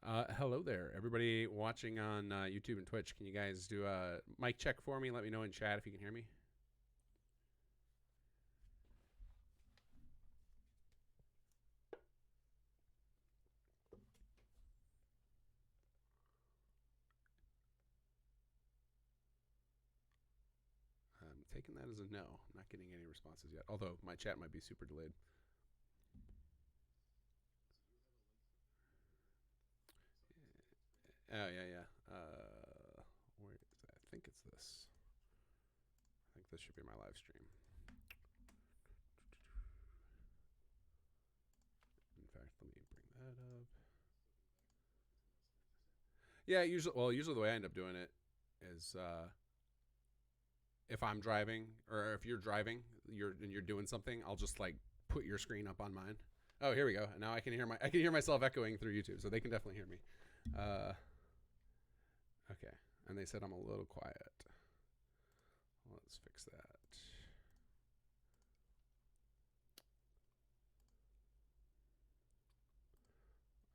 Hello there, everybody watching on YouTube and Twitch. Can you guys do a mic check for me? Let me know in chat if you can hear me. I'm taking that as a no. I'm not getting any responses yet, although my chat might be super delayed. Oh, yeah. Where is that? I think it's this. I think this should be my live stream. In fact, let me bring that up. Yeah, usually the way I end up doing it is if I'm driving or if you're driving, you're doing something, I'll just like put your screen up on mine. Oh, here we go. Now I can hear myself echoing through YouTube, so they can definitely hear me. Okay, and they said I'm a little quiet. Let's fix that.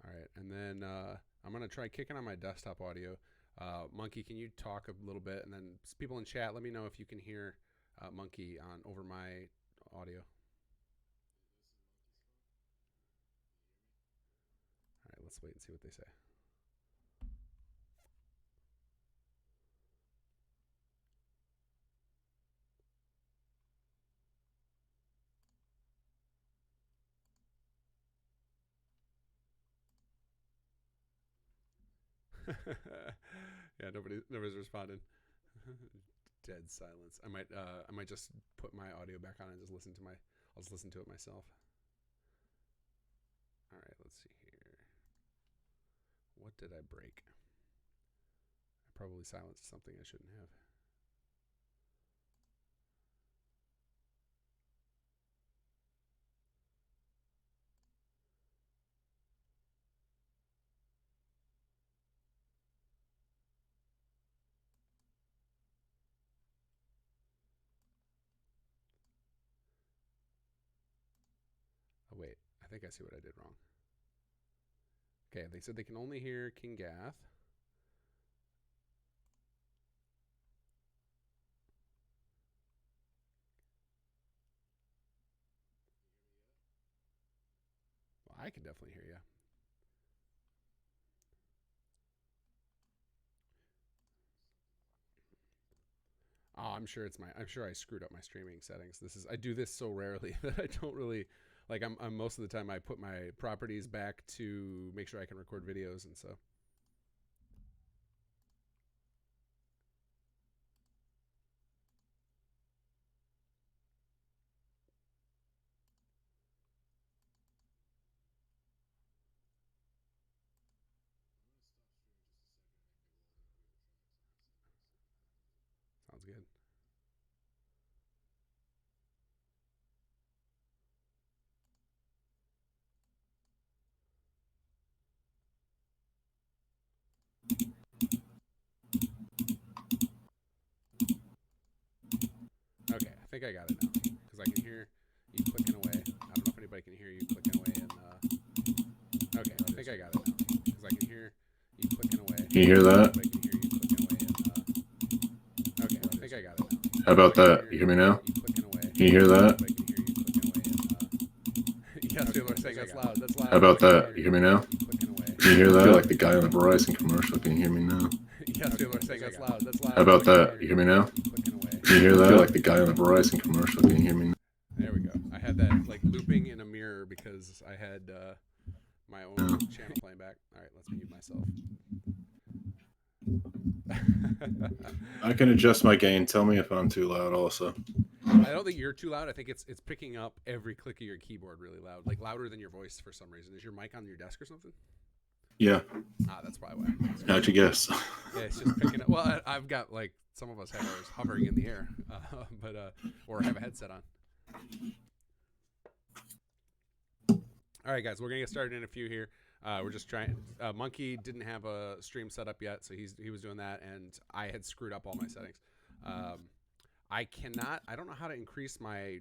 All right, and then I'm gonna try kicking on my desktop audio. Monkey, can you talk a little bit, and then people in chat, let me know if you can hear Monkey on over my audio. All right, let's wait and see what they say. Yeah, nobody's responding. Dead silence. I might just put my audio back on and just I'll just listen to it myself. All right, let's see here. What did I break? I probably silenced something I shouldn't have. Oh, wait. I think I see what I did wrong. Okay, they said they can only hear King Gath. Well, I can definitely hear you. Oh, I'm sure I screwed up my streaming settings. I do this so rarely that I don't really like. I'm most of the time I put my properties back to make sure I can record videos, and so. Sounds good. Okay, I think I got it now because I can hear you clicking away. I don't know if anybody can hear you clicking away. And okay, I think I got it now because I can hear you clicking away. Can you hear that? Okay, I think I got it now. How about that? You hear me now? Can you hear that? Yes, people are saying that's loud. That's loud. How about that? You hear me now? Can you hear that? I feel like the guy on the Verizon commercial. Can you hear me now? Yes, people are saying that's loud. That's loud. How about that? You hear me now? Can you hear that? I feel like the guy on the Verizon commercial. Can you hear me now? There we go. I had that like looping in a mirror because I had my own channel playing back. All right, let's mute myself. I can adjust my gain. Tell me if I'm too loud also. I don't think you're too loud. I think it's picking up every click of your keyboard really loud, like louder than your voice for some reason. Is your mic on your desk or something? Yeah. Ah, that's probably why. How'd you guess? Yeah, it's just picking up. Well, I've got like some of us have ours hovering in the air, or have a headset on. All right, guys, we're gonna get started in a few here. We're just trying. Monkey didn't have a stream set up yet, so he was doing that, and I had screwed up all my settings. I don't know how to increase my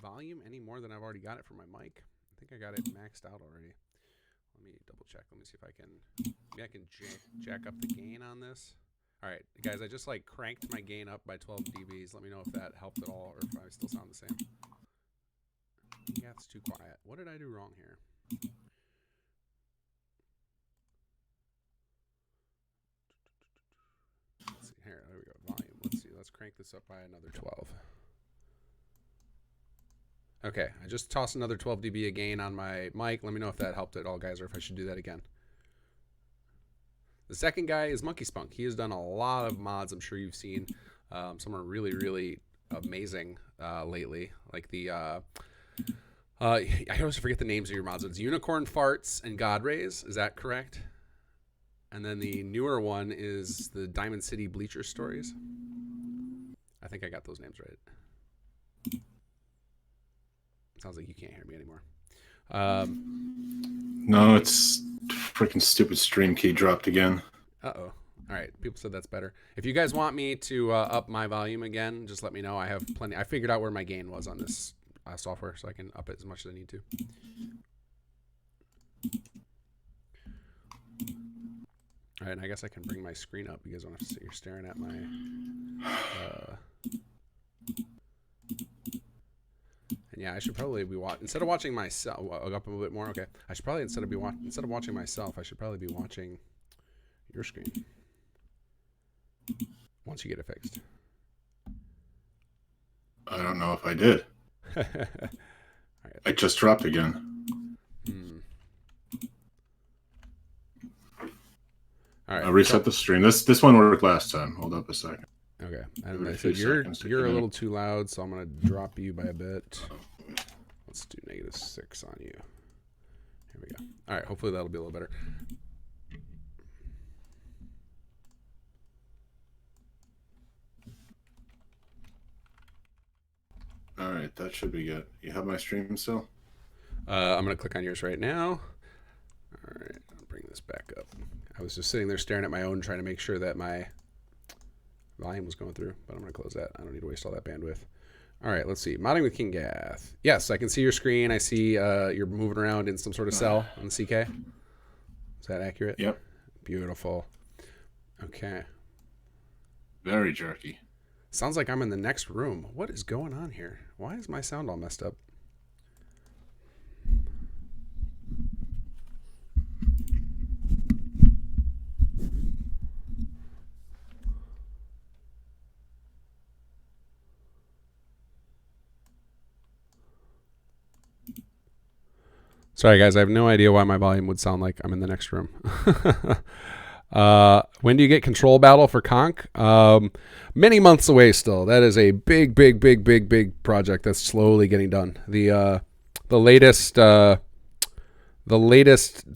volume any more than I've already got it for my mic. I think I got it maxed out already. Let me double check. Let me see if I can. Maybe I can jack up the gain on this. All right, guys, I just like cranked my gain up by 12 dBs. Let me know if that helped at all or if I still sound the same. Yeah, it's too quiet. What did I do wrong here? Let's see here. There we go. Volume. Let's see. Let's crank this up by another 12. Okay, I just tossed another 12 dB of gain on my mic. Let me know if that helped at all, guys, or if I should do that again. The second guy is Munkyspunk. He has done a lot of mods. I'm sure you've seen. Some are really, really amazing lately. Like the, I always forget the names of your mods. It's Unicorn Farts and God Rays. Is that correct? And then the newer one is the Diamond City Bleacher Stories. I think I got those names right. Sounds like you can't hear me anymore. No, it's freaking stupid stream key dropped again. Uh-oh. All right. People said that's better. If you guys want me to up my volume again, just let me know. I have plenty. I figured out where my gain was on this software, so I can up it as much as I need to. All right. And I guess I can bring my screen up. You guys want to sit here staring at my... And yeah, I should probably be instead of watching myself. I'll go up a little bit more. Okay, I should probably instead of watching myself, I should probably be watching your screen once you get it fixed. I don't know if I did. All right. I just dropped again. All right. I reset the stream. This one worked last time. Hold up a second. Okay. And I said you're a little too loud, so I'm gonna drop you by a bit. Let's do -6 on you. Here we go. All right. Hopefully that'll be a little better. All right, that should be good. You have my stream still? I'm gonna click on yours right now. All right. I'll bring this back up. I was just sitting there staring at my own, trying to make sure that my volume was going through, but I'm going to close that. I don't need to waste all that bandwidth. All right, let's see. Modding with King Gath. Yes, I can see your screen. I see you're moving around in some sort of cell on the CK. Is that accurate? Yep. Beautiful. Okay. Very jerky. Sounds like I'm in the next room. What is going on here? Why is my sound all messed up? Sorry, guys. I have no idea why my volume would sound like I'm in the next room. When do you get Control Battle for Conk? Many months away still. That is a big project that's slowly getting done. The latest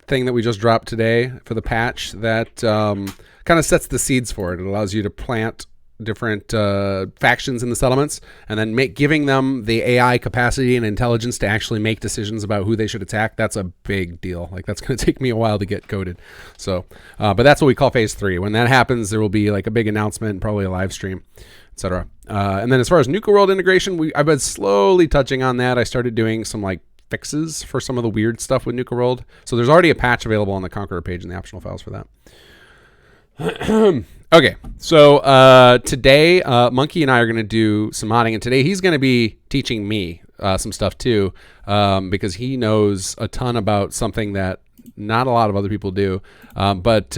thing that we just dropped today for the patch that kind of sets the seeds for it. It allows you to plant different factions in the settlements and then giving them the AI capacity and intelligence to actually make decisions about who they should attack. That's a big deal. Like, that's going to take me a while to get coded. So, but that's what we call phase 3. When that happens, there will be like a big announcement, probably a live stream, etc. And then as far as Nuka World integration, I've been slowly touching on that. I started doing some like fixes for some of the weird stuff with Nuka World. So there's already a patch available on the Conqueror page in the optional files for that. Okay, so today Monkey and I are going to do some modding, and today he's going to be teaching me some stuff too, because he knows a ton about something that not a lot of other people do. But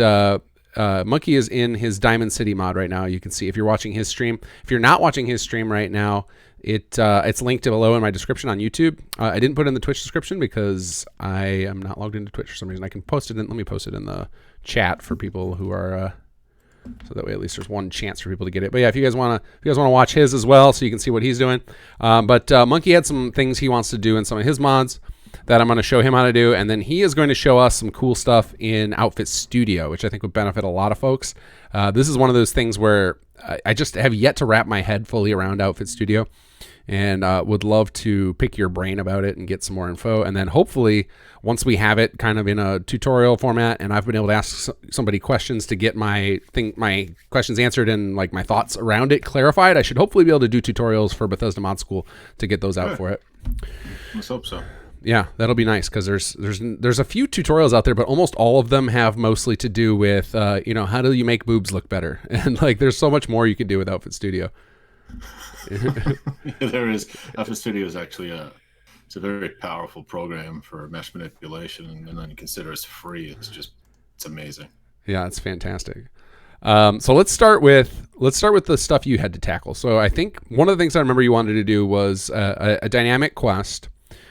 Monkey is in his Diamond City mod right now. You can see if you're watching his stream. If you're not watching his stream right now, it's linked below in my description on YouTube. I didn't put it in the Twitch description because I am not logged into Twitch for some reason. I can post it in. Let me post it in the chat for people who are. So that way, at least there's one chance for people to get it. But yeah, if you guys want to watch his as well, so you can see what he's doing. But Monkey had some things he wants to do in some of his mods that I'm going to show him how to do, and then he is going to show us some cool stuff in Outfit Studio, which I think would benefit a lot of folks. This is one of those things where I just have yet to wrap my head fully around Outfit Studio, and would love to pick your brain about it and get some more info. And then hopefully, once we have it kind of in a tutorial format, and I've been able to ask somebody questions to get my questions answered and like my thoughts around it clarified, I should hopefully be able to do tutorials for Bethesda Mod School to get those out for it. Let's hope so. Yeah, that'll be nice because there's a few tutorials out there, but almost all of them have mostly to do with how do you make boobs look better, and like there's so much more you can do with Outfit Studio. There is. Outfit Studio is actually it's a very powerful program for mesh manipulation, and then you consider it's free. It's amazing. Yeah, it's fantastic. So let's start with the stuff you had to tackle. So I think one of the things I remember you wanted to do was a dynamic quest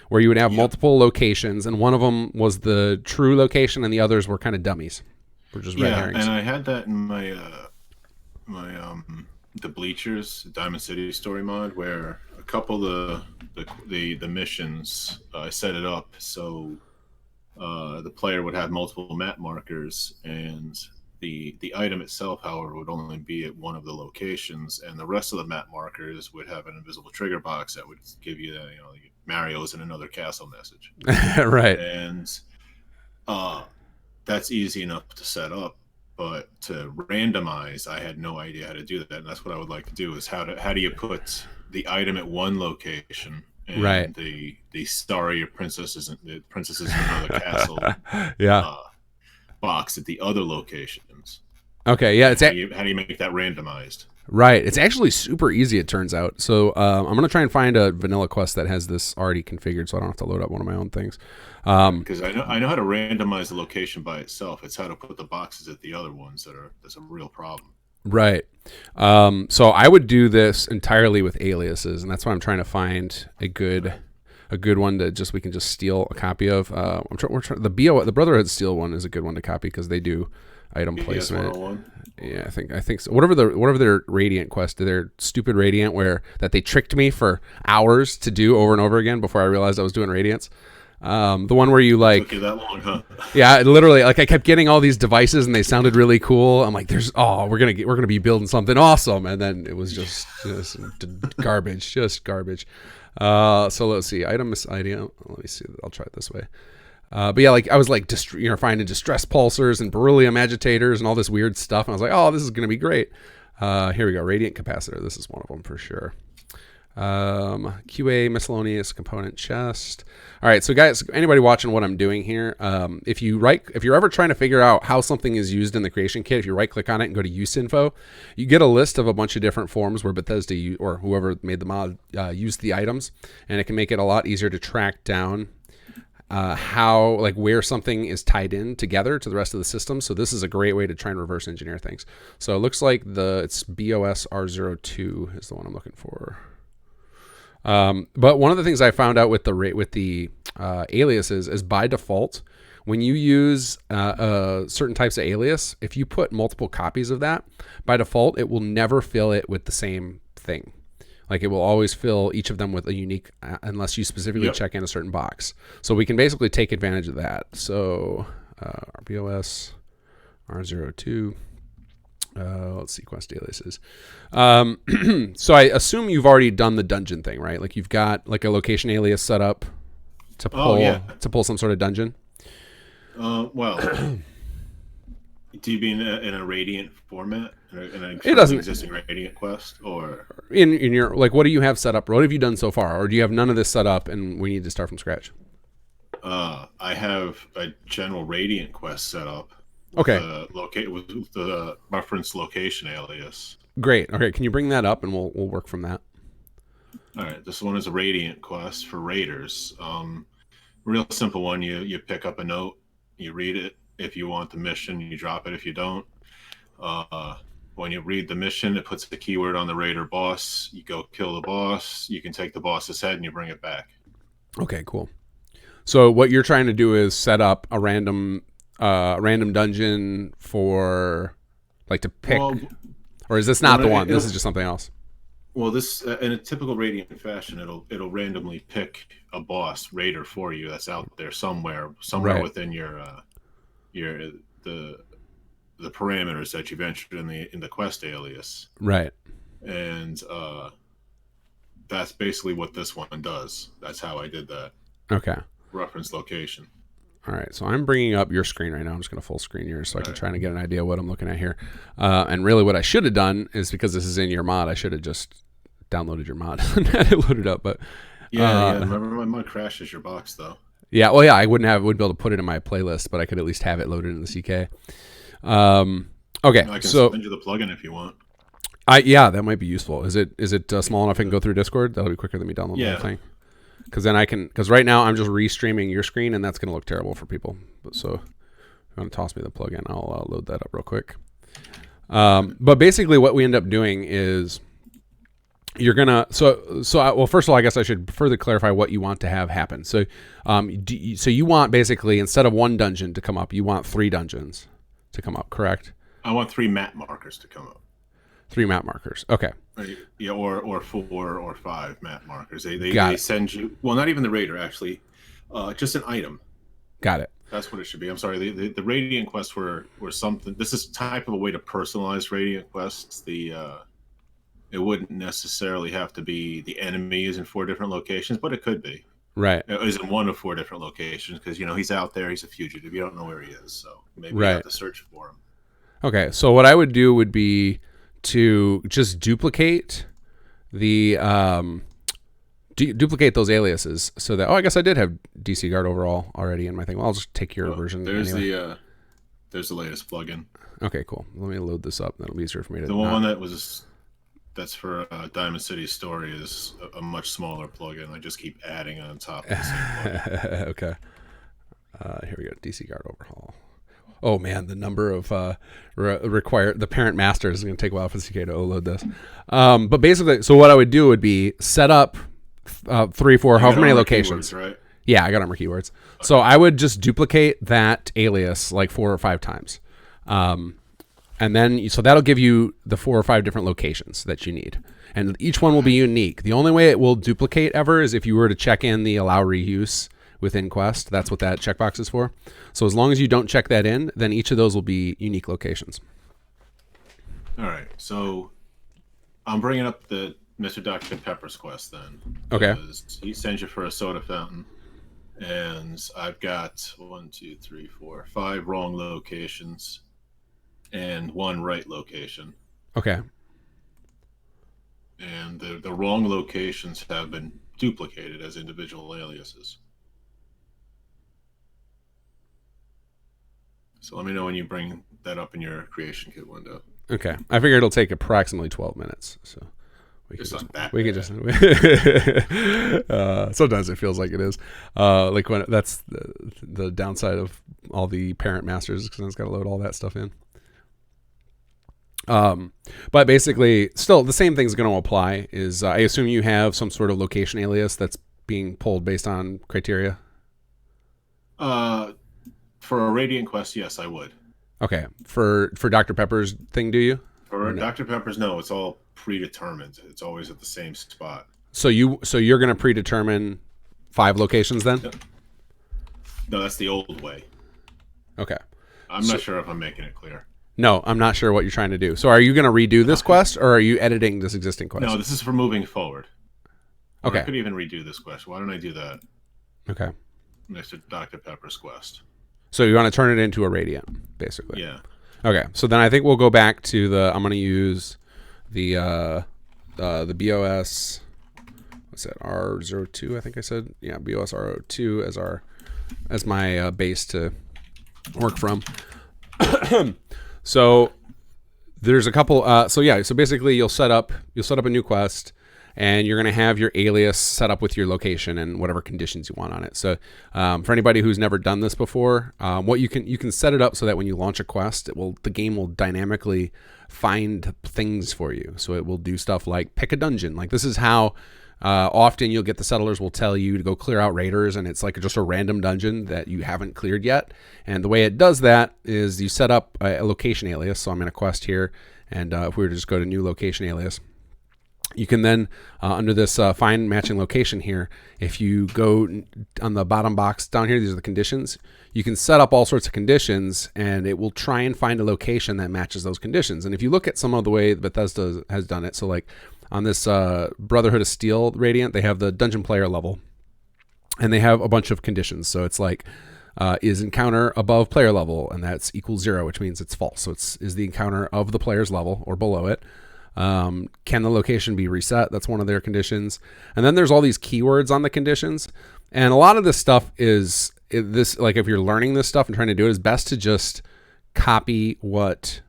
where you would have multiple locations, and one of them was the true location, and the others were kind of dummies, or just red herrings. And I had that in my the Bleachers Diamond City story mod, where a couple of the missions I set it up so the player would have multiple map markers, and the item itself, however, would only be at one of the locations, and the rest of the map markers would have an invisible trigger box that would give you Mario's in another castle message. Right. And that's easy enough to set up, but to randomize, I had no idea how to do that, and that's what I would like to do, is how do you put the item at one location and right. the story of princesses in another castle box at the other locations. Okay, yeah. How do you make that randomized? Right. It's actually super easy, it turns out. So I'm going to try and find a vanilla quest that has this already configured so I don't have to load up one of my own things. Because I know how to randomize the location by itself. It's how to put the boxes at the other ones that's a real problem. Right. So I would do this entirely with aliases, and that's why I'm trying to find a good one that we can just steal a copy of. The Brotherhood Steel one is a good one to copy because they do item placement. Yeah, I think so. Whatever their Radiant quest, their stupid Radiant that they tricked me for hours to do over and over again before I realized I was doing Radiants. The one where you like, took you that long, huh? Yeah, literally, like I kept getting all these devices and they sounded really cool. I'm like, we're gonna be building something awesome, and then it was just garbage, just garbage. So let's see, item idea. Let me see. I'll try it this way. But yeah, like I was like, finding distress pulsers and beryllium agitators and all this weird stuff, and I was like, oh, this is gonna be great. Here we go, radiant capacitor. This is one of them for sure. QA miscellaneous component chest. All right, so guys, anybody watching what I'm doing here, if you're ever trying to figure out how something is used in the creation kit, if you right click on it and go to use info, you get a list of a bunch of different forms where Bethesda or whoever made the mod used the items, and it can make it a lot easier to track down where something is tied in together to the rest of the system. So this is a great way to try and reverse engineer things. So it looks like it's BOS R02 is the one I'm looking for. But one of the things I found out with the aliases is by default, when you use certain types of alias, if you put multiple copies of that, by default, it will never fill it with the same thing. Like it will always fill each of them with a unique, unless you specifically check in a certain box. So we can basically take advantage of that. So BOS R02. Let's see, quest aliases. So I assume you've already done the dungeon thing, right? Like you've got like a location alias set up to pull some sort of dungeon. Well, do you mean in a Radiant format? It doesn't existing Radiant quest, or in your like, what do you have set up? What have you done so far, or do you have none of this set up and we need to start from scratch? I have a general Radiant quest set up. Okay. With the reference location alias. Great. Okay, can you bring that up and we'll work from that? All right. This one is a Radiant quest for raiders. Real simple one. You pick up a note, you read it. If you want the mission, you drop it. If you don't, when you read the mission, it puts the keyword on the raider boss. You go kill the boss. You can take the boss's head and you bring it back. Okay, cool. So what you're trying to do is set up a random dungeon for like to pick, or is this not the one? This is just something else. Well, this in a typical Radiant fashion, it'll randomly pick a boss raider for you that's out there somewhere right within the parameters that you've entered in the quest alias. Right. And that's basically what this one does. That's how I did that. Okay. Reference location. All right, so I'm bringing up your screen right now. I'm just going to full screen yours so I can try to get an idea of what I'm looking at here. And really what I should have done is, because this is in your mod, I should have just downloaded your mod and had it loaded up. But Yeah. Remember, my mod crashes your box though. Yeah. Well, yeah. I wouldn't be able to put it in my playlist, but I could at least have it loaded in the CK. Okay. I can So send you the plugin if you want. yeah, that might be useful. Is it small enough I can go through Discord? That'll be quicker than me downloading the whole thing. Because then because right now I'm just restreaming your screen, and that's going to look terrible for people. So if you want to toss me the plugin, I'll load that up real quick. But basically what we end up doing is you're going to, well, first of all, I guess I should further clarify what you want to have happen. So, so you want basically, instead of one dungeon to come up, you want 3 dungeons to come up, correct? I want 3 map markers to come up. 3 map markers. Okay. Yeah, or 4 or 5 map markers. They send you, well, not even the raider, actually, just an item. Got it. That's what it should be. I'm sorry. The Radiant quests were something. This is type of a way to personalize Radiant quests. It wouldn't necessarily have to be the enemy is in 4 different locations, but it could be. Right. It is in 1 of 4 different locations because, he's out there. He's a fugitive. You don't know where he is. So maybe you have to search for him. Okay. So what I would do would be to just duplicate the duplicate those aliases so that I guess I did have DC Guard overall already in my thing. Well, I'll just take your version. There's anyway. There's the latest plugin. Okay, cool. Let me load this up. That'll be easier for me to. The one that's for Diamond City Story is a much smaller plugin. I just keep adding on top of the same plugin. Okay. Here we go. DC Guard overhaul. Oh man, the number of the parent masters is going to take a while for the CK to load this. But basically, so what I would do would be set up 3, 4, however many locations. Keywords, right? Yeah, I got armor keywords. Okay. So I would just duplicate that alias like 4 or 5 times. And then, so that'll give you the 4 or 5 different locations that you need. And each one will be unique. The only way it will duplicate ever is if you were to check in the allow reuse within quest. That's what that checkbox is for. So as long as you don't check that in, then each of those will be unique locations. All right. So I'm bringing up the Mr. Dr. Pepper's quest then. Okay. He sends you for a soda fountain. And I've got 1, 2, 3, 4, 5 wrong locations and 1 right location. Okay. And the wrong locations have been duplicated as individual aliases. So let me know when you bring that up in your creation kit window. Okay. I figure it'll take approximately 12 minutes. So we can just sometimes it feels like it is. Like when that's the downside of all the parent masters because it's got to load all that stuff in. But basically still the same thing's going to apply is I assume you have some sort of location alias that's being pulled based on criteria. For a Radiant quest, yes, I would. Okay. For Dr. Pepper's thing, do you? For Dr. Pepper's, no, it's all predetermined. It's always at the same spot. So you're going to predetermine 5 locations then? No, that's the old way. Okay. I'm not sure if I'm making it clear. No, I'm not sure what you're trying to do. So are you going to redo this quest or are you editing this existing quest? No, this is for moving forward. Okay. I could even redo this quest. Why don't I do that? Okay. Next to Dr. Pepper's quest. So you want to turn it into a Radiant, basically. Yeah. Okay. So then I think we'll go back to I'm going to use the BOS, what's that, R02, I think I said. Yeah, BOS R02 as my base to work from. So there's a couple, so basically you'll set up a new quest and you're going to have your alias set up with your location and whatever conditions you want on it. So for anybody who's never done this before, what you can set it up so that when you launch a quest, the game will dynamically find things for you. So it will do stuff like pick a dungeon. Like this is how often you'll get the settlers will tell you to go clear out raiders, and it's like just a random dungeon that you haven't cleared yet. And the way it does that is you set up a location alias. So I'm in a quest here, and if we were to just go to new location alias, you can then, under this find matching location here, if you go on the bottom box down here, these are the conditions. You can set up all sorts of conditions, and it will try and find a location that matches those conditions. And if you look at some of the way Bethesda has done it, so like on this Brotherhood of Steel Radiant, they have the dungeon player level, and they have a bunch of conditions. So it's like, is encounter above player level, and that's equals 0, which means it's false. So is the encounter of the player's level or below it. Can the location be reset? That's one of their conditions. And then there's all these keywords on the conditions. And a lot of this stuff is this, like if you're learning this stuff and trying to do it, it's best to just copy what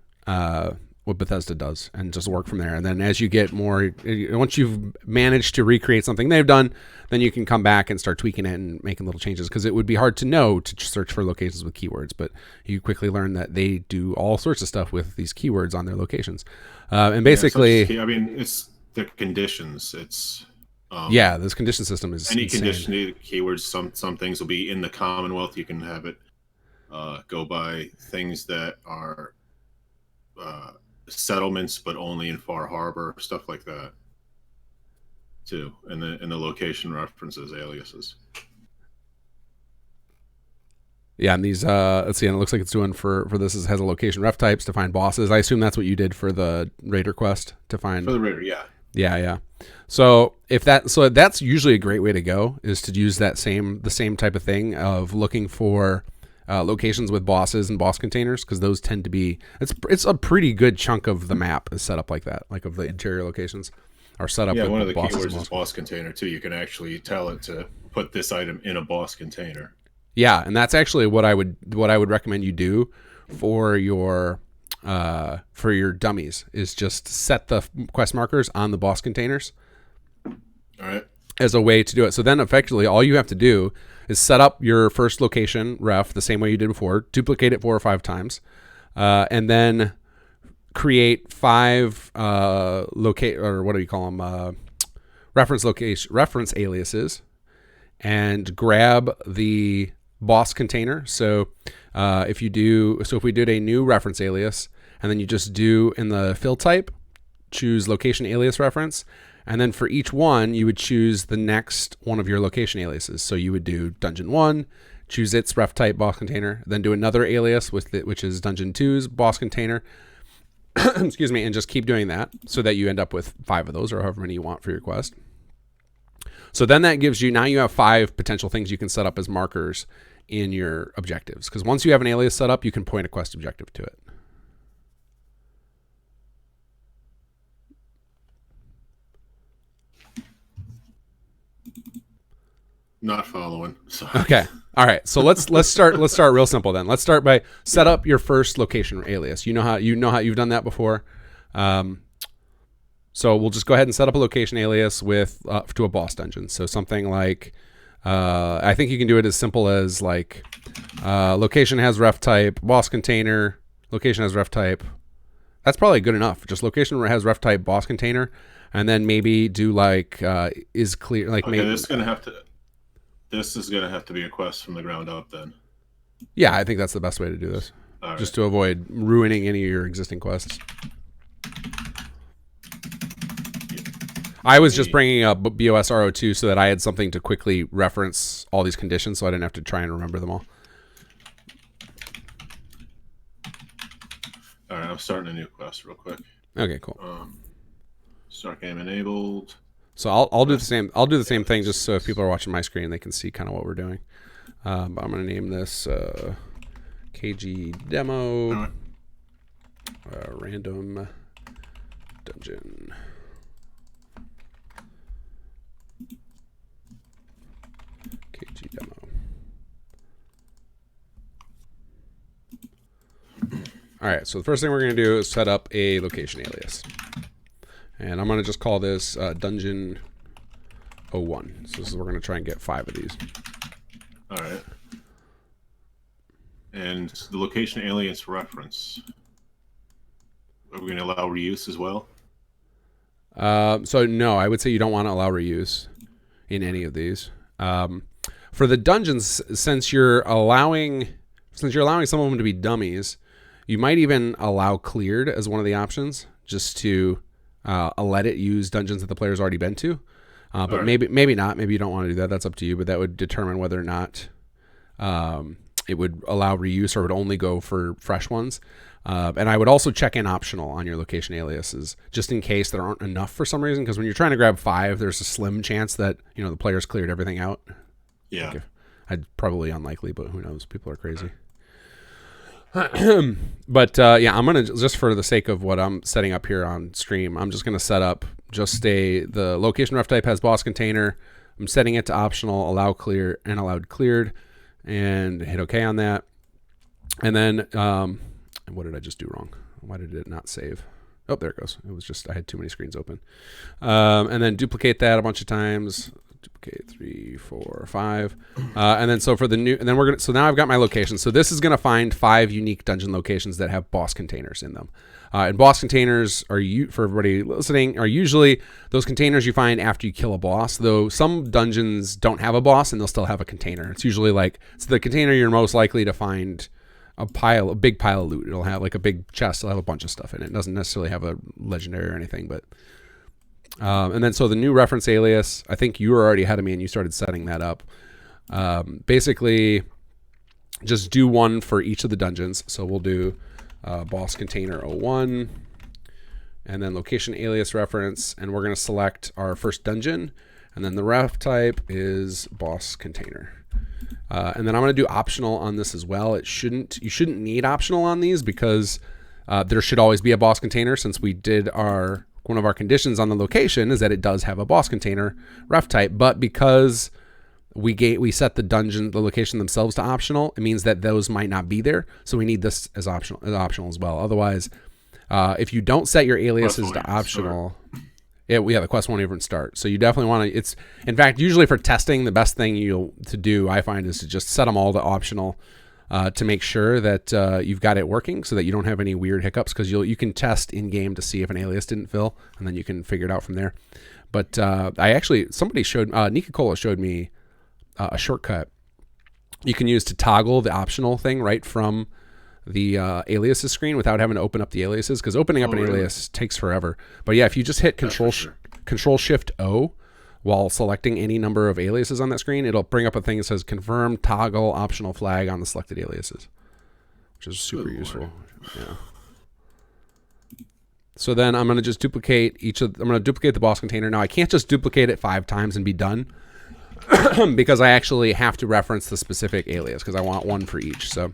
Bethesda does and just work from there. And then as you get more, once you've managed to recreate something they've done, then you can come back and start tweaking it and making little changes, because it would be hard to know to search for locations with keywords, but you quickly learn that they do all sorts of stuff with these keywords on their locations. And basically, I mean, it's the conditions. It's this condition system is any insane. condition keywords. Some things will be in the Commonwealth. You can have it go by things that are settlements, but only in Far Harbor, stuff like that, too. And the location references aliases. Yeah, and these let's see, and it looks like it's doing for this has a location ref types to find bosses. I assume that's what you did for the Raider quest to find. For the Raider, yeah. Yeah. So that's usually a great way to go, is to use the same type of thing of looking for locations with bosses and boss containers, because those tend to be it's a pretty good chunk of the map is set up like that, like of the interior locations are set up. Yeah, with one of the bosses keywords is boss container too. You can actually tell it to put this item in a boss container. Yeah, and that's actually what I would recommend you do for your dummies, is just set the quest markers on the boss containers. All right. As a way to do it. So then effectively all you have to do is set up your first location ref the same way you did before, duplicate it 4 or 5 times, and then create 5 reference aliases, and grab the boss container. So if we did a new reference alias, and then you just do in the fill type, choose location alias reference, and then for each one, you would choose the next one of your location aliases. So you would do Dungeon 1, choose its ref type boss container, then do another alias which is Dungeon 2's boss container, excuse me, and just keep doing that so that you end up with 5 of those, or however many you want for your quest. So then that gives you, now you have 5 potential things you can set up as markers in your objectives. Because once you have an alias set up, you can point a quest objective to it. Not following. Sorry. Okay. All right. So let's start real simple then. Let's start by set up your first location alias. You know how you've done that before. So we'll just go ahead and set up a location alias with to a boss dungeon. So something like I think you can do it as simple as like location has ref type, boss container, location has ref type. That's probably good enough. Just location has ref type, boss container, and then maybe do like is clear. Like, okay, maybe this is gonna have to be a quest from the ground up then. Yeah, I think that's the best way to do this. All just right. to avoid ruining any of your existing quests. I was just bringing up BOS RO2 so that I had something to quickly reference all these conditions, so I didn't have to try and remember them all. All right, I'm starting a new quest real quick. Okay, cool. Start game enabled. So I'll do the same. I'll do the same thing just so if people are watching my screen, they can see kind of what we're doing. But I'm gonna name this KG demo. All right. Random dungeon. KG demo. All right, so the first thing we're going to do is set up a location alias. And I'm going to just call this Dungeon 01. So we're going to try and get 5 of these. All right. And the location alias reference. Are we going to allow reuse as well? So no, I would say you don't want to allow reuse in any of these. For the dungeons, since you're allowing some of them to be dummies, you might even allow cleared as one of the options, just to let it use dungeons that the player's already been to. But right. maybe not. Maybe you don't want to do that. That's up to you. But that would determine whether or not it would allow reuse or would only go for fresh ones. And I would also check in optional on your location aliases, just in case there aren't enough for some reason. Because when you're trying to grab 5, there's a slim chance that the player's cleared everything out. Yeah. I'd probably unlikely, but who knows? People are crazy. But yeah, I'm gonna just for the sake of what I'm setting up here on stream, I'm just gonna set up the location ref type has boss container. I'm setting it to optional, allow clear and allowed cleared, and hit OK on that. And then what did I just do wrong? Why did it not save? Oh, there it goes. It was just I had too many screens open. And then duplicate that a bunch of times. Duplicate 3, 4, 5. And then so for the new, and then so now I've got my location. So this is going to find 5 unique dungeon locations that have boss containers in them. And boss containers are, for everybody listening, are usually those containers you find after you kill a boss, though some dungeons don't have a boss and they'll still have a container. It's usually like, it's the container you're most likely to find a big pile of loot. It'll have like a big chest. It'll have a bunch of stuff in it. It doesn't necessarily have a legendary or anything, but and then so the new reference alias, I think you were already ahead of me and you started setting that up. Basically just do one for each of the dungeons. So we'll do boss container 01 and then location alias reference, and we're going to select our first dungeon, and then the ref type is boss container. And then I'm going to do optional on this as well. You shouldn't need optional on these because there should always be a boss container, since we did one of our conditions on the location is that it does have a boss container ref type, but because we set the location themselves to optional, it means that those might not be there. So we need this as optional as well. Otherwise, if you don't set your aliases to optional, the quest won't even start. So you definitely want to, in fact, usually for testing, the best thing to do, I find, is to just set them all to optional to make sure that you've got it working so that you don't have any weird hiccups, because you can test in game to see if an alias didn't fill, and then you can figure it out from there. But Nika Cola showed me a shortcut you can use to toggle the optional thing right from the aliases screen without having to open up the aliases, because opening up an alias takes forever. But yeah, if you just hit Control Shift O while selecting any number of aliases on that screen, it'll bring up a thing that says confirm toggle optional flag on the selected aliases, which is super useful. Yeah. So then I'm going to just duplicate I'm going to duplicate the boss container. Now I can't just duplicate it 5 times and be done because I actually have to reference the specific alias, because I want one for each. So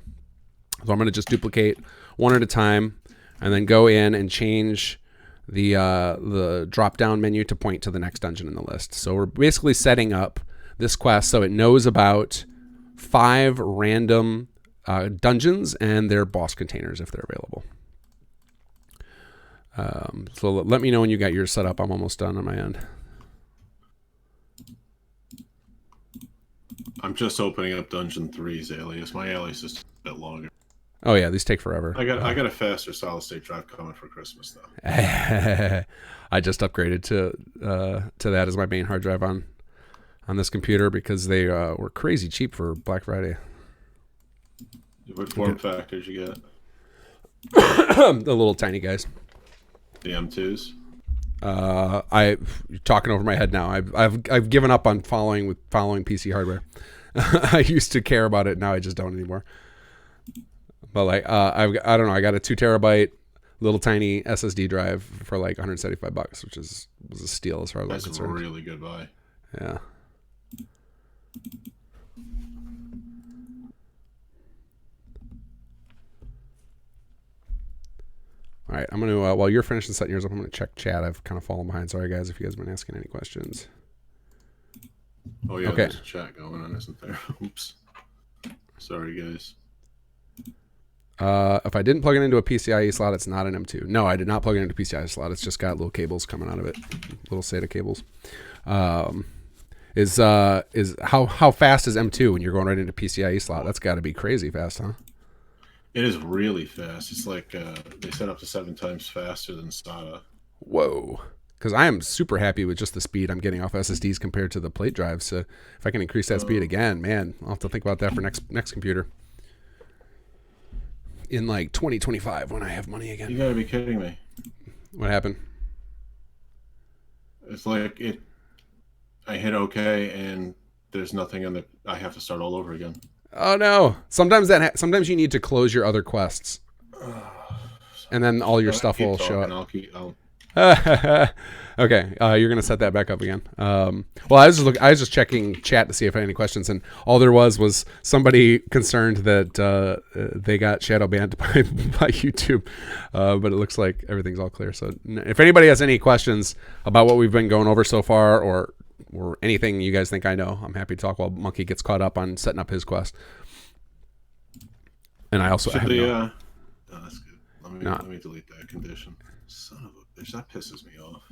I'm going to just duplicate one at a time and then go in and change the drop-down menu to point to the next dungeon in the list. So we're basically setting up this quest so it knows about 5 random dungeons and their boss containers if they're available. So let me know when you got yours set up. I'm almost done on my end. I'm just opening up Dungeon 3's alias. My alias is a bit longer. Oh yeah, these take forever. I got a faster solid state drive coming for Christmas though. I just upgraded to that as my main hard drive on this computer because they were crazy cheap for Black Friday. What form factors you get? The little tiny guys. The M2s. You're talking over my head now. I've given up on following PC hardware. I used to care about it. Now I just don't anymore. But like, I don't know. I got a 2 terabyte little tiny SSD drive for like $175, which was a steal as far as I'm concerned. That's a really good buy. Yeah. All right, I'm gonna while you're finishing setting yours up, I'm gonna check chat. I've kind of fallen behind. Sorry guys, if you guys have been asking any questions. Oh yeah, okay. There's a chat going on, isn't there? Oops. Sorry guys. If I didn't plug it into a PCIe slot, it's not an M2. No, I did not plug it into a PCIe slot. It's just got little cables coming out of it, little SATA cables. Is how fast is M2 when you're going right into PCIe slot? That's got to be crazy fast, huh? It is really fast. It's like they set up to 7 times faster than SATA. Whoa. Because I am super happy with just the speed I'm getting off SSDs compared to the plate drives. So if I can increase that speed again, man, I'll have to think about that for next computer. In like 2025 when I have money again. You gotta be kidding me. What happened? It's like I hit OK and there's nothing in the. I have to start all over again. Oh no! Sometimes you need to close your other quests, and then all your stuff will show up. Okay, you're gonna set that back up again. Well, I was just checking chat to see if I had any questions, and all there was somebody concerned that they got shadow banned by YouTube, but it looks like everything's all clear. So if anybody has any questions about what we've been going over so far, or anything you guys think I know, I'm happy to talk while Monkey gets caught up on setting up his quest. And I also that's good. Let me delete that condition. Son of a bitch, that pisses me off.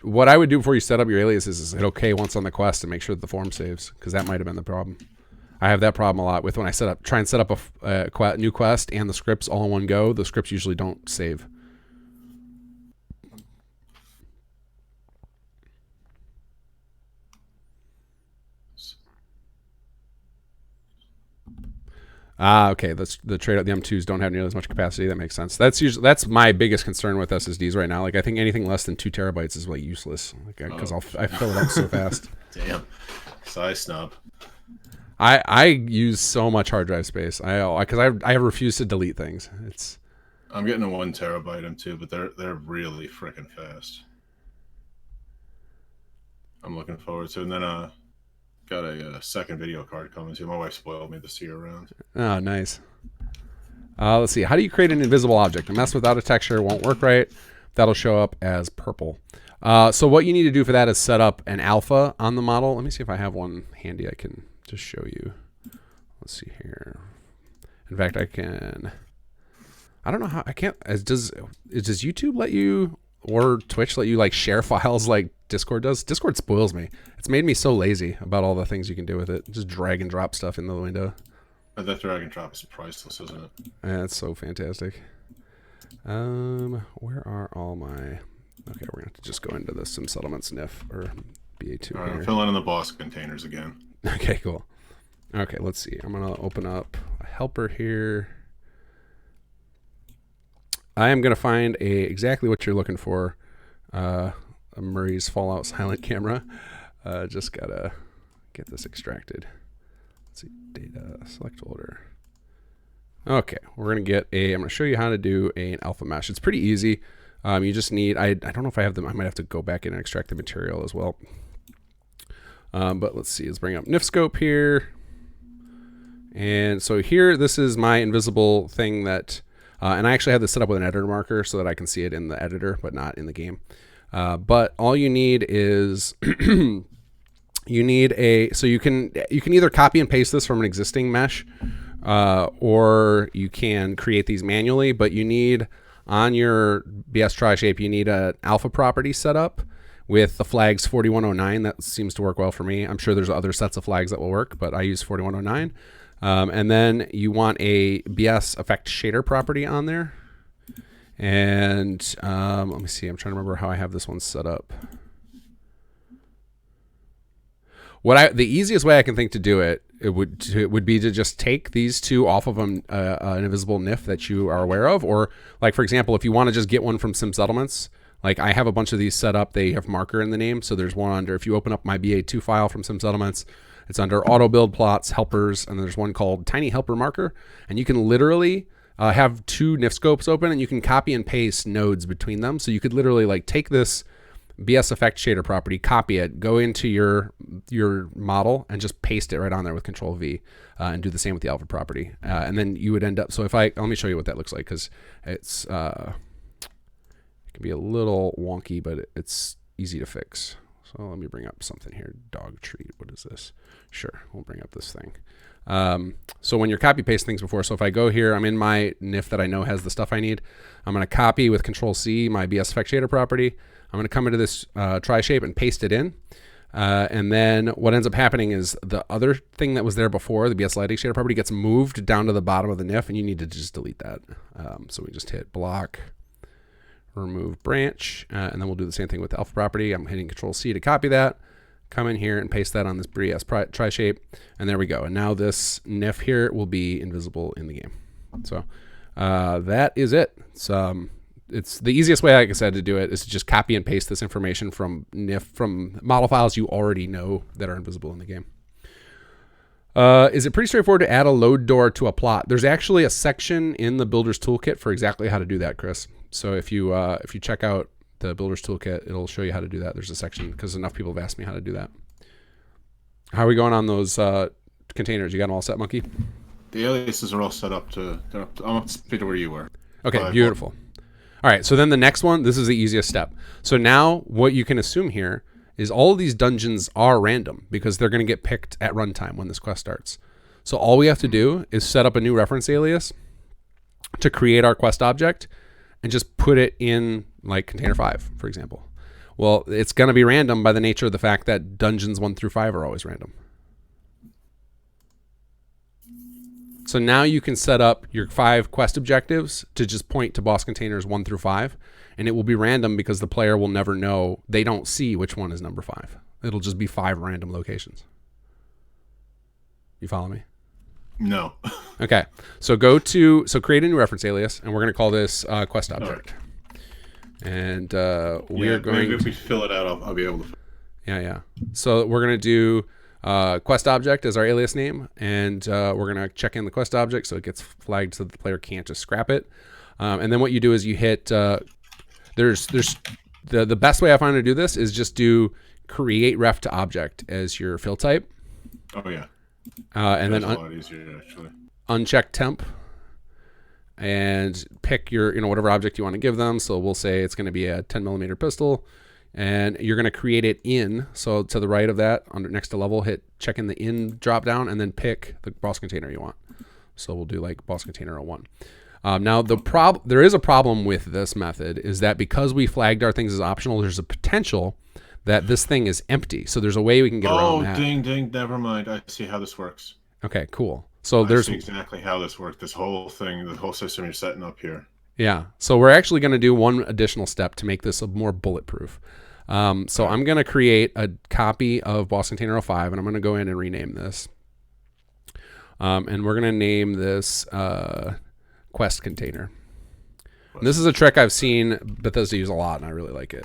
What I would do before you set up your aliases is hit OK once on the quest and make sure that the form saves, because that might have been the problem. I have that problem a lot with when I try and set up a new quest and the scripts all in one go. The scripts usually don't save. Okay. The trade out the M2s don't have nearly as much capacity. That makes sense. That's my biggest concern with SSDs right now. Like, I think anything less than 2 terabytes is like useless. Like, because I fill it up so fast. Damn, size snob. I use so much hard drive space. Because I refuse to delete things. I'm getting a 1 terabyte M2, but they're really freaking fast. I'm looking forward to it. And then got a second video card coming too. My wife spoiled me to see her around. Oh, nice. Let's see. How do you create an invisible object? A mess without a texture won't work right. That'll show up as purple. So what you need to do for that is set up an alpha on the model. Let me see if I have one handy I can just show you. Let's see here. In fact, I can. I don't know how I can't. Does YouTube let you, or Twitch let you, like, share files like Discord does? Discord spoils me. It's made me so lazy about all the things you can do with it. Just drag and drop stuff in the window. That drag and drop is priceless, isn't it? Yeah, it's so fantastic. Where are all my... Okay, we're going to have to just go into the Sim Settlements NIF, or BA2 All right, here. I'm filling in the boss containers again. Okay, cool. Okay, let's see. I'm going to open up a helper here. I am going to find exactly what you're looking for. A Murray's Fallout silent camera. Just got to get this extracted. Let's see. Data, select folder. Okay, we're going to get I'm going to show you how to do an alpha mesh. It's pretty easy. You just need, I don't know if I have them. I might have to go back in and extract the material as well. But let's see. Let's bring up NIF scope here. And so here, this is my invisible thing that, and I actually have this set up with an editor marker so that I can see it in the editor, but not in the game. But all you need is so you can either copy and paste this from an existing mesh, or you can create these manually, but you need, on your BS try shape, you need an alpha property set up with the flags 4109. That seems to work well for me. I'm sure there's other sets of flags that will work, but I use 4109. And then you want a BS effect shader property on there. And let me see. I'm trying to remember how I have this one set up. The easiest way I can think to do it would be to just take these two off of an invisible NIF that you are aware of, or, like, for example, if you want to just get one from Sim Settlements, like, I have a bunch of these set up. They have marker in the name, so there's one under, if you open up my BA2 file from Sim Settlements, it's under auto build plots, helpers, and there's one called tiny helper marker, and you can literally have two NIF scopes open, and you can copy and paste nodes between them. So you could literally, like, take this BS effect shader property, copy it, go into your model, and just paste it right on there with Control V, and do the same with the alpha property. And then you would end up, so let me show you what that looks like, because it's, it can be a little wonky, but it's easy to fix. So let me bring up something here. Dog treat, what is this? Sure, we'll bring up this thing. So when you're copy paste things before, so if I go here, I'm in my NIF that I know has the stuff I need. I'm going to copy with Control C my BS effect shader property. I'm going to come into this try shape and paste it in. And then what ends up happening is the other thing that was there before, the BS lighting shader property, gets moved down to the bottom of the NIF, and you need to just delete that. So we just hit block, remove branch, and then we'll do the same thing with the alpha property. I'm hitting Control C to copy that. Come in here and paste that on this BS try shape, and there we go. And now this NIF here will be invisible in the game. So that is it. It's the easiest way, like I said, to do it is to just copy and paste this information from NIF, from model files you already know that are invisible in the game. Is it pretty straightforward to add a load door to a plot? There's actually a section in the Builder's Toolkit for exactly how to do that, Chris. So if you check out the Builder's Toolkit, it'll show you how to do that. There's a section because enough people have asked me how to do that. How are we going on those containers? You got them all set, Monkey? The aliases are all set up to. I'm up to speed to where you were. Okay, beautiful. All right, so then the next one, this is the easiest step. So now what you can assume here is all of these dungeons are random because they're going to get picked at runtime when this quest starts. So all we have to do is set up a new reference alias to create our quest object and just put it in like container 5, for example. Well, it's going to be random by the nature of the fact that dungeons 1 through 5 are always random. So now you can set up your 5 quest objectives to just point to boss containers 1 through 5, and it will be random because the player will never know. They don't see which one is number 5. It'll just be 5 random locations. You follow me? No. Okay. So create a new reference alias, and we're going to call this quest object. And we're going. Maybe if we fill it out, I'll be able to. Yeah. So we're going to do quest object as our alias name, and we're going to check in the quest object so it gets flagged so that the player can't just scrap it. And then what you do is you hit. There's the best way I find to do this is just do create ref to object as your fill type. Oh yeah. And that's then a lot easier actually. Uncheck temp and pick your whatever object you want to give them. So we'll say it's going to be a 10mm pistol, and you're going to create it in. So to the right of that, under next to level, hit check in the in drop down, and then pick the boss container you want. So we'll do like boss container 01. Now there is a problem with this method is that because we flagged our things as optional, there's a potential that this thing is empty. So there's a way we can get around that. Oh, ding. Never mind. I see how this works. Okay, cool. So I see exactly how this works. This whole thing, the whole system you're setting up here. Yeah. So we're actually going to do one additional step to make this more bulletproof. So I'm going to create a copy of boss container 05, and I'm going to go in and rename this. And we're going to name this quest container. And this is a trick I've seen Bethesda use a lot, and I really like it.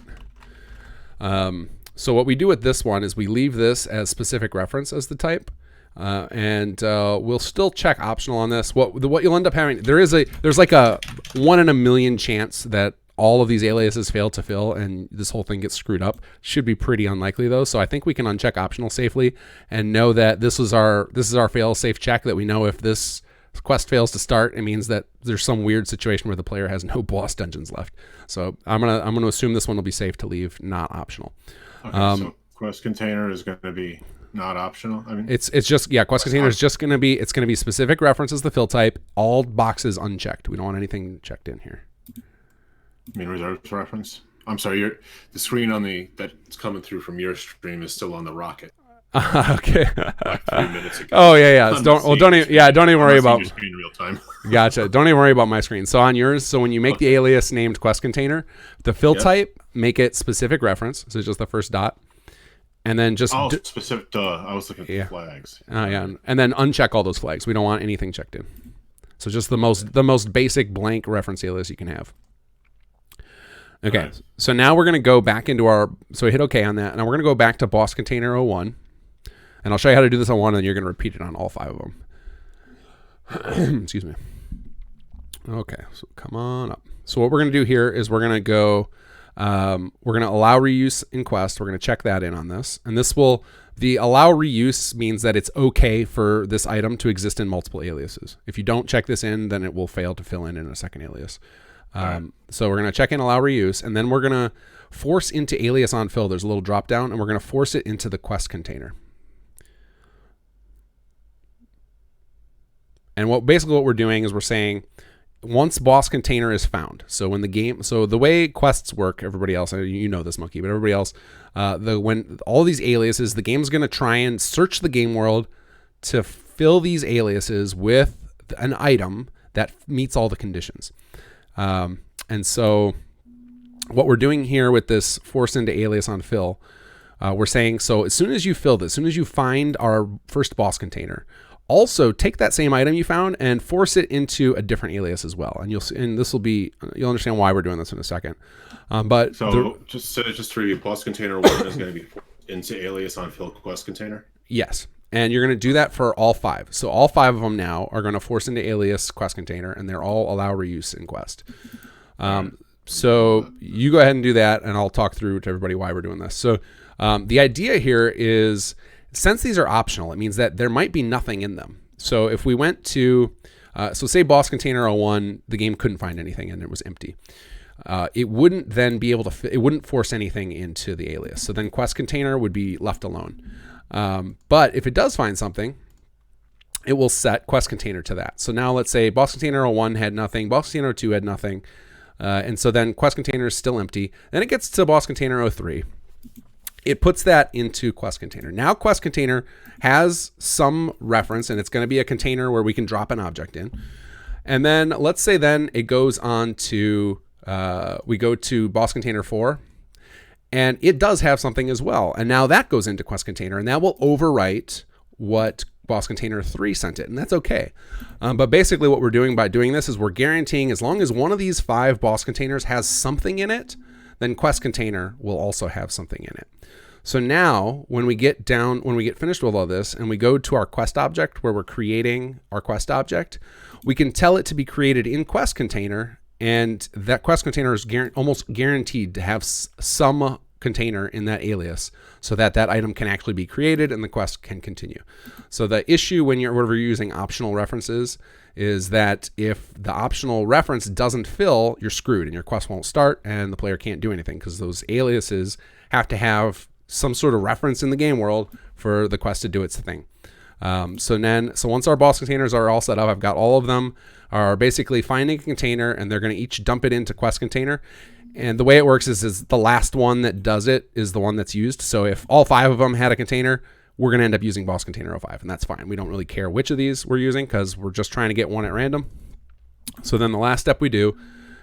So what we do with this one is we leave this as specific reference as the type, and we'll still check optional on this. What you'll end up having, there's like a 1 in a million chance that all of these aliases fail to fill and this whole thing gets screwed up. Should be pretty unlikely though. So I think we can uncheck optional safely and know that this is our fail safe check, that we know if this quest fails to start, it means that there's some weird situation where the player has no boss dungeons left. So I'm gonna assume this one will be safe to leave, not optional. Okay, so quest container is going to be not optional. I mean, it's just quest container is just gonna be specific references the fill type, all boxes unchecked. We don't want anything checked in here. I mean reserved reference. I'm sorry, the screen that's coming through from your stream is still on the rocket. Okay. Like 3 minutes ago. Oh yeah. Don't even worry about your screen in real time. Gotcha. Don't even worry about my screen. So on yours, when you make the alias named quest container, the fill type, make it specific reference. So it's just the first dot, and then just specific. I was looking for flags. Oh yeah, and then uncheck all those flags. We don't want anything checked in. So just the most basic blank reference alias you can have. Okay. Right. So now we're gonna go back into so hit OK on that, and we're gonna go back to boss container 01. And I'll show you how to do this on one, and then you're going to repeat it on all 5 of them. Excuse me. Okay, so come on up. So what we're going to do here is we're going to go, we're going to allow reuse in quest. We're going to check that in on this. And the allow reuse means that it's okay for this item to exist in multiple aliases. If you don't check this in, then it will fail to fill in a second alias. So we're going to check in allow reuse, and then we're going to force into alias on fill. There's a little drop down, and we're going to force it into the quest container. And what we're doing is we're saying once boss container is found. So when the way quests work, everybody else, you know this, Monkey, but everybody else, when all these aliases, the game's going to try and search the game world to fill these aliases with an item that meets all the conditions. And so what we're doing here with this force into alias on fill, we're saying, so as soon as you fill this, as soon as you find our first boss container, also take that same item you found and force it into a different alias as well. And you'll understand why we're doing this in a second. Just to review, boss container 1 is going to be into alias on fill quest container. Yes. And you're going to do that for all 5. So all 5 of them now are going to force into alias quest container, and they're all allow reuse in quest. So you go ahead and do that, and I'll talk through to everybody why we're doing this. So the idea here is, since these are optional, it means that there might be nothing in them. So if we went to, so say boss container 01, the game couldn't find anything and it was empty. It wouldn't then be able to, it wouldn't force anything into the alias. So then quest container would be left alone. But if it does find something, it will set quest container to that. So now let's say boss container 01 had nothing, boss container 02 had nothing. And so then quest container is still empty. Then it gets to boss container 03. It puts that into quest container. Now quest container has some reference, and it's going to be a container where we can drop an object in. And then let's say then it goes on to, we go to boss container 4, and it does have something as well. And now that goes into quest container, and that will overwrite what boss container 3 sent it, and that's okay. But basically what we're doing by doing this is we're guaranteeing as long as one of these 5 boss containers has something in it, then quest container will also have something in it. So now when we get finished with all this and we go to our quest object where we're creating our quest object, we can tell it to be created in quest container, and that quest container is almost guaranteed to have some container in that alias so that that item can actually be created and the quest can continue. So the issue when you're using optional references is that if the optional reference doesn't fill, you're screwed and your quest won't start and the player can't do anything, because those aliases have to have some sort of reference in the game world for the quest to do its thing. So once our boss containers are all set up, I've got all of them are basically finding a container, and they're going to each dump it into quest container. And the way it works is the last one that does it is the one that's used. So if all 5 of them had a container, we're going to end up using boss container 05, and that's fine. We don't really care which of these we're using because we're just trying to get one at random. So then the last step we do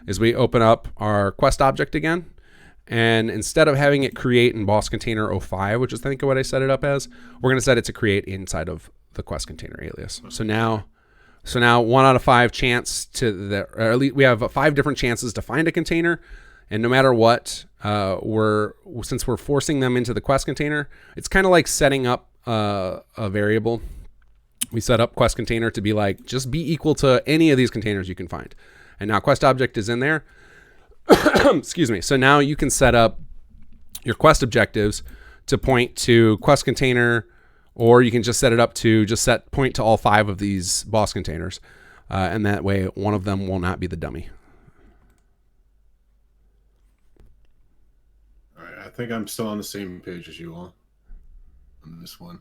is we open up our quest object again. And instead of having it create in boss container 05, which is I think what I set it up as, we're going to set it to create inside of the quest container alias. So now 1 out of 5 chance or at least we have 5 different chances to find a container. And no matter what, since we're forcing them into the quest container, it's kind of like setting up a variable. We set up quest container to be like, just be equal to any of these containers you can find. And now quest object is in there. Excuse me. So now you can set up your quest objectives to point to quest container, or you can just set it up to just point to all 5 of these boss containers. And that way one of them will not be the dummy. All right. I think I'm still on the same page as you all on this one.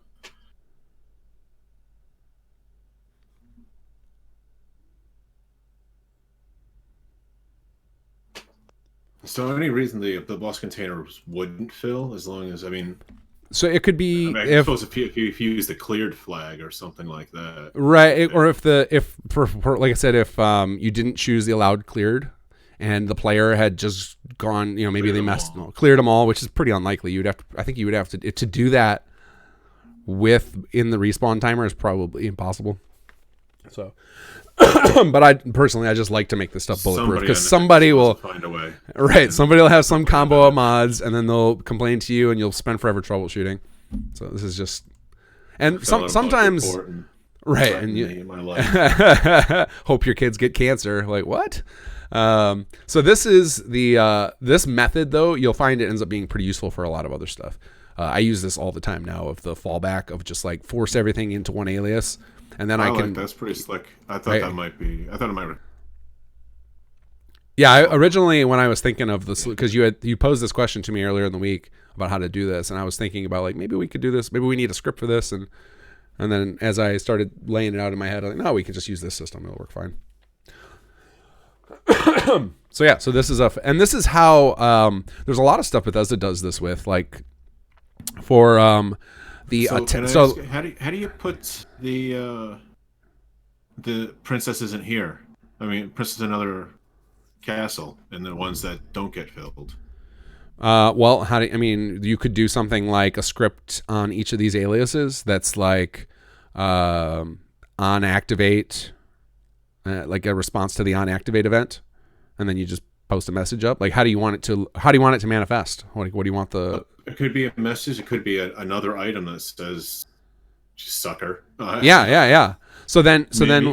So any reason the boss containers wouldn't fill, as long as, so it could be, I suppose if you use the cleared flag or something like that, right? Or if like I said, if you didn't choose the allowed cleared, and the player had just gone, maybe they cleared them all, which is pretty unlikely. I think you would have to do that in the respawn timer is probably impossible. So. But I just like to make this stuff bulletproof, because somebody will find a way. Right, somebody will have some combo of mods, and then they'll complain to you, and you'll spend forever troubleshooting. So this is just, and sometimes, right, and you hope your kids get cancer. Like what? So this is this method though. You'll find it ends up being pretty useful for a lot of other stuff. I use this all the time now of the fallback of just like force everything into one alias. And then I can. That's pretty slick. I thought that might be. I thought it might. Yeah, originally when I was thinking of this, because you posed this question to me earlier in the week about how to do this, and I was thinking about like maybe we could do this. Maybe we need a script for this, and then as I started laying it out in my head, I'm like, no, we can just use this system. It'll work fine. So yeah, so this is this is how there's a lot of stuff Bethesda does this with, like for So how do you put the princess isn't here? Princess another castle, and the ones that don't get filled. Well, you could do something like a script on each of these aliases that's like on activate, like a response to the on activate event, and then you just post a message up. Like, how do you want it to manifest? What do you want the? It could be a message. It could be another item that says, "Sucker." Yeah. So then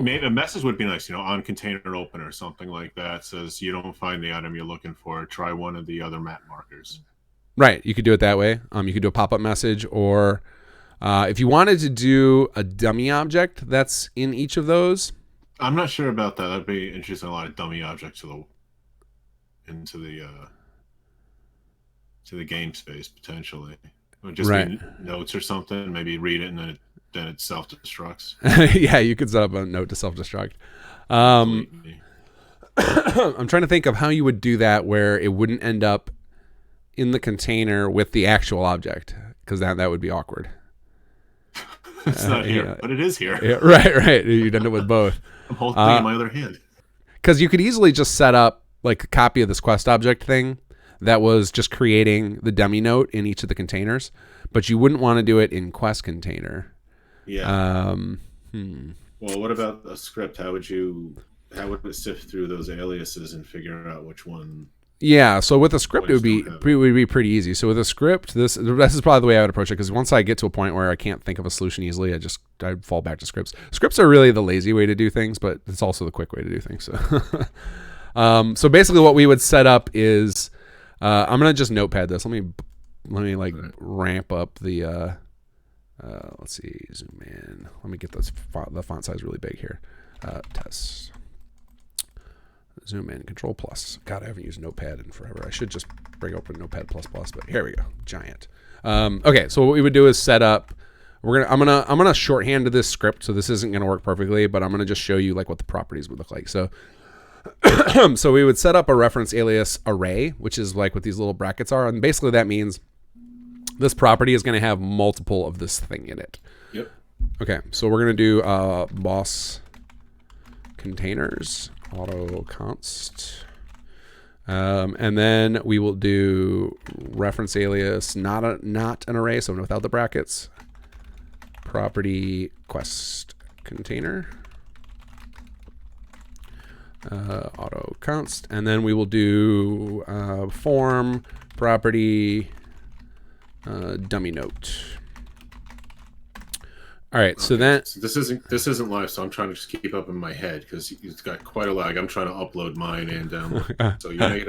maybe a message would be nice, on container open or something like that. Says you don't find the item you're looking for. Try one of the other map markers. Right, you could do it that way. You could do a pop-up message, or if you wanted to do a dummy object that's in each of those. I'm not sure about that. That'd be interesting. A lot of dummy objects into the game space potentially. It would just be notes or something. Maybe read it and then it self-destructs. Yeah, you could set up a note to self-destruct. I'm trying to think of how you would do that where it wouldn't end up in the container with the actual object, because that would be awkward. It's not here, but it is here. Yeah, right. You'd end up with both. I'm holding it in my other hand. Because you could easily just set up like a copy of this quest object thing that was just creating the dummy note in each of the containers, but you wouldn't want to do it in quest container. Yeah. Well, what about a script? How would it sift through those aliases and figure out which one? Yeah, so with a script, it would be pretty easy. So with a script, this is probably the way I would approach it, because once I get to a point where I can't think of a solution easily, I fall back to scripts. Scripts are really the lazy way to do things, but it's also the quick way to do things. So, so basically, what we would set up is, I'm gonna just notepad this. Let me ramp up the. Let's see, zoom in. Let me get the font size really big here. Test. Zoom in, Control plus. God, I haven't used Notepad in forever. I should just bring open Notepad plus, but here we go, giant. Okay, so what we would do is set up. I'm gonna shorthand this script, so this isn't gonna work perfectly, but I'm gonna just show you like what the properties would look like. So, so we would set up a reference alias array, which is like what these little brackets are, and basically that means this property is gonna have multiple of this thing in it. Yep. Okay, so we're gonna do boss containers. Auto const, and then we will do reference alias not an array, so without the brackets, property quest container, auto const, and then we will do form property dummy note. All right, so that this isn't live, so I'm trying to just keep up in my head because it's got quite a lag. I'm trying to upload mine and download. So you made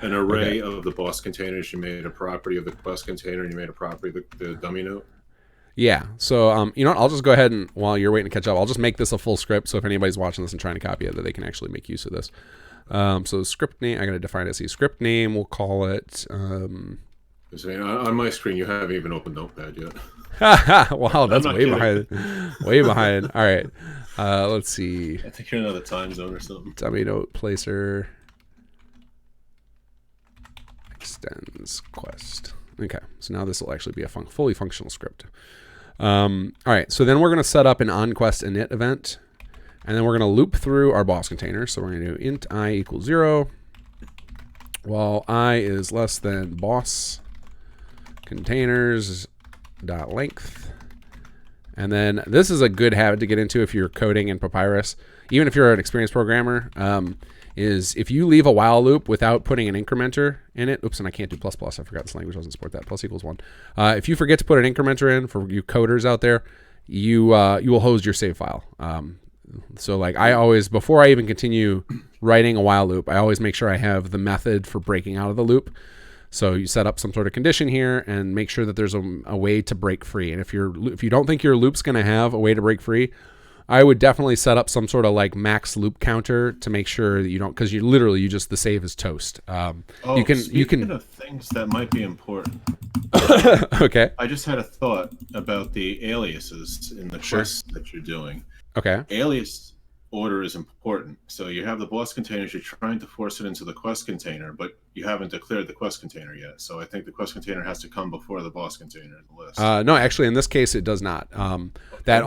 an array of the boss containers. You made a property of the quest container, and you made a property of the dummy note. Yeah. So you know what? I'll just go ahead and while you're waiting to catch up, I'll just make this a full script. So if anybody's watching this and trying to copy it, that they can actually make use of this. So script name, I got to define it as script name. We'll call it. On my screen, you haven't even opened Notepad yet. Wow, that's way behind. Way behind. All right. Let's see. I think you're in another time zone or something. Dummy note placer. Extends quest. Okay. So now this will actually be a fully functional script. All right. So then we're going to set up an onQuest init event. And then we're going to loop through our boss container. So we're going to do int I equals 0. While I is less than boss containers dot length. And then this is a good habit to get into if you're coding in Papyrus, even if you're an experienced programmer, is if you leave a while loop without putting an incrementer in it. Oops, and I can't do plus plus. I forgot this language doesn't support that. Plus equals 1. If you forget to put an incrementer in, for you coders out there, you will hose your save file. So like I always, before I even continue writing a while loop, I always make sure I have the method for breaking out of the loop. So you set up some sort of condition here and make sure that there's a way to break free. And if you don't think your loop's going to have a way to break free, I would definitely set up some sort of like max loop counter to make sure that you don't, because the save is toast. You can of things that might be important. Okay. I just had a thought about the aliases in the quest that you're doing. Okay. Alias order is important. So you have the boss containers, you're trying to force it into the quest container, but you haven't declared the quest container yet. So I think the quest container has to come before the boss container in the list. No, actually, in this case, it does not. That's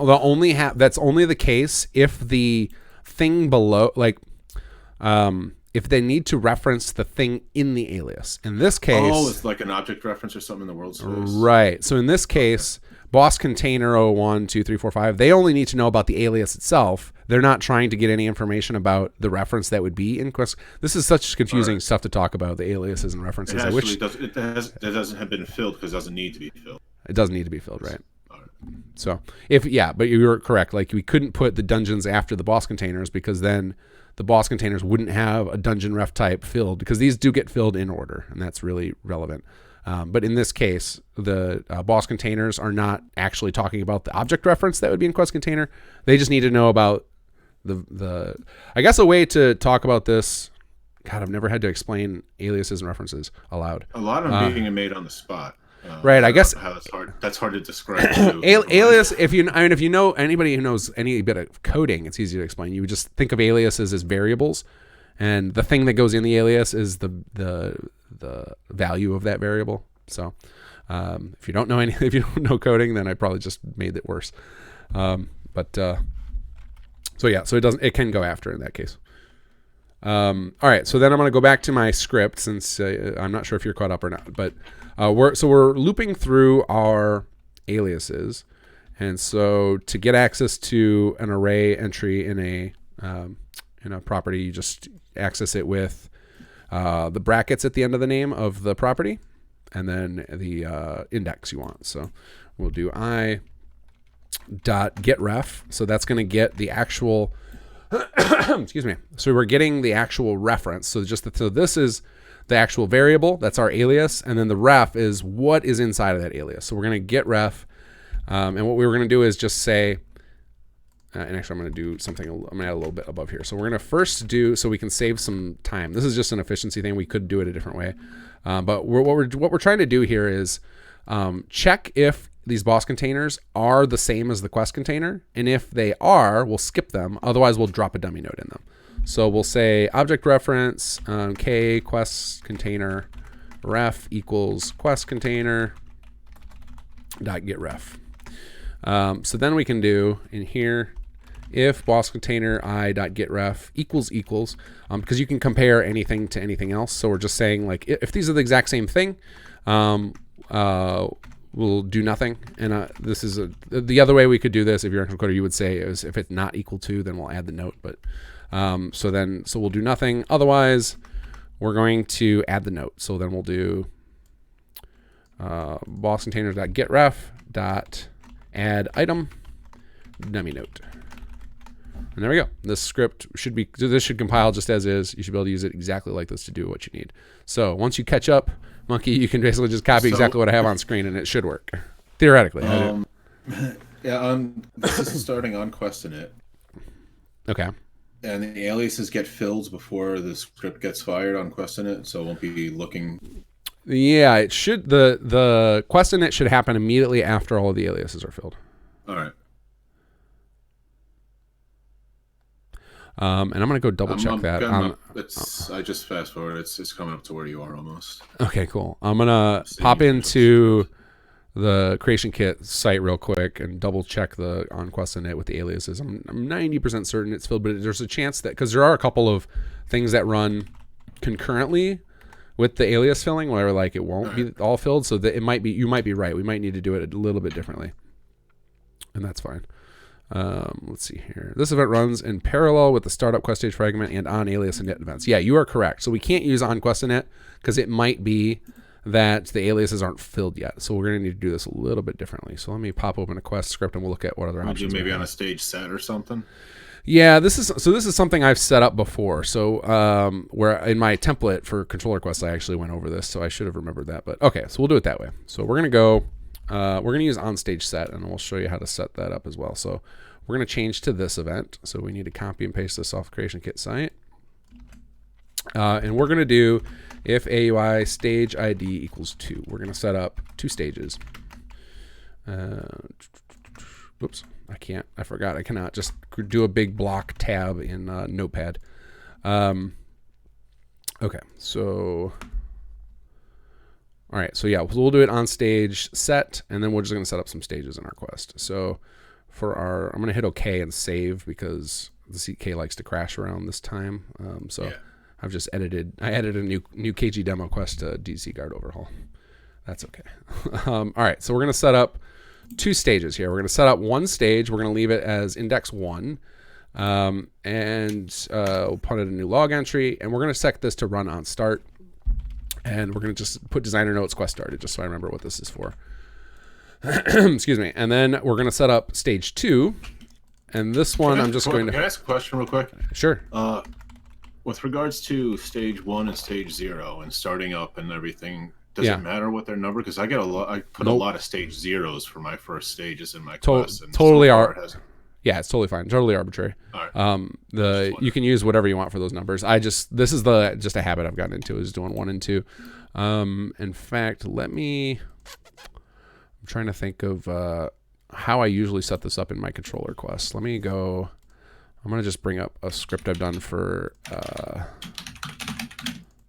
only the case if the thing below, like, if they need to reference the thing in the alias. In this case, it's like an object reference or something in the world space. Right. So in this case, boss container 01, 2, 3, 4, 5, they only need to know about the alias itself. They're not trying to get any information about the reference that would be in quest. This is such confusing stuff to talk about, the aliases and references. It hasn't been filled because it doesn't need to be filled. It doesn't need to be filled, right? So but you were correct. Like we couldn't put the dungeons after the boss containers because then the boss containers wouldn't have a dungeon ref type filled, because these do get filled in order, and that's really relevant. But in this case, the boss containers are not actually talking about the object reference that would be in quest container. They just need to know about the I guess a way to talk about this. God, I've never had to explain aliases and references aloud. A lot of them being made on the spot. Right, I guess how that's hard. That's hard to describe. Too. Alias, if you know anybody who knows any bit of coding, it's easy to explain. You would just think of aliases as variables, and the thing that goes in the alias is the value of that variable. So, if you don't know coding, then I probably just made it worse. So it can go after in that case. All right, so then I'm going to go back to my script, since I'm not sure if you're caught up or not, but we're looping through our aliases, and so to get access to an array entry in a property, you just access it with the brackets at the end of the name of the property, and then the index you want. So we'll do i.getRef. So that's going to get the actual excuse me. So we're getting the actual reference. So this is the actual variable. That's our alias. And then the ref is what is inside of that alias. So we're going to get ref. And what we were going to do is just say, and actually I'm going to do something, I'm going to add a little bit above here. So we're going to first do, so we can save some time. This is just an efficiency thing. We could do it a different way. But what we're trying to do here is check if these boss containers are the same as the quest container. And if they are, we'll skip them. Otherwise, we'll drop a dummy node in them. So we'll say object reference k quest container ref equals quest container dot get ref. So then we can do in here if boss container I dot get ref equals because you can compare anything to anything else. So we're just saying, like, if these are the exact same thing, we'll do nothing. And this is the other way we could do this. If you're an encoder, you would say is if it's not equal to, then we'll add the note. But so we'll do nothing. Otherwise, we're going to add the note. So then we'll do boss containers dot get ref dot add item dummy note. And there we go. This script should compile just as is. You should be able to use it exactly like this to do what you need. So once you catch up, Monkey, you can basically just copy exactly what I have on screen, and it should work theoretically. This is starting on QuestInit. Okay. And the aliases get filled before the script gets fired on QuestInit, so it won't be looking. Yeah, it should. The QuestInit should happen immediately after all of the aliases are filled. All right. And I'm going to go double check that. I just fast forward. It's coming up to where you are almost. Okay, cool. I'm going to pop into the creation kit site real quick and double check the on QuestInit with the aliases. I'm 90% certain it's filled, but there's a chance that, because there are a couple of things that run concurrently with the alias filling where like it won't be all filled, so that you might be right. We might need to do it a little bit differently, and that's fine. Let's see here. This event runs in parallel with the startup quest stage fragment and on alias and init events. Yeah, you are correct. So we can't use on quest init because it might be that the aliases aren't filled yet. So we're going to need to do this a little bit differently. So let me pop open a quest script and we'll look at what other options. Maybe on a stage set or something. Yeah, this is something I've set up before. So where in my template for controller quests, I actually went over this, so I should have remembered that. But okay, so we'll do it that way. So we're gonna use on stage set, and we'll show you how to set that up as well. So we're gonna change to this event. So we need to copy and paste this off creation kit site, and we're gonna do if AUI stage ID equals 2. We're gonna set up 2 stages. Oops. I forgot. I cannot just do a big block tab in Notepad. Okay, so, all right, so yeah, we'll do it on stage set, and then we're just gonna set up some stages in our quest. So I'm gonna hit OK and save because the CK likes to crash around this time. Yeah. I've I added a new KG demo quest to DC guard overhaul. That's okay. All right, so we're gonna set up 2 stages here. We're going to set up 1 stage. We're going to leave it as index 1. And we'll put in a new log entry. And we're going to set this to run on start. And we're going to just put designer notes quest started, just so I remember what this is for. Excuse me. And then we're going to set up stage 2. And this one, I'm just going to... Can I ask a question real quick? Sure. With regards to stage 1 and stage 0 and starting up and everything, does it matter what their number? Because I get a lot. I put a lot of stage 0s for my first stages in my quest. And totally so yeah, it's totally fine. Totally arbitrary. All right. You can use whatever you want for those numbers. This is just a habit I've gotten into, is doing 1 and 2. In fact, I'm trying to think of how I usually set this up in my controller quest. I'm going to just bring up a script I've done for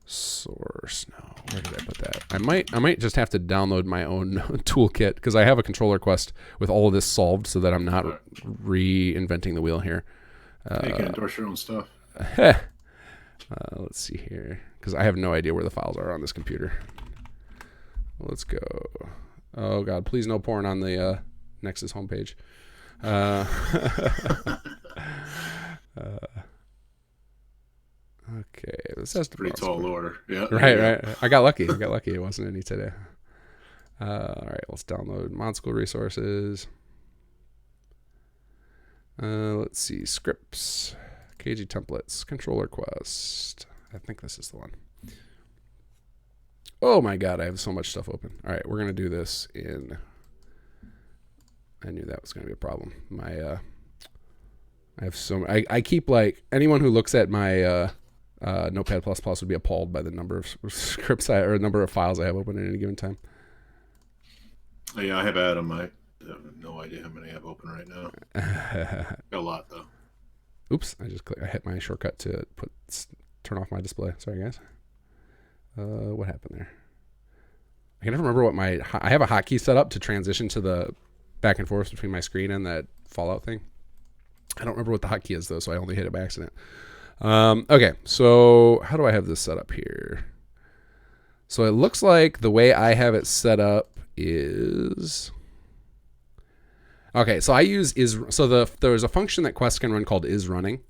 source. No, where did I put that? I might just have to download my own toolkit, because I have a controller quest with all of this solved, so that I'm not reinventing the wheel here. You can endorse your own stuff. Let's see here, because I have no idea where the files are on this computer. Let's go. Oh God, please no porn on the Nexus homepage. Okay, this has to be pretty tall order. Yeah. Right. I got lucky. It wasn't any today. All right, let's download mod school resources. Let's see, scripts, KG templates, controller quest. I think this is the one. Oh my God, I have so much stuff open. All right, we're gonna do this in. I knew that was gonna be a problem. I have so many. I keep, like, anyone who looks at my Notepad++ would be appalled by the number of scripts or number of files I have open at any given time. Yeah, I have Adam. I have no idea how many I have open right now. Got a lot though. Oops! I hit my shortcut to turn off my display. Sorry, guys. What happened there? I can never remember what I have a hotkey set up to transition to the back and forth between my screen and that Fallout thing. I don't remember what the hotkey is though, so I only hit it by accident. Okay, so how do I have this set up here? So it looks like the way I have it set up is... Okay, so I use there's a function that Quest can run called isRunning,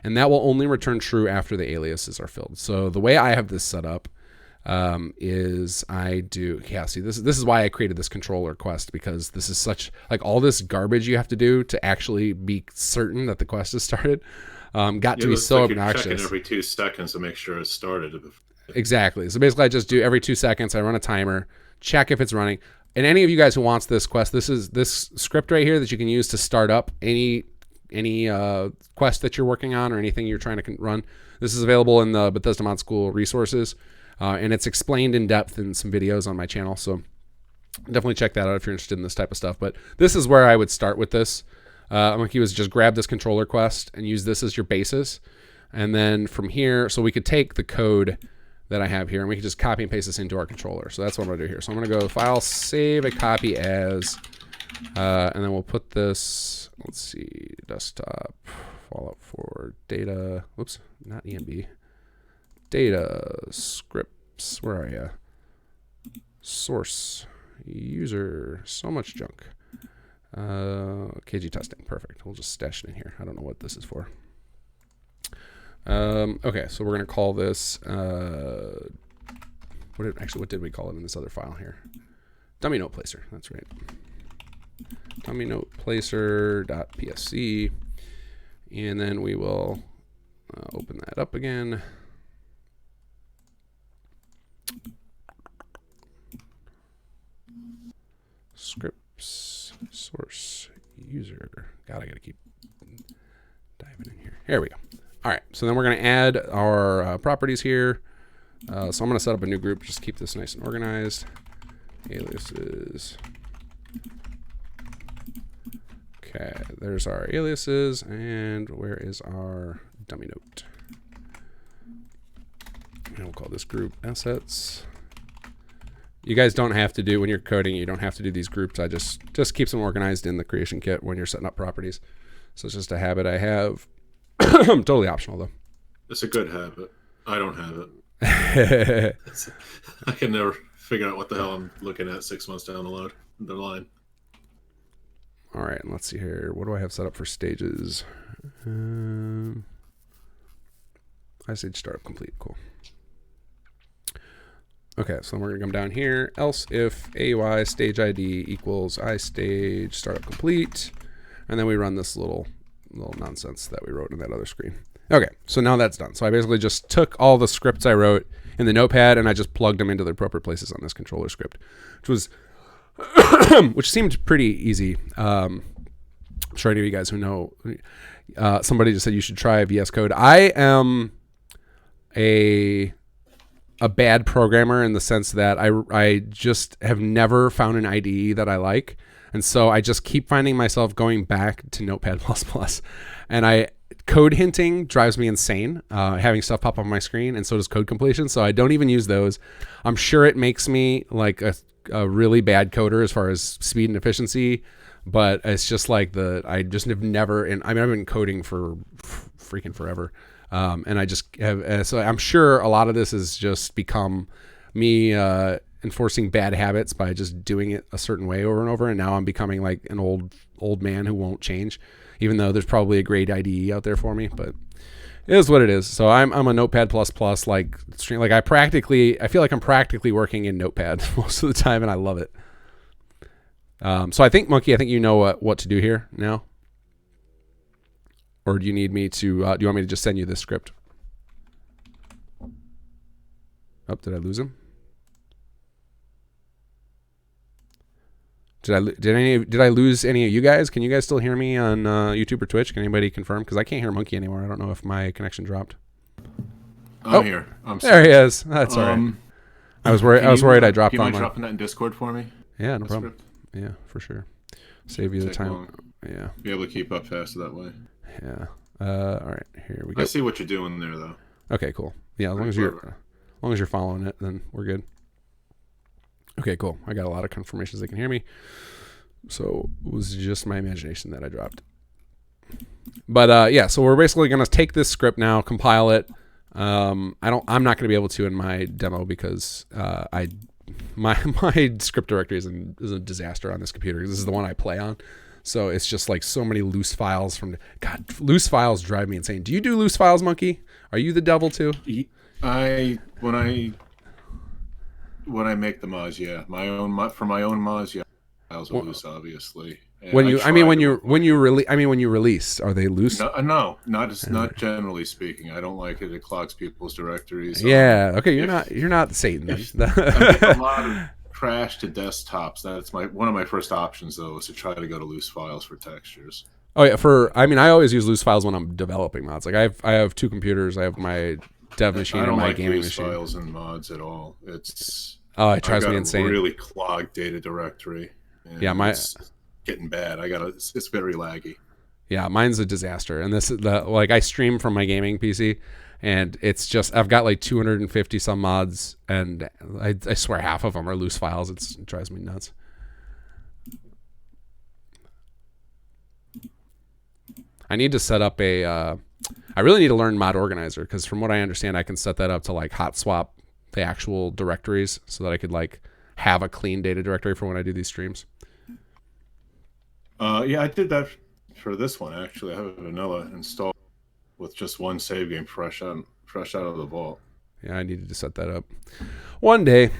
and that will only return true after the aliases are filled. So the way I have this set up is this is why I created this controller quest, because this is such, like, all this garbage you have to do to actually be certain that the quest is started got to be so obnoxious. Checking every 2 seconds to make sure it's started. Exactly. So basically I just do every 2 seconds, I run a timer, check if it's running. And any of you guys who wants this quest, this script right here that you can use to start up any quest that you're working on or anything you're trying to run. This is available in the Bethesda Mod School resources, and it's explained in depth in some videos on my channel. So definitely check that out if you're interested in this type of stuff. But this is where I would start with this. Monkey was just grab this controller quest and use this as your basis, and then from here, so we could take the code that I have here and we can just copy and paste this into our controller. So that's what I'm gonna do here. So I'm gonna go file, save a copy as, and then we'll put this, let's see, desktop, Fallout 4, data, whoops, not ENB, data, scripts, where are you? Source, user, so much junk. KG testing, perfect. We'll just stash it in here. I don't know what this is for. Okay, so we're gonna call this. What did we call it in this other file here? Dummy note placer. That's right. Dummy note placer.psc, and then we will open that up again. Scripts, source, user. God, I gotta keep diving in here. Here we go. All right, so then we're going to add our properties here. So I'm going to set up a new group, just keep this nice and organized. Aliases. Okay, there's our aliases, and where is our dummy note? And we'll call this group assets. You guys don't have to do, when you're coding, you don't have to do these groups. I just keeps them organized in the creation kit when you're setting up properties. So it's just a habit I have. Totally optional though. It's a good habit. I don't have it. I can never figure out what the hell I'm looking at 6 months down the line. All right, and let's see here. What do I have set up for stages? I stage startup complete. Cool. Okay, so we're gonna come down here. Else if AUI stage ID equals iStage startup complete, and then we run this little nonsense that we wrote in that other screen. Okay, so now that's done. So I basically just took all the scripts I wrote in the notepad and I just plugged them into the appropriate places on this controller script, which seemed pretty easy. I'm sure any of you guys who know, somebody just said you should try VS Code. I am a bad programmer in the sense that I just have never found an IDE that I like. And so I just keep finding myself going back to Notepad++. And code hinting drives me insane, having stuff pop up on my screen, and so does code completion. So I don't even use those. I'm sure it makes me like a really bad coder as far as speed and efficiency, but it's just like I just have never, and I mean, I've been coding for freaking forever. And I just have, so I'm sure a lot of this has just become me enforcing bad habits by just doing it a certain way over and over. And now I'm becoming like an old man who won't change, even though there's probably a great IDE out there for me, but it is what it is. So I'm a Notepad++ like stream. Like I feel like I'm practically working in Notepad most of the time, and I love it. So I think Monkey, you know what to do here now. Or do you need me to, do you want me to just send you this script? Oh, did I lose him? Did I lose any of you guys? Can you guys still hear me on YouTube or Twitch? Can anybody confirm? Because I can't hear Monkey anymore. I don't know if my connection dropped. I'm here. I'm there he is. That's all right. I was worried I dropped online. Do you mind online. dropping that in Discord for me? Yeah, no problem. Script? Yeah, for sure. Save you the time. Long. Yeah. Be able to keep up faster that way. Yeah. All right. Here we go. I see what you're doing there, though. Okay, cool. Yeah, as long as you're following it, then we're good. Okay, cool. I got a lot of confirmations they can hear me. So it was just my imagination that I dropped. But yeah, so we're basically gonna take this script now, compile it. I'm not gonna be able to in my demo because my script directory is a disaster on this computer. This is the one I play on. So it's just like so many loose files loose files drive me insane. Do you do loose files, Monkey? Are you the devil too? When I make the mods, yeah, for my own mods, yeah, files are loose, obviously. And when you release, are they loose? No, not generally speaking. I don't like it. It clogs people's directories. Yeah. Okay. You're not Satan then. I get a lot of crash to desktops. That's one of my first options, though, is to try to go to loose files for textures. Oh yeah. I always use loose files when I'm developing mods. Like I have two computers. I have my dev machine and my gaming machine. I don't like loose files in mods at all. It drives me insane. Really clogged data directory. Yeah, it's getting bad. It's very laggy. Yeah, mine's a disaster. And this is I stream from my gaming PC, and it's just I've got like 250 some mods, and I swear half of them are loose files. It drives me nuts. I need to set up I really need to learn mod organizer, because from what I understand, I can set that up to like hot swap the actual directories so that I could like have a clean data directory for when I do these streams. Yeah, I did that for this one actually. I have a vanilla installed with just one save game fresh out of the vault. Yeah, I needed to set that up one day.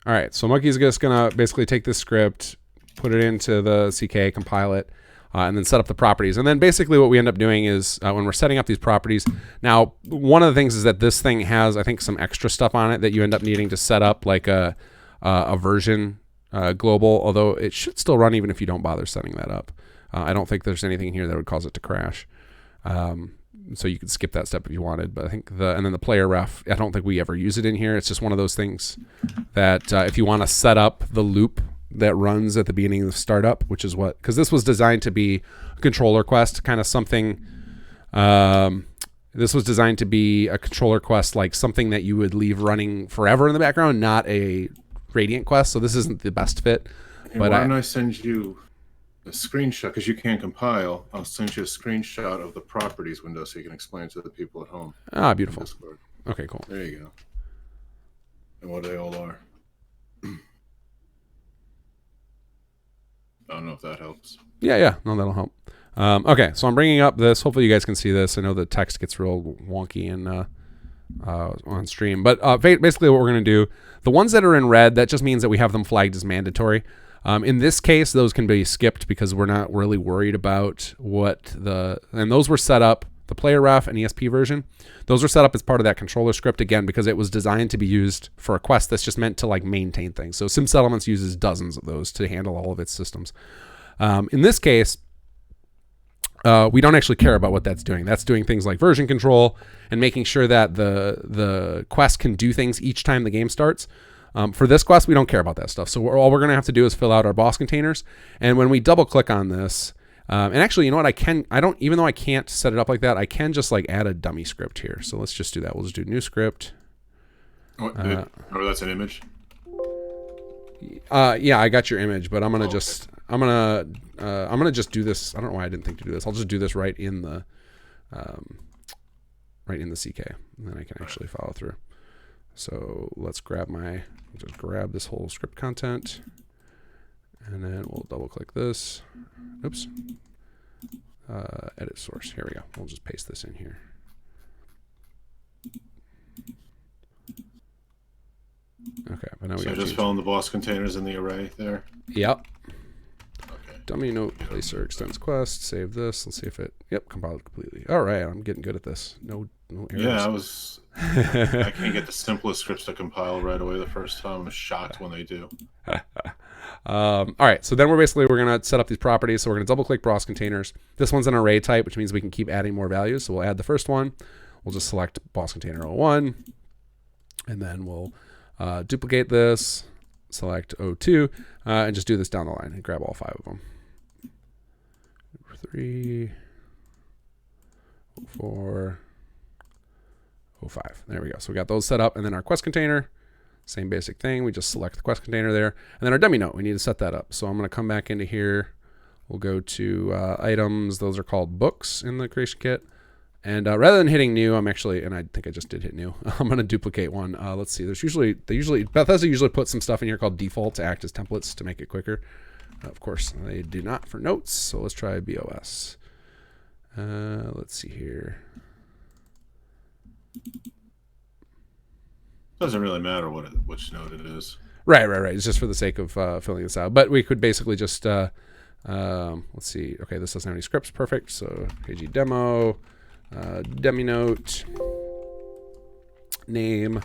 All right, so Monkey's just gonna basically take this script, put it into the CK, compile it, and then set up the properties. And then basically what we end up doing is when we're setting up these properties, now one of the things is that this thing has, I think, some extra stuff on it that you end up needing to set up, like a version global, although it should still run even if you don't bother setting that up. I don't think there's anything here that would cause it to crash. So you could skip that step if you wanted, but I think and then the player ref, I don't think we ever use it in here. It's just one of those things that if you want to set up the loop that runs at the beginning of the startup, which is because this was designed to be a controller quest, kind of something. This was designed to be a controller quest, like something that you would leave running forever in the background, not a Radiant quest. So this isn't the best fit. Hey, but why don't I send you a screenshot, because you can't compile. I'll send you a screenshot of the properties window so you can explain to the people at home. Ah, beautiful. Okay, cool. There you go. And what they all are. I don't know if that helps. Yeah, no, that'll help. Okay, so I'm bringing up this. Hopefully you guys can see this. I know the text gets real wonky on stream. But basically what we're going to do, the ones that are in red, that just means that we have them flagged as mandatory. In this case, those can be skipped because we're not really worried about and those were set up, the player ref and ESP version, those were set up as part of that controller script, again, because it was designed to be used for a quest that's just meant to like maintain things. So Sim Settlements uses dozens of those to handle all of its systems. In this case, we don't actually care about what that's doing. That's doing things like version control and making sure that the quest can do things each time the game starts. For this quest, we don't care about that stuff. So all we're going to have to do is fill out our boss containers. And when we double click on this, and actually, you know what, even though I can't set it up like that, I can just like add a dummy script here. So let's just do that. We'll just do new script. Remember that's an image? Yeah, I got your image, but I'm going to I'm gonna just do this. I don't know why I didn't think to do this. I'll just do this right in the CK, and then I can actually follow through. So let's grab this whole script content, and then we'll double click this. Oops. Edit source. Here we go. We'll just paste this in here. Okay, but now we just fill in the boss containers in the array there. Yep. Okay. Dummy note placer extends quest. Save this. Let's see if it. Yep, compiled completely. All right, I'm getting good at this. No errors. Yeah, I can't get the simplest scripts to compile right away the first time. I'm shocked when they do. All right, so then we're going to set up these properties. So we're going to double click boss containers. This one's an array type, which means we can keep adding more values. So we'll add the first one. We'll just select boss container 01, and then we'll duplicate this, select 02, and just do this down the line and grab all 5 of them. 3, 4, 05. There we go. So we got those set up, and then our quest container, same basic thing. We just select the quest container there, and then our dummy note. We need to set that up. So I'm going to come back into here. We'll go to items. Those are called books in the creation kit. And rather than hitting new, and I think I just did hit new. I'm going to duplicate one. Let's see. Bethesda usually puts some stuff in here called default to act as templates to make it quicker. Of course, they do not for notes. So let's try BOS. Let's see here. Doesn't really matter which node it is. Right. It's just for the sake of filling this out. But we could basically just, let's see. Okay, this doesn't have any scripts. Perfect. So KG demo, dummy note, name,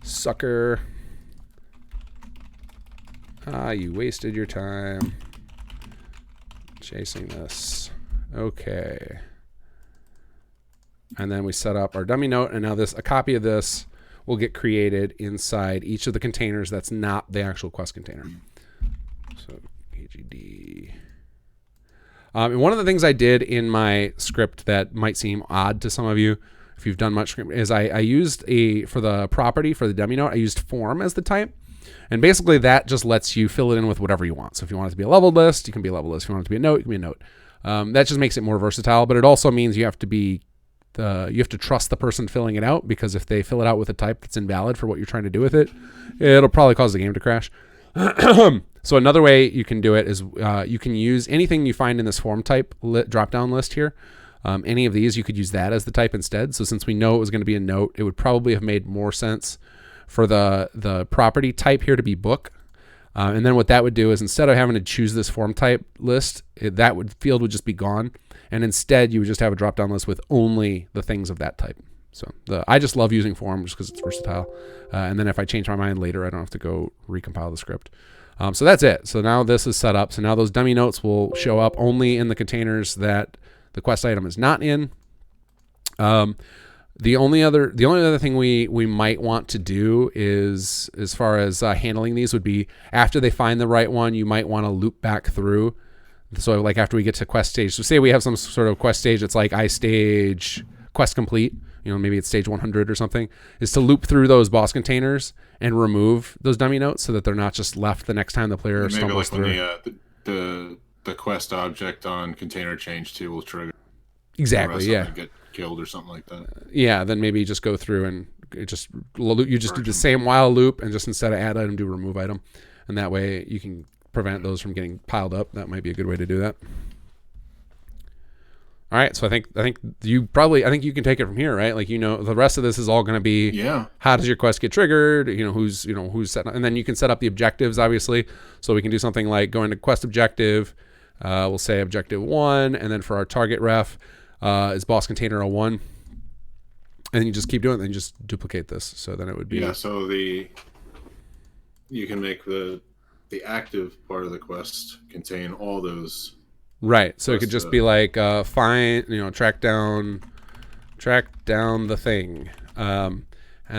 sucker. You wasted your time chasing this. Okay. And then we set up our dummy note, and now a copy of this will get created inside each of the containers that's not the actual quest container. So KGD. And one of the things I did in my script that might seem odd to some of you, if you've done much script, is I used for the property, for the dummy note, I used form as the type. And basically that just lets you fill it in with whatever you want. So if you want it to be a leveled list, you can be a leveled list. If you want it to be a note, you can be a note. That just makes it more versatile, but it also means you have to trust the person filling it out, because if they fill it out with a type that's invalid for what you're trying to do with it, it'll probably cause the game to crash. So another way you can do it is you can use anything you find in this form type drop-down list here. Any of these, you could use that as the type instead. So since we know it was going to be a note, it would probably have made more sense for the property type here to be book. And then what that would do is, instead of having to choose this form type list, field would just be gone. And instead, you would just have a drop-down list with only the things of that type. So I just love using form just because it's versatile. And then if I change my mind later, I don't have to go recompile the script. So that's it. So now this is set up. So now those dummy notes will show up only in the containers that the quest item is not in. The only other thing we might want to do is, as far as handling these, would be after they find the right one, you might want to loop back through. So like after we get to quest stage, so say we have some sort of quest stage, it's like stage quest complete, maybe it's stage 100 or something, is to loop through those boss containers and remove those dummy notes so that they're not just left the next time the player stumbles through. Maybe like when the quest object on container change 2 will trigger. Exactly, yeah. Get killed or something like that. Yeah, then maybe just go through and you just do the same while loop, and just instead of add item, do remove item. And that way you can prevent those from getting piled up. That might be a good way to do that. All right, so I think you can take it from here, right? Like, the rest of this is all going to be how does your quest get triggered? Who's set, and then you can set up the objectives, obviously. So we can do something like go into quest objective. We'll say objective 1, and then for our target ref is boss container 01, and you just keep doing it. Then you just duplicate this. So then it would be So you can make the active part of the quest contain all those. Right. So it could just be like track down the thing. And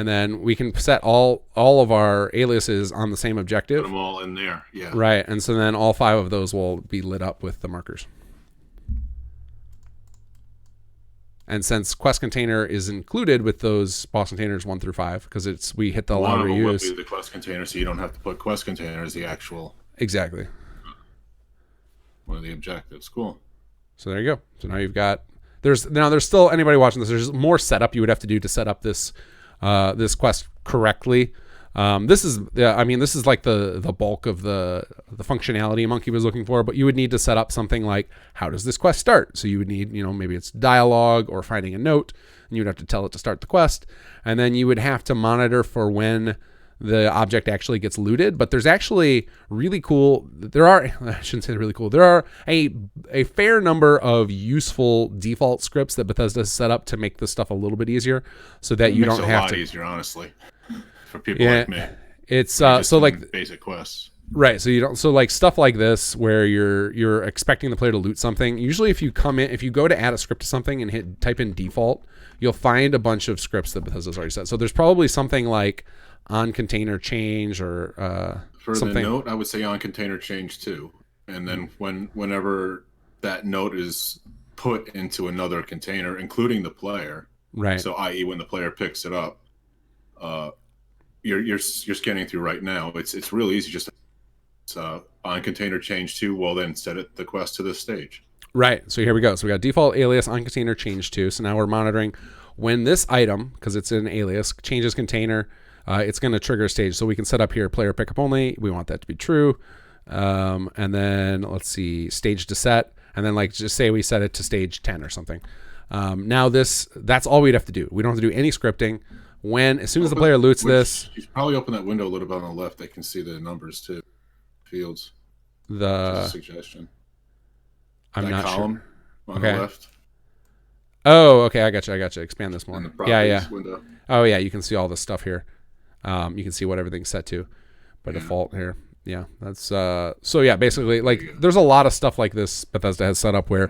then we can set all of our aliases on the same objective. Put them all in there. Yeah. Right. And so then all 5 of those will be lit up with the markers. And since quest container is included with those boss containers 1 through 5, because we hit the allow reuse. One of them will be the quest container, so you don't have to put quest container as the actual. Exactly. One of the objectives. Cool. So there you go. So now you've got there's still anybody watching this. There's more setup you would have to do to set up this quest correctly. This is like the bulk of the functionality Monkey was looking for, but you would need to set up something like, how does this quest start? So you would need, maybe it's dialogue or finding a note, and you would have to tell it to start the quest. And then you would have to monitor for when the object actually gets looted. But there's actually I shouldn't say really cool. There are a fair number of useful default scripts that Bethesda has set up to make this stuff a little bit easier, so that you don't have to. It makes it a lot easier, honestly, for people like me. It's so like basic quests. Right, so like stuff like this where you're expecting the player to loot something. Usually if you go to add a script to something and type in default, you'll find a bunch of scripts that Bethesda's already set. So there's probably something like on container change or for something. The note, I would say on container change too. And then whenever that note is put into another container, including the player, right? So i.e. when the player picks it up, you're scanning through right now. It's really easy, just on container change to, well, then set the quest to this stage. Right. So here we go. So we got default alias on container change to. So now we're monitoring when this item, because it's an alias, changes container, it's going to trigger a stage. So we can set up here player pickup only. We want that to be true. And then let's see, stage to set. And then like just say we set it to stage 10 or something. Now that's all we'd have to do. We don't have to do any scripting. As soon as the player loots this. You should probably open that window a little bit on the left. They can see the numbers too. Fields. Just a suggestion. I'm not column sure. On the left. Oh, okay. I got you. Expand this more. Yeah. Window. Oh, yeah. You can see all this stuff here. You can see what everything's set to by default here. Yeah. That's so yeah. Basically, like there's a lot of stuff like this Bethesda has set up where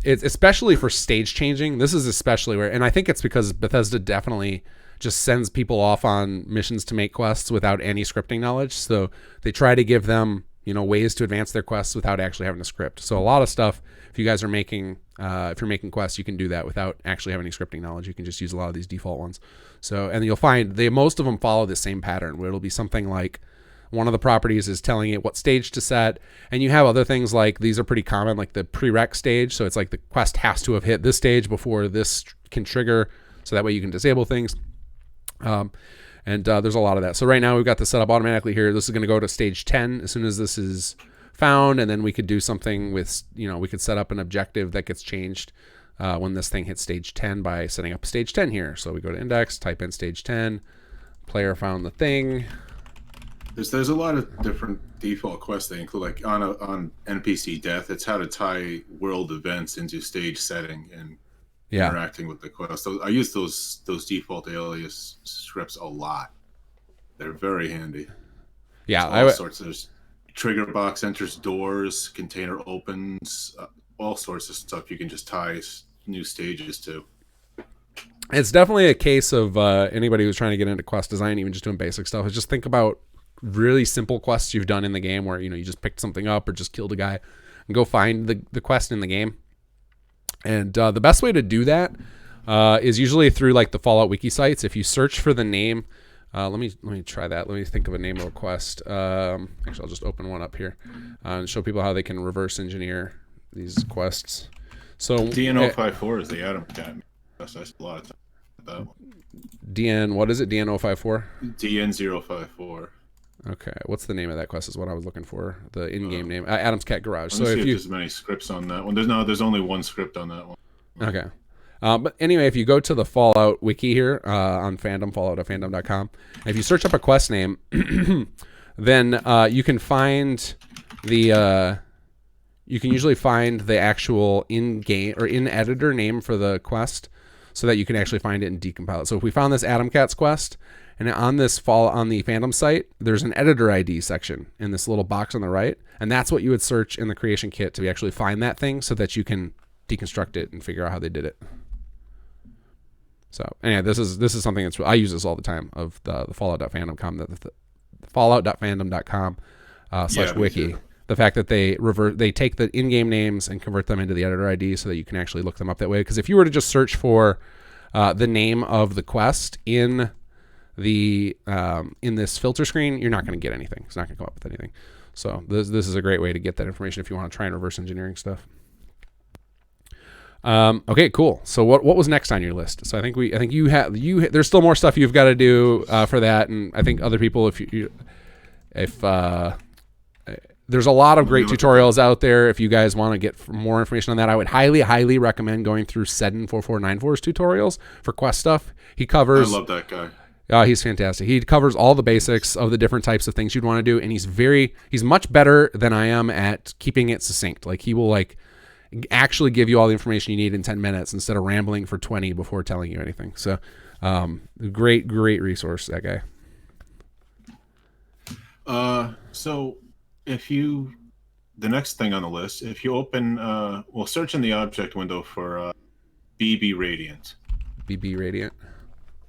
it's especially for stage changing. This is especially where, and I think it's because Bethesda definitely just sends people off on missions to make quests without any scripting knowledge. So they try to give them, ways to advance their quests without actually having a script. So a lot of stuff, if you guys are making, if you're making quests, you can do that without actually having any scripting knowledge. You can just use a lot of these default ones. So, and you'll find most of them follow the same pattern where it'll be something like one of the properties is telling it what stage to set. And you have other things like, these are pretty common, like the prereq stage. So it's like the quest has to have hit this stage before this can trigger. So that way you can disable things. And there's a lot of that. So right now we've got this set up automatically here. This is going to go to stage 10 as soon as this is found. And then we could do something with, we could set up an objective that gets changed when this thing hits stage 10 by setting up stage 10 here. So we go to index, type in stage 10, player found the thing. There's a lot of different default quests they include, like on NPC death, it's how to tie world events into stage setting and interacting with the quest. I use those default alias scripts a lot. They're very handy. Yeah, all sorts of trigger box enters doors, container opens, all sorts of stuff you can just tie new stages to. It's definitely a case of anybody who's trying to get into quest design, even just doing basic stuff, is just think about really simple quests you've done in the game where you just picked something up or just killed a guy, and go find the quest in the game. And the best way to do that is usually through like the Fallout wiki sites. If you search for the name, let me try that. Let me think of a name of a quest. Actually, I'll just open one up here and show people how they can reverse engineer these quests. So DN054 is the Adam Cat. That's a lot of time. That one. DN, what is it? DN054? DN054. Okay, what's the name of that quest is what I was looking for. The in-game name. Adam's Cat Garage. So if there's many scripts on that one. There's only one script on that one. Okay. But anyway, if you go to the Fallout wiki here on fandom, fallout.fandom.com, and if you search up a quest name, then you can find the you can usually find the actual in-game or in-editor name for the quest, so that you can actually find it and decompile it. So if we found this Adam Cats quest, and on this on the fandom site, there's an editor ID section in this little box on the right, and that's what you would search in the creation kit to actually find that thing, so that you can deconstruct it and figure out how they did it. So anyway, this is something that's I use this all the time of the fallout.fandom.com, the fallout.fandom.com / wiki. The fact that they take the in-game names and convert them into the editor ID so that you can actually look them up that way. Because if you were to just search for the name of the quest in the in this filter screen, you're not going to get anything. It's not going to come up with anything. So this is a great way to get that information if you want to try and reverse engineering stuff. Okay, cool. So what was next on your list? So I think you have there's still more stuff you've got to do for that, and I think other people if there's a lot of great tutorials out there. If you guys want to get more information on that, I would highly recommend going through Seddon4494's tutorials for quest stuff. He covers. I love that guy. He's fantastic. He covers all the basics of the different types of things you'd want to do, and he's much better than I am at keeping it succinct. Like he will actually give you all the information you need in 10 minutes instead of rambling for 20 before telling you anything. So great resource, that guy. So the next thing on the list, if you open, search in the object window for BB Radiant. BB Radiant?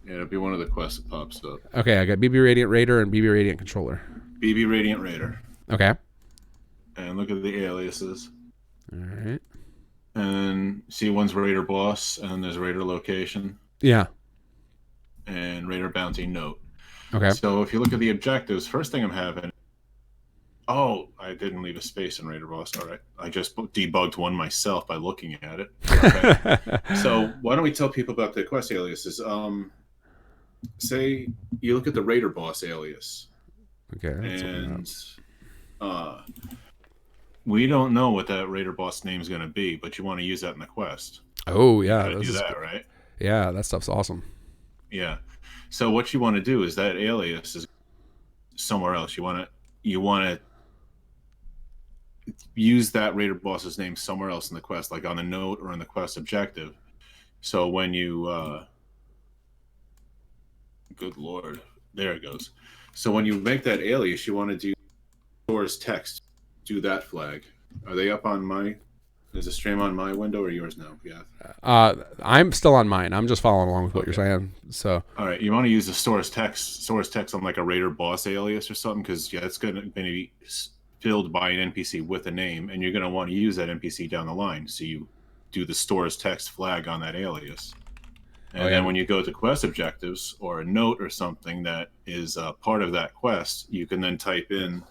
Yeah, it'll be one of the quests that pops up. Okay, I got BB Radiant Raider and BB Radiant Controller. BB Radiant Raider. Okay. And look at the aliases. All right. And see one's Raider Boss, and there's Raider Location. Yeah. And Raider Bounty Note. Okay. So if you look at the objectives, first thing I'm having... Oh, I didn't leave a space in Raider Boss. All right. I just debugged one myself by looking at it. Okay. So why don't we tell people about the quest aliases? Say you look at the Raider Boss alias. Okay. And we don't know what that Raider Boss name is going to be, but you want to use that in the quest. Oh, yeah. You do that, right? Yeah, that stuff's awesome. Yeah. So what you want to do is that alias is somewhere else. You want to use that Raider Boss's name somewhere else in the quest, like on the note or in the quest objective. So when you good Lord, there it goes. So when you make that alias, you want to do stores text. Do that flag. Are they up on my? Is the stream on my window or yours now? Yeah. I'm still on mine. I'm just following along with what you're saying. So. All right, you want to use the source text on like a Raider Boss alias or something, because it's going to be filled by an NPC with a name, and you're going to want to use that NPC down the line. So you do the stores text flag on that alias, and then when you go to quest objectives or a note or something that is part of that quest, you can then type in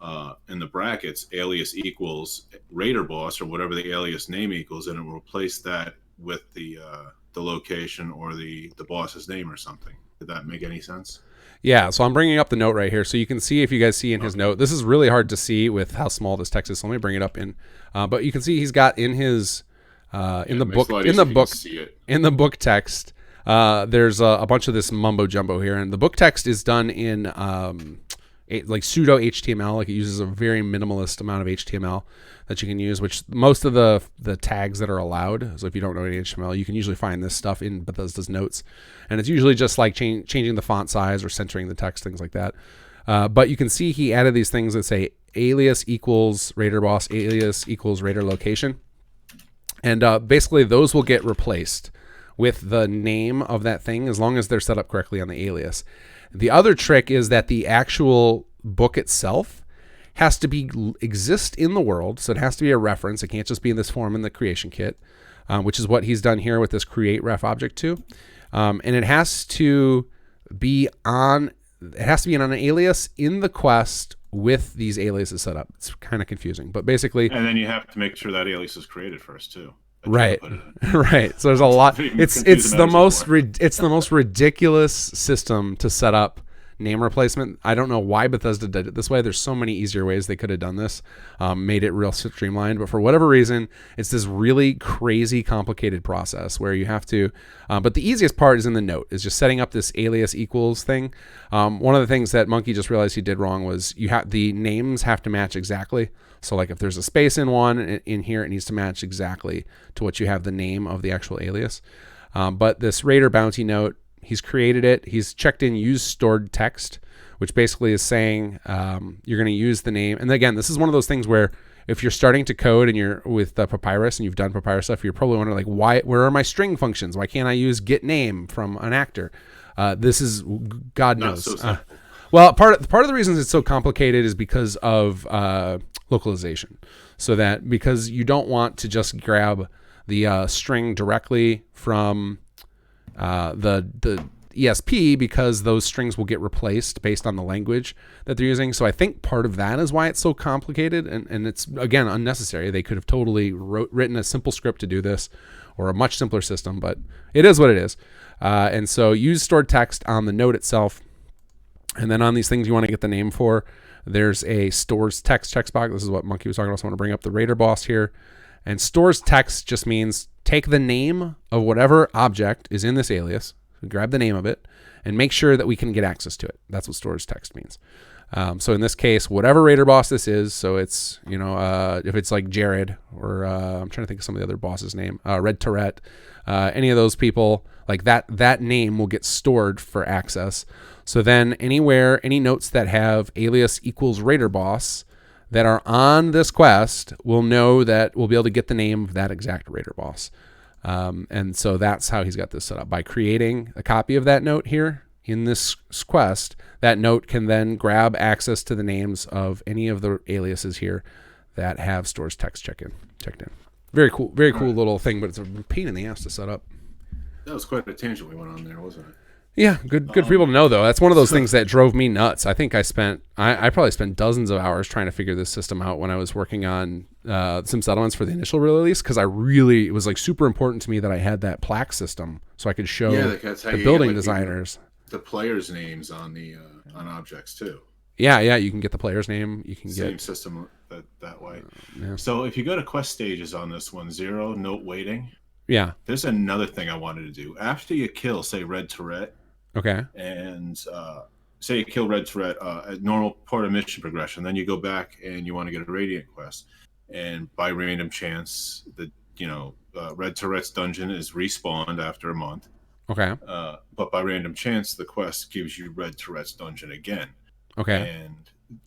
the brackets alias equals Raider Boss or whatever the alias name equals, and it will replace that with the location or the boss's name or something. Did that make any sense? Yeah, so I'm bringing up the note right here, so you can see, if you guys see in his note, this is really hard to see with how small this text is. So let me bring it up in, but you can see he's got in his in the book text. There's a bunch of this mumbo jumbo here, and the book text is done in like pseudo HTML. Like it uses a very minimalist amount of HTML that you can use, which most of the tags that are allowed. So if you don't know any HTML, you can usually find this stuff in Bethesda's notes, and it's usually just like changing the font size or centering the text, things like that. But you can see he added these things that say alias equals Raider Boss, alias equals Raider Location, and basically those will get replaced with the name of that thing as long as they're set up correctly on the alias. The other trick is that the actual book itself has to exist in the world, so it has to be a reference. It can't just be in this form in the creation kit, which is what he's done here with this create ref object too. And it has to be on an alias in the quest with these aliases set up. It's kind of confusing, but basically. And then you have to make sure that alias is created first too. Right. Right. So there's a lot. It's the most ridiculous system to set up name replacement. I don't know why Bethesda did it this way. There's so many easier ways they could have done this, made it real streamlined. But for whatever reason, it's this really crazy complicated process where you have to. But the easiest part is in the note, is just setting up this alias equals thing. One of the things that Monkey just realized he did wrong was the names have to match exactly. So like if there's a space in one in here, it needs to match exactly to what you have the name of the actual alias. But this Raider bounty note, he's created it. He's checked in use stored text, which basically is saying you're going to use the name. And again, this is one of those things where if you're starting to code and you're with Papyrus and you've done Papyrus stuff, you're probably wondering like, where are my string functions? Why can't I use get name from an actor? This is God knows. So well, part of the reasons it's so complicated is because of localization. So that because you don't want to just grab the string directly from the ESP, because those strings will get replaced based on the language that they're using. So I think part of that is why it's so complicated, and it's, again, unnecessary. They could have totally written a simple script to do this, or a much simpler system, but it is what it is. And so use stored text on the node itself, and then on these things you want to get the name for, there's a stores text checkbox. This is what Monkey was talking about, so I want to bring up the Raider boss here. And stores text just means take the name of whatever object is in this alias, grab the name of it, and make sure that we can get access to it. That's what stores text means. So in this case, whatever Raider boss this is, so it's, if it's like Jared, or I'm trying to think of some of the other bosses' name, Red Tourette, any of those people, like that name will get stored for access. So then anywhere, any notes that have alias equals Raider boss that are on this quest will know that we'll be able to get the name of that exact Raider boss. And so that's how he's got this set up. By creating a copy of that note here in this quest, that note can then grab access to the names of any of the aliases here that have stores text checked in. Very cool little thing, but it's a pain in the ass to set up. That was quite a tangent we went on there, wasn't it? Yeah, good for people to know, though. That's one of those things that drove me nuts. I think I probably spent dozens of hours trying to figure this system out when I was working on some settlements for the initial release, because it was like super important to me that I had that plaque system so I could show the building designers the players' names on the on objects too. Yeah, you can get the player's name. You can Same system that way. Yeah. So if you go to quest stages on this one, 0, note waiting. Yeah. There's another thing I wanted to do. After you kill, say, Red Tourette. Okay. And say you kill Red Tourette at normal part of mission progression, then you go back and you want to get a Radiant quest. And by random chance, Red Tourette's dungeon is respawned after a month. Okay. But by random chance, the quest gives you Red Tourette's dungeon again. Okay. And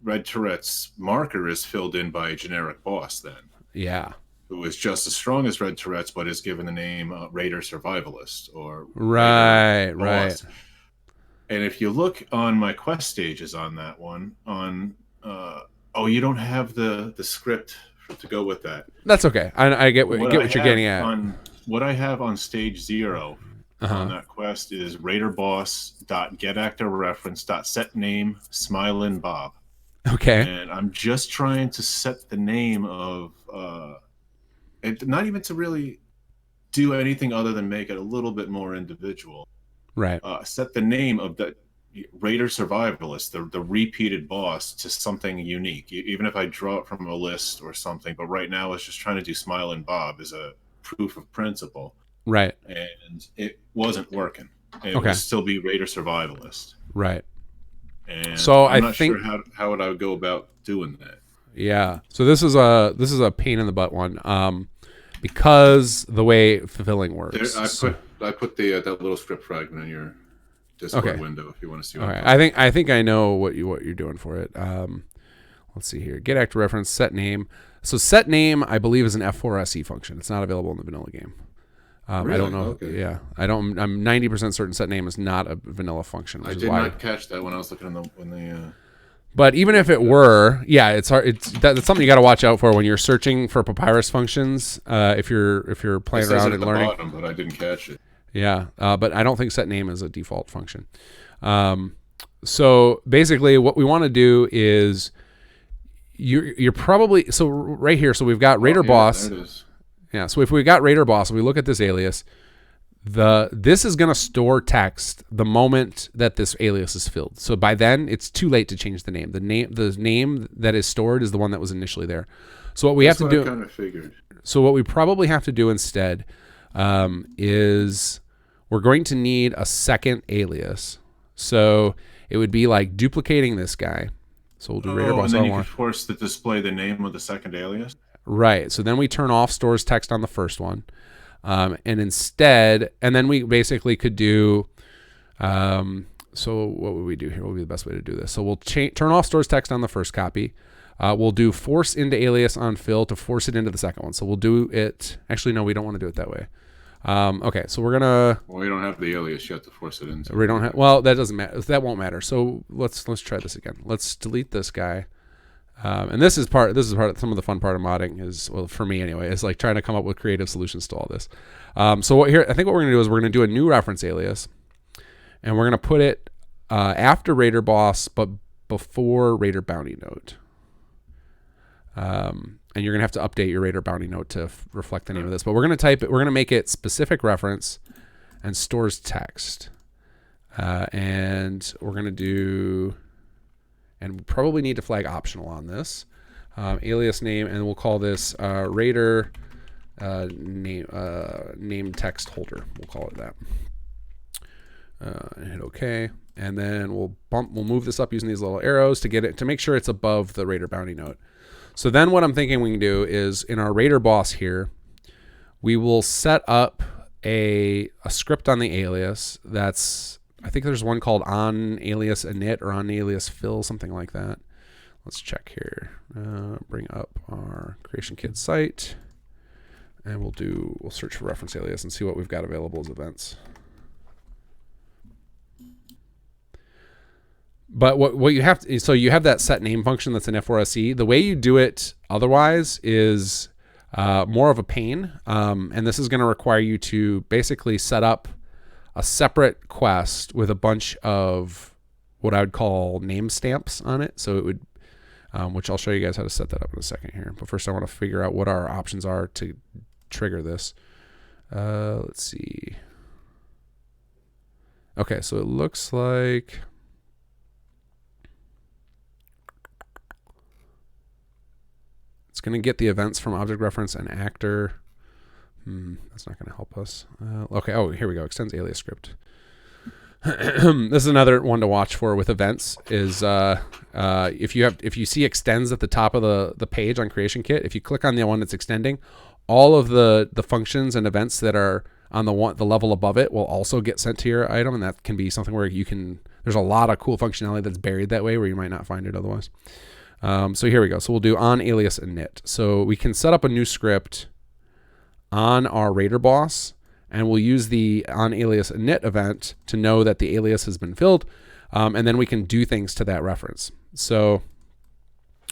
Red Tourette's marker is filled in by a generic boss then. Yeah. Who is just as strong as Red Tourette's, but is given the name Raider Survivalist or right. And if you look on my quest stages on that one, you don't have the script to go with that. That's okay. I get what you're getting at. What I have on stage 0 on that quest is raiderboss.getActorReference.setName Smilin' Bob. Okay. And I'm just trying to set the name of and not even to really do anything other than make it a little bit more individual. Right. Set the name of the Raider Survivalist, the repeated boss, to something unique, even if I draw it from a list or something. But right now, I was just trying to do Smilin' Bob as a proof of principle. Right. And it wasn't working. It would still be Raider Survivalist. Right. And so I'm not sure how would I go about doing that. Yeah. So this is a pain in the butt one. Because the way fulfilling works. I put that little script fragment in your Discord window if you want to see. I think I know what you're doing for it. Let's see here. Get actor reference, set name. So set name, I believe, is an F4SE function. It's not available in the vanilla game. Really? I don't know. Okay. Yeah, I'm 90% certain set name is not a vanilla function. I did not catch that when I was looking in the. But even if it were, it's hard. That's something you got to watch out for when you're searching for Papyrus functions. If you're playing around and learning. Bottom, but I didn't catch it. Yeah, but I don't think set name is a default function. So basically, what we want to do is you're probably right here. So we've got Raider boss. There it is. Yeah. So if we got Raider boss, and we look at this alias, this is going to store text the moment that this alias is filled. So by then it's too late to change the name. The name that is stored is the one that was initially there. So what we have to do, I kind of figured. So what we probably have to do instead is we're going to need a second alias. So it would be like duplicating this guy. So we'll do raider boss. And then you can force to display the name of the second alias. Right. So then we turn off stores text on the first one. And then we basically could do, so what would we do here? What would be the best way to do this? So we'll turn off stores text on the first copy. We'll do force into alias on fill to force it into the second one. So we'll do it. Actually, no, we don't want to do it that way. Okay, so we're gonna. Well, we don't have the alias yet to force it into. We don't have. Well, that doesn't matter. That won't matter. So let's try this again. Let's delete this guy. And this is part. Some of the fun part of modding is, well, for me anyway, is like trying to come up with creative solutions to all this. So I think what we're gonna do is we're gonna do a new reference alias, and we're gonna put it after raider boss, but before raider bounty note. And you're going to have to update your raider bounty note to reflect the name of this. But we're going to type it. We're going to make it specific reference and stores text. And we're going to do, and we probably need to flag optional on this, alias name, and we'll call this raider name text holder. We'll call it that. And hit OK. And then we'll move this up using these little arrows to make sure it's above the raider bounty note. So then what I'm thinking we can do is in our raider boss here, we will set up a script on the alias that's, I think there's one called on alias init or on alias fill, something like that. Let's check here. Bring up our creation kit site, and we'll search for reference alias and see what we've got available as events. But what you have to, so you have that set name function that's in F4SE. The way you do it otherwise is more of a pain. And this is going to require you to basically set up a separate quest with a bunch of what I would call name stamps on it. So it would, which I'll show you guys how to set that up in a second here. But first I want to figure out what our options are to trigger this. Let's see. Okay, so it looks like... It's going to get the events from object reference and actor. That's not going to help us. Okay. Oh, here we go. Extends alias script. This is another one to watch for with events is if you see extends at the top of the page on creation kit, if you click on the one that's extending, all of the functions and events that are on the level above it will also get sent to your item. And that can be something where there's a lot of cool functionality that's buried that way where you might not find it otherwise. So here we go. So we'll do on alias init. So we can set up a new script on our raider boss, and we'll use the on alias init event to know that the alias has been filled, and then we can do things to that reference. So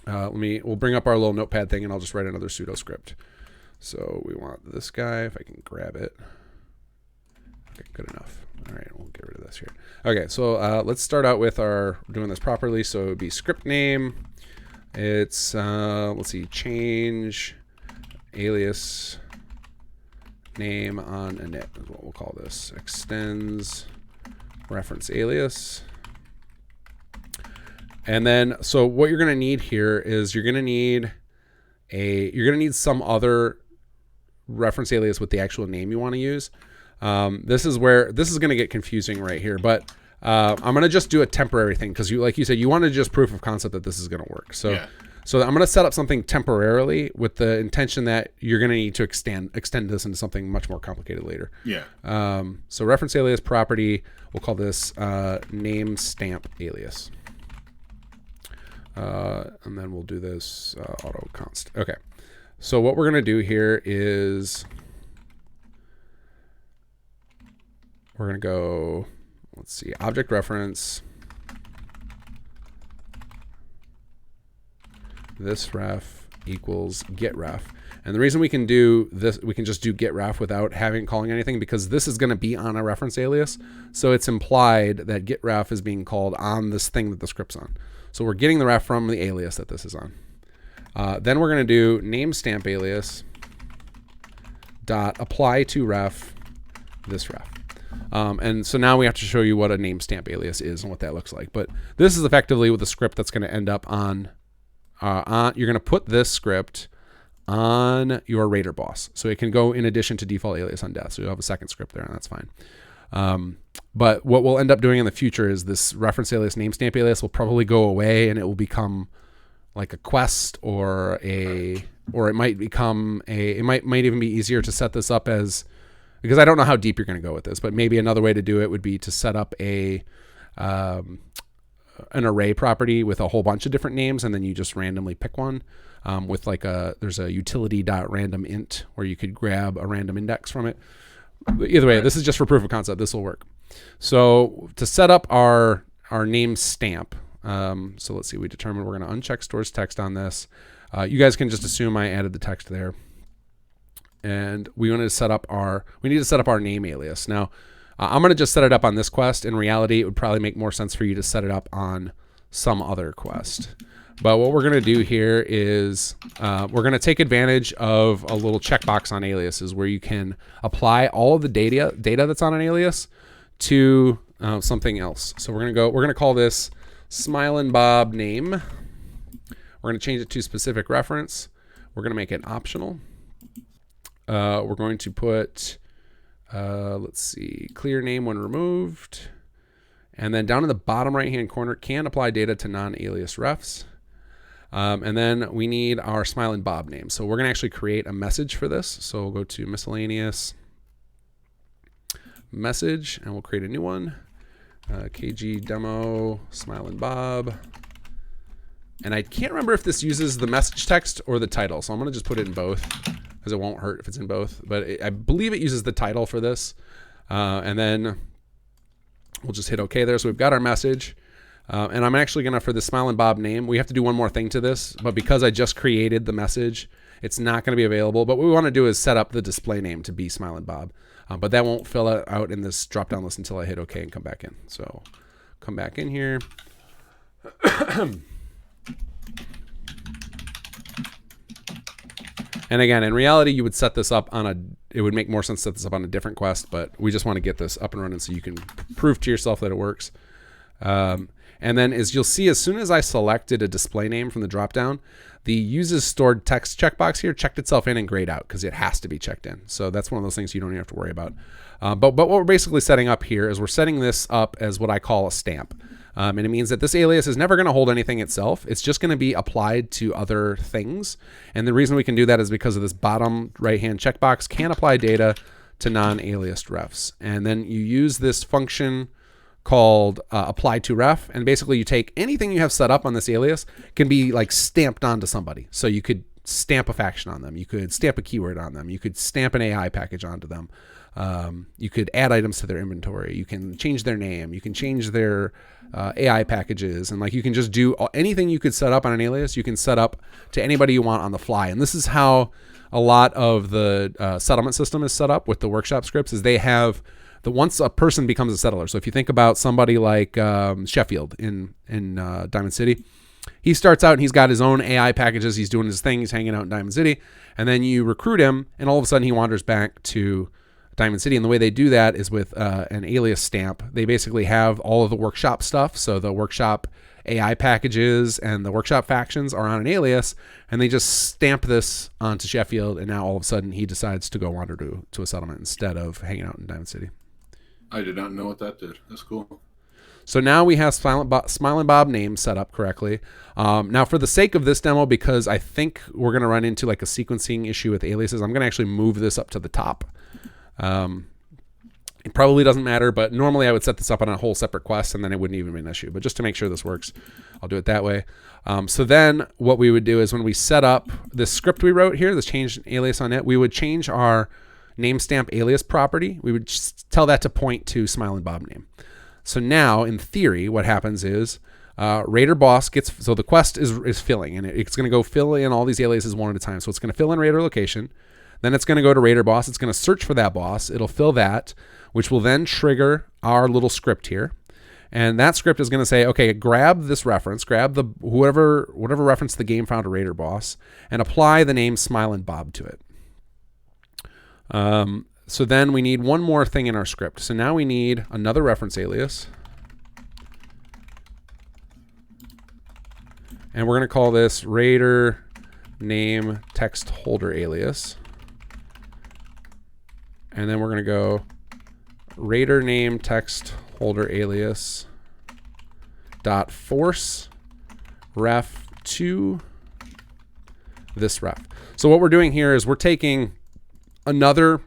we'll bring up our little notepad thing, and I'll just write another pseudo script. So we want this guy, if I can grab it. Okay, good enough. All right, we'll get rid of this here. Okay, so let's start out with doing this properly. So it would be script name. It's, let's see, change alias name on init is what we'll call this. Extends reference alias. And then, so what you're going to need here is you're going to need some other reference alias with the actual name you want to use. This is going to get confusing right here, but I'm going to just do a temporary thing because like you said, you wanted just proof of concept that this is going to work. So, yeah. So I'm going to set up something temporarily with the intention that you're going to need to extend this into something much more complicated later. Yeah. So reference alias property, we'll call this name stamp alias. And then we'll do this auto const. Okay. So what we're going to do here is we're going to go, let's see, object reference, this ref equals get ref. And the reason we can do this, we can just do get ref without calling anything, because this is going to be on a reference alias. So it's implied that get ref is being called on this thing that the script's on. So we're getting the ref from the alias that this is on. Then we're going to do name stamp alias dot apply to ref this ref. And so now we have to show you what a name stamp alias is and what that looks like. But this is effectively with the script that's going to end up on you're going to put this script on your Raider boss. So it can go in addition to default alias on death. So you'll have a second script there, and that's fine. But what we'll end up doing in the future is this reference alias, name stamp alias will probably go away, and it will become like a quest or it might become it might even be easier to set this up as, because I don't know how deep you're going to go with this, but maybe another way to do it would be to set up an array property with a whole bunch of different names, and then you just randomly pick one. With like there's a utility.random int where you could grab a random index from it. Either way, this is just for proof of concept. This will work. So to set up our name stamp, so let's see, we determined we're going to uncheck stores text on this. You guys can just assume I added the text there. And we need to set up our name alias. Now, I'm going to just set it up on this quest. In reality, it would probably make more sense for you to set it up on some other quest. But what we're going to do here is we're going to take advantage of a little checkbox on aliases where you can apply all of the data that's on an alias to something else. So we're going to call this Smilin' Bob name. We're going to change it to specific reference. We're going to make it optional. We're going to put, let's see, clear name when removed. And then down in the bottom right-hand corner, can apply data to non-alias refs. And then we need our Smilin' Bob name. So we're going to actually create a message for this. So we'll go to miscellaneous message, and we'll create a new one. KG demo Smilin' Bob. And I can't remember if this uses the message text or the title. So I'm going to just put it in both because it won't hurt if it's in both. But I believe it uses the title for this. And then we'll just hit OK there. So we've got our message. And I'm actually going to, for the Smilin' Bob name, we have to do one more thing to this. But because I just created the message, it's not going to be available. But what we want to do is set up the display name to be Smilin' Bob. But that won't fill it out in this drop-down list until I hit OK and come back in. So come back in here. And again, in reality, you would set this up it would make more sense to set this up on a different quest, but we just want to get this up and running so you can prove to yourself that it works. And then as you'll see, as soon as I selected a display name from the dropdown, the uses stored text checkbox here checked itself in and grayed out because it has to be checked in. So that's one of those things you don't even have to worry about. But what we're basically setting up here is we're setting this up as what I call a stamp. And it means that this alias is never going to hold anything itself. It's just going to be applied to other things. And the reason we can do that is because of this bottom right-hand checkbox, can apply data to non-aliased refs. And then you use this function called apply to ref. And basically you take anything you have set up on this alias can be like stamped onto somebody. So you could stamp a faction on them. You could stamp a keyword on them. You could stamp an AI package onto them. You could add items to their inventory. You can change their name. You can change their AI packages. And like you can just do anything you could set up on an alias, you can set up to anybody you want on the fly. And this is how a lot of the settlement system is set up with the workshop scripts, is they have once a person becomes a settler. So if you think about somebody like Sheffield in Diamond City, he starts out and he's got his own AI packages. He's doing his thing. He's hanging out in Diamond City. And then you recruit him and all of a sudden he wanders back to Diamond City. And the way they do that is with an alias stamp. They basically have all of the workshop stuff. So the workshop AI packages and the workshop factions are on an alias, and they just stamp this onto Sheffield. And now all of a sudden he decides to go wander to a settlement instead of hanging out in Diamond City. I did not know what that did. That's cool. So now we have Smilin' Bob name set up correctly. Now for the sake of this demo, because I think we're going to run into like a sequencing issue with aliases, I'm going to actually move this up to the top. It probably doesn't matter, but normally I would set this up on a whole separate quest and then it wouldn't even be an issue. But just to make sure this works, I'll do it that way. So then what we would do is when we set up this script we wrote here, this change alias on it, we would change our name stamp alias property. We would just tell that to point to Smilin' Bob name. So now in theory, what happens is Raider boss gets, so the quest is filling, and it's going to go fill in all these aliases one at a time. So it's going to fill in Raider location. Then it's going to go to Raider boss. It's going to search for that boss. It'll fill that, which will then trigger our little script here. And that script is going to say, okay, grab this reference, grab the whatever reference the game found a Raider boss, and apply the name Smilin' Bob to it. So then we need one more thing in our script. So now we need another reference alias. And we're going to call this Raider name text holder alias. And then we're going to go Raider name text holder alias dot force ref to this ref. So what we're doing here is we're taking another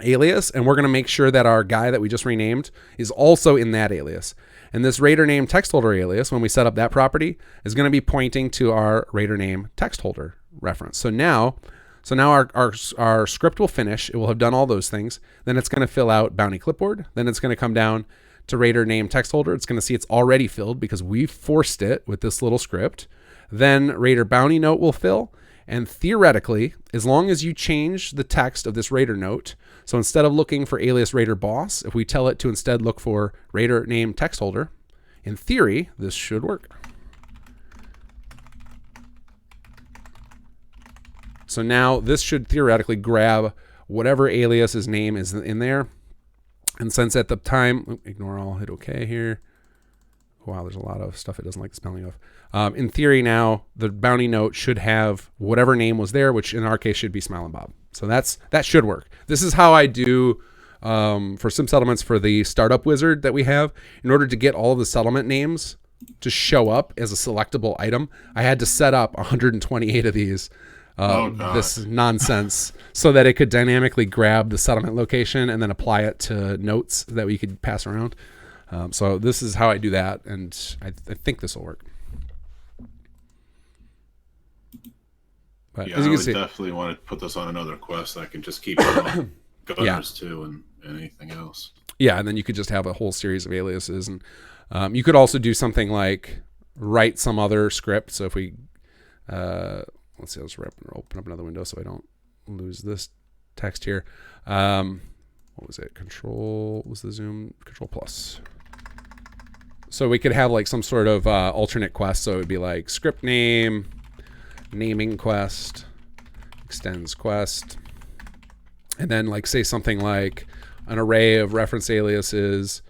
alias and we're going to make sure that our guy that we just renamed is also in that alias. And this Raider name text holder alias, when we set up that property, is going to be pointing to our Raider name text holder reference. So now our script will finish. It will have done all those things. Then it's going to fill out bounty clipboard. Then it's going to come down to Raider name text holder. It's going to see it's already filled because we forced it with this little script. Then Raider bounty note will fill. And theoretically, as long as you change the text of this Raider note, so instead of looking for alias Raider boss, if we tell it to instead look for Raider name text holder, in theory, this should work. So now this should theoretically grab whatever alias's name is in there. And since at the time, ignore all, hit OK here. Wow, there's a lot of stuff it doesn't like the spelling of. In theory now, the bounty note should have whatever name was there, which in our case should be Smiling Bob. So that should work. This is how I do for sim settlements for the startup wizard that we have. In order to get all of the settlement names to show up as a selectable item, I had to set up 128 of these. This nonsense so that it could dynamically grab the settlement location and then apply it to notes that we could pass around. So this is how I do that, and I think this will work. But yeah, as you I can see, definitely want to put this on another quest. I can just keep it on gunners too, and anything else. Yeah, and then you could just have a whole series of aliases, and you could also do something like write some other script. So if we let's see, let's open up another window so I don't lose this text here. What was it? Control was the zoom, Control plus. So we could have like some sort of alternate quest. So it would be like script name, naming quest, extends quest, and then like say something like an array of reference aliases,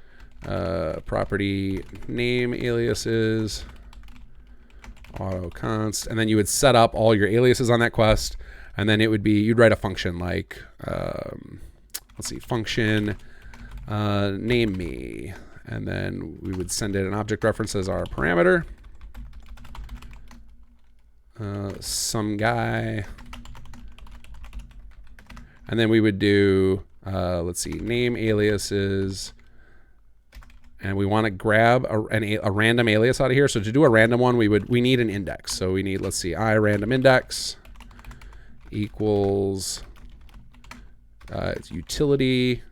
property name aliases, auto const, and then you would set up all your aliases on that quest, and then it would be, you'd write a function like let's see, function name me, and then we would send it an object reference as our parameter, some guy, and then we would do let's see, name aliases, and we want to grab a random alias out of here. So to do a random one, we need an index. So we need, let's see, I random index equals it's utility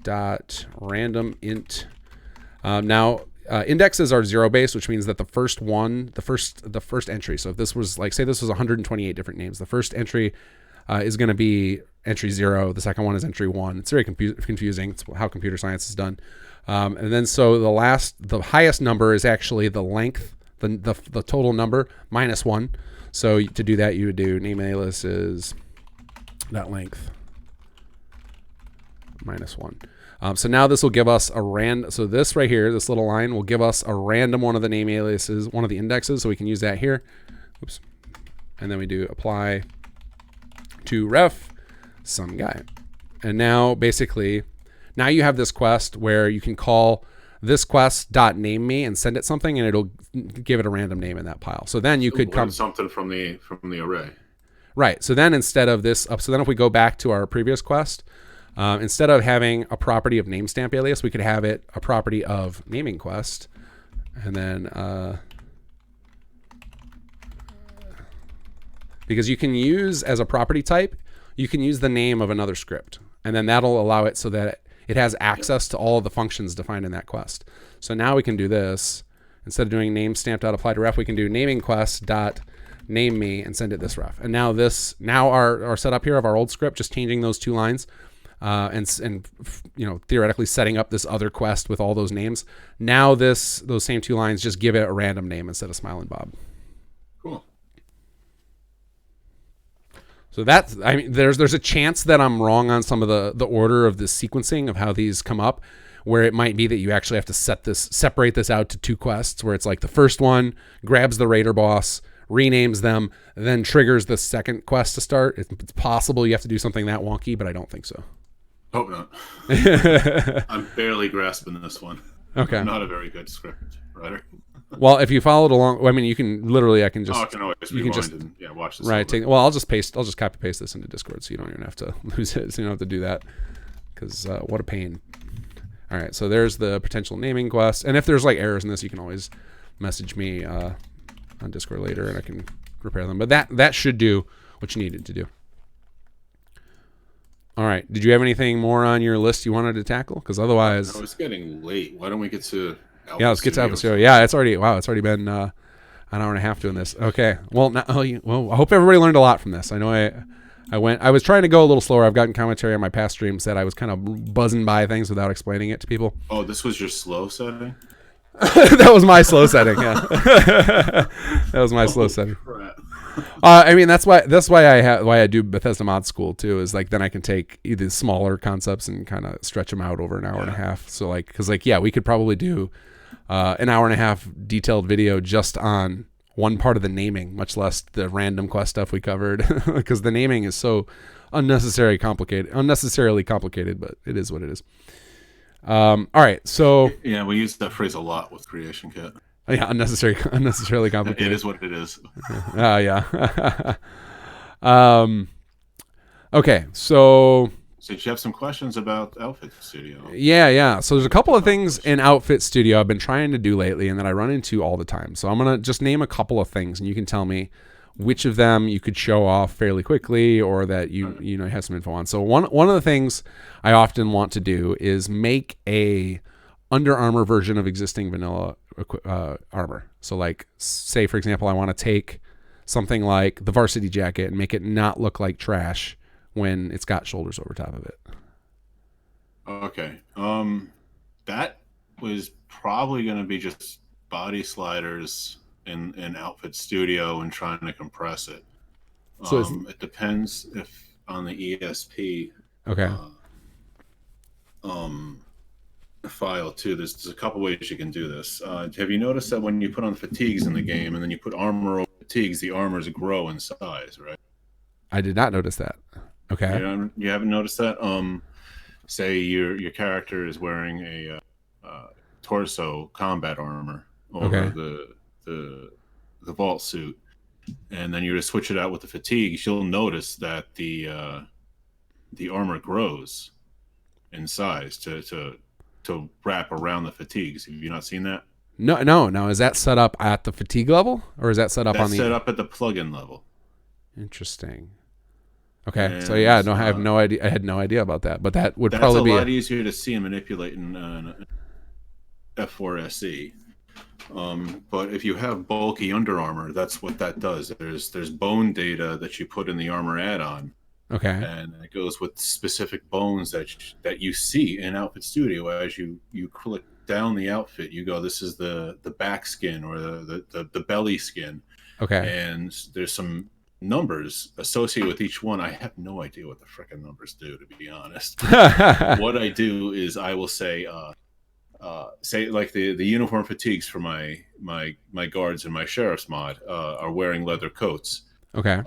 dot random int. Now indexes are zero based, which means that the first entry. So if this was like, say this was 128 different names, the first entry is going to be entry 0. The second one is entry 1. It's very confusing. It's how computer science is done. And then so the highest number is actually the length, the total number minus 1. So to do that, you would do name aliases that length minus 1. So now this will give us a random. So this right here, this little line will give us a random one of the name aliases, one of the indexes. So we can use that here. Oops. And then we do apply to ref some guy. And now basically, now you have this quest where you can call this quest dot name me and send it something, and it'll give it a random name in that pile. So then you could come something from the array. Right. So then instead of this, so then if we go back to our previous quest, instead of having a property of name stamp alias, we could have it a property of naming quest, and then because you can use as a property type, you can use the name of another script, and then that'll allow it so that it has access to all of the functions defined in that quest. So now we can do this. Instead of doing name stamp dot apply to ref, we can do naming quest dot name me and send it this ref. And now our setup here of our old script, just changing those two lines, and theoretically setting up this other quest with all those names. Now those same two lines just give it a random name instead of Smiling Bob. Cool. So So that's, I mean, there's a chance that I'm wrong on some of the order of the sequencing of how these come up, where it might be that you actually have to separate this out to 2 quests, where it's like the first one grabs the raider boss, renames them, then triggers the second quest to start. It's possible you have to do something that wonky, but I don't think so. Hope not. I'm barely grasping this one. Okay. I'm not a very good script writer. Well, if you followed along, I mean, you can literally, I can just, I can always watch this. Right. I'll just copy paste this into Discord, so you don't even have to lose it. So you don't have to do that, because what a pain. All right. So there's the potential naming quest, and if there's like errors in this, you can always message me on Discord later, and I can repair them. But that should do what you needed to do. All right. Did you have anything more on your list you wanted to tackle? Because otherwise, no, it's getting late. Why don't we get to? Let's get to Alpha Studio. Yeah, it's already been an hour and a half doing this. Okay. Well, I hope everybody learned a lot from this. I know I was trying to go a little slower. I've gotten commentary on my past streams that I was kind of buzzing by things without explaining it to people. Oh, this was your slow setting? That was my slow setting. Yeah. That was my slow setting. Crap. I mean, that's why I do Bethesda Mod School too, is like then I can take either smaller concepts and kind of stretch them out over an hour and a half. So like, because like, yeah, we could probably do an hour and a half detailed video just on one part of the naming, much less the random quest stuff we covered, because the naming is so unnecessarily complicated, but it is what it is. All right, so yeah, we use that phrase a lot with Creation Kit. Yeah, unnecessarily complicated. It is what it is. Yeah. Okay, so did you have some questions about Outfit Studio? Yeah. So there's a couple of things in Outfit Studio I've been trying to do lately and that I run into all the time. So I'm going to just name a couple of things, and you can tell me which of them you could show off fairly quickly or that you have some info on. So one of the things I often want to do is make a Under Armour version of existing vanilla armor. So like, say for example, I want to take something like the varsity jacket and make it not look like trash when it's got shoulders over top of it. Okay. That was probably going to be just body sliders in Outfit Studio and trying to compress it. So it depends if on the ESP. Okay. File too. There's a couple ways you can do this. Have you noticed that when you put on fatigues in the game and then you put armor over fatigues, the armors grow in size, right? I did not notice that. Okay. You haven't noticed that? Say your character is wearing a torso combat armor over the vault suit, and then you just switch it out with the fatigues. You'll notice that the armor grows in size to wrap around the fatigues. Have you not seen that? No. Is that set up at the fatigue level, or is that set up on the? Set up at the plugin level. Interesting. Okay, and, so yeah, I have no idea. I had no idea about that, but that's probably be a lot easier to see and manipulate in F4SE. But if you have bulky Under Armour, that's what that does. There's bone data that you put in the armor add-on. Okay. And it goes with specific bones that you see in Outfit Studio. As you click down the outfit, you go, this is the back skin or the belly skin. Okay. And there's some numbers associated with each one. I have no idea what the frickin' numbers do, to be honest. What I do is I will say like the uniform fatigues for my guards and my sheriff's mod are wearing leather coats. Okay.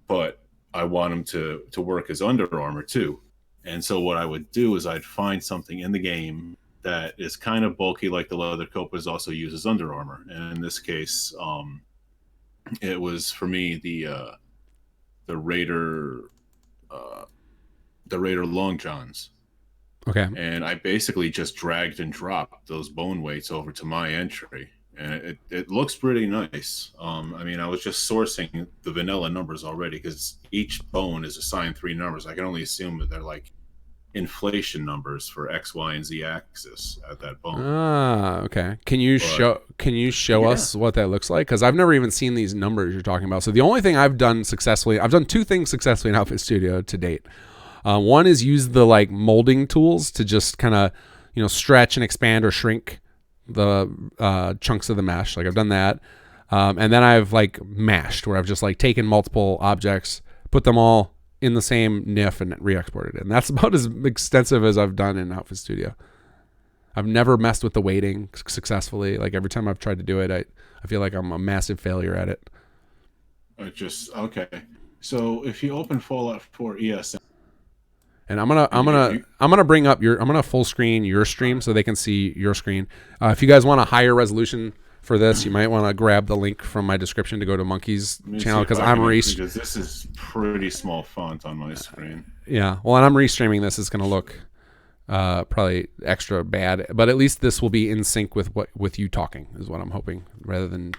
But I want them to work as Under Armour too. And so what I would do is I'd find something in the game that is kind of bulky like the leather coat, but is also used as Under Armour. And in this case, it was for me the Raider long johns. Okay. And I basically just dragged and dropped those bone weights over to my entry, and it looks pretty nice. I mean, I was just sourcing the vanilla numbers already because each bone is assigned 3 numbers. I can only assume that they're like inflation numbers for X, Y, and Z axis at that bone. Okay. Can you show us what that looks like? Because I've never even seen these numbers you're talking about. So the only thing I've done 2 things successfully in Outfit Studio to date. One is use the like molding tools to just kind of stretch and expand or shrink the chunks of the mesh. Like I've done that, and then I've like mashed, where I've just like taken multiple objects, put them all in the same NIF and re-exported it. And that's about as extensive as I've done in Outfit Studio. I've never messed with the weighting successfully. Like every time I've tried to do it, I feel like I'm a massive failure at it. Okay. So if you open Fallout 4 ESM, and I'm gonna bring up I'm gonna full screen your stream so they can see your screen. If you guys want a higher resolution for this, you might want to grab the link from my description to go to Monkey's channel because because this is pretty small font on my screen. Yeah, well, and I'm restreaming this. It's gonna look probably extra bad, but at least this will be in sync with you talking is what I'm hoping, rather than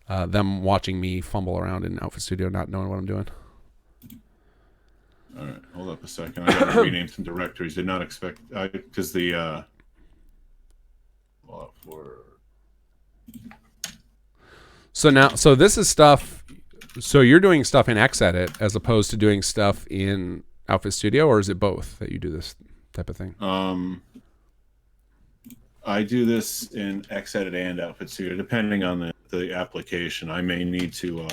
them watching me fumble around in Outfit Studio not knowing what I'm doing. All right, hold up a second. I got to rename some directories. Did not expect because the so this is stuff. So you're doing stuff in Xedit as opposed to doing stuff in Outfit Studio, or is it both that you do this type of thing? I do this in Xedit and Outfit Studio, depending on the application. I may need to.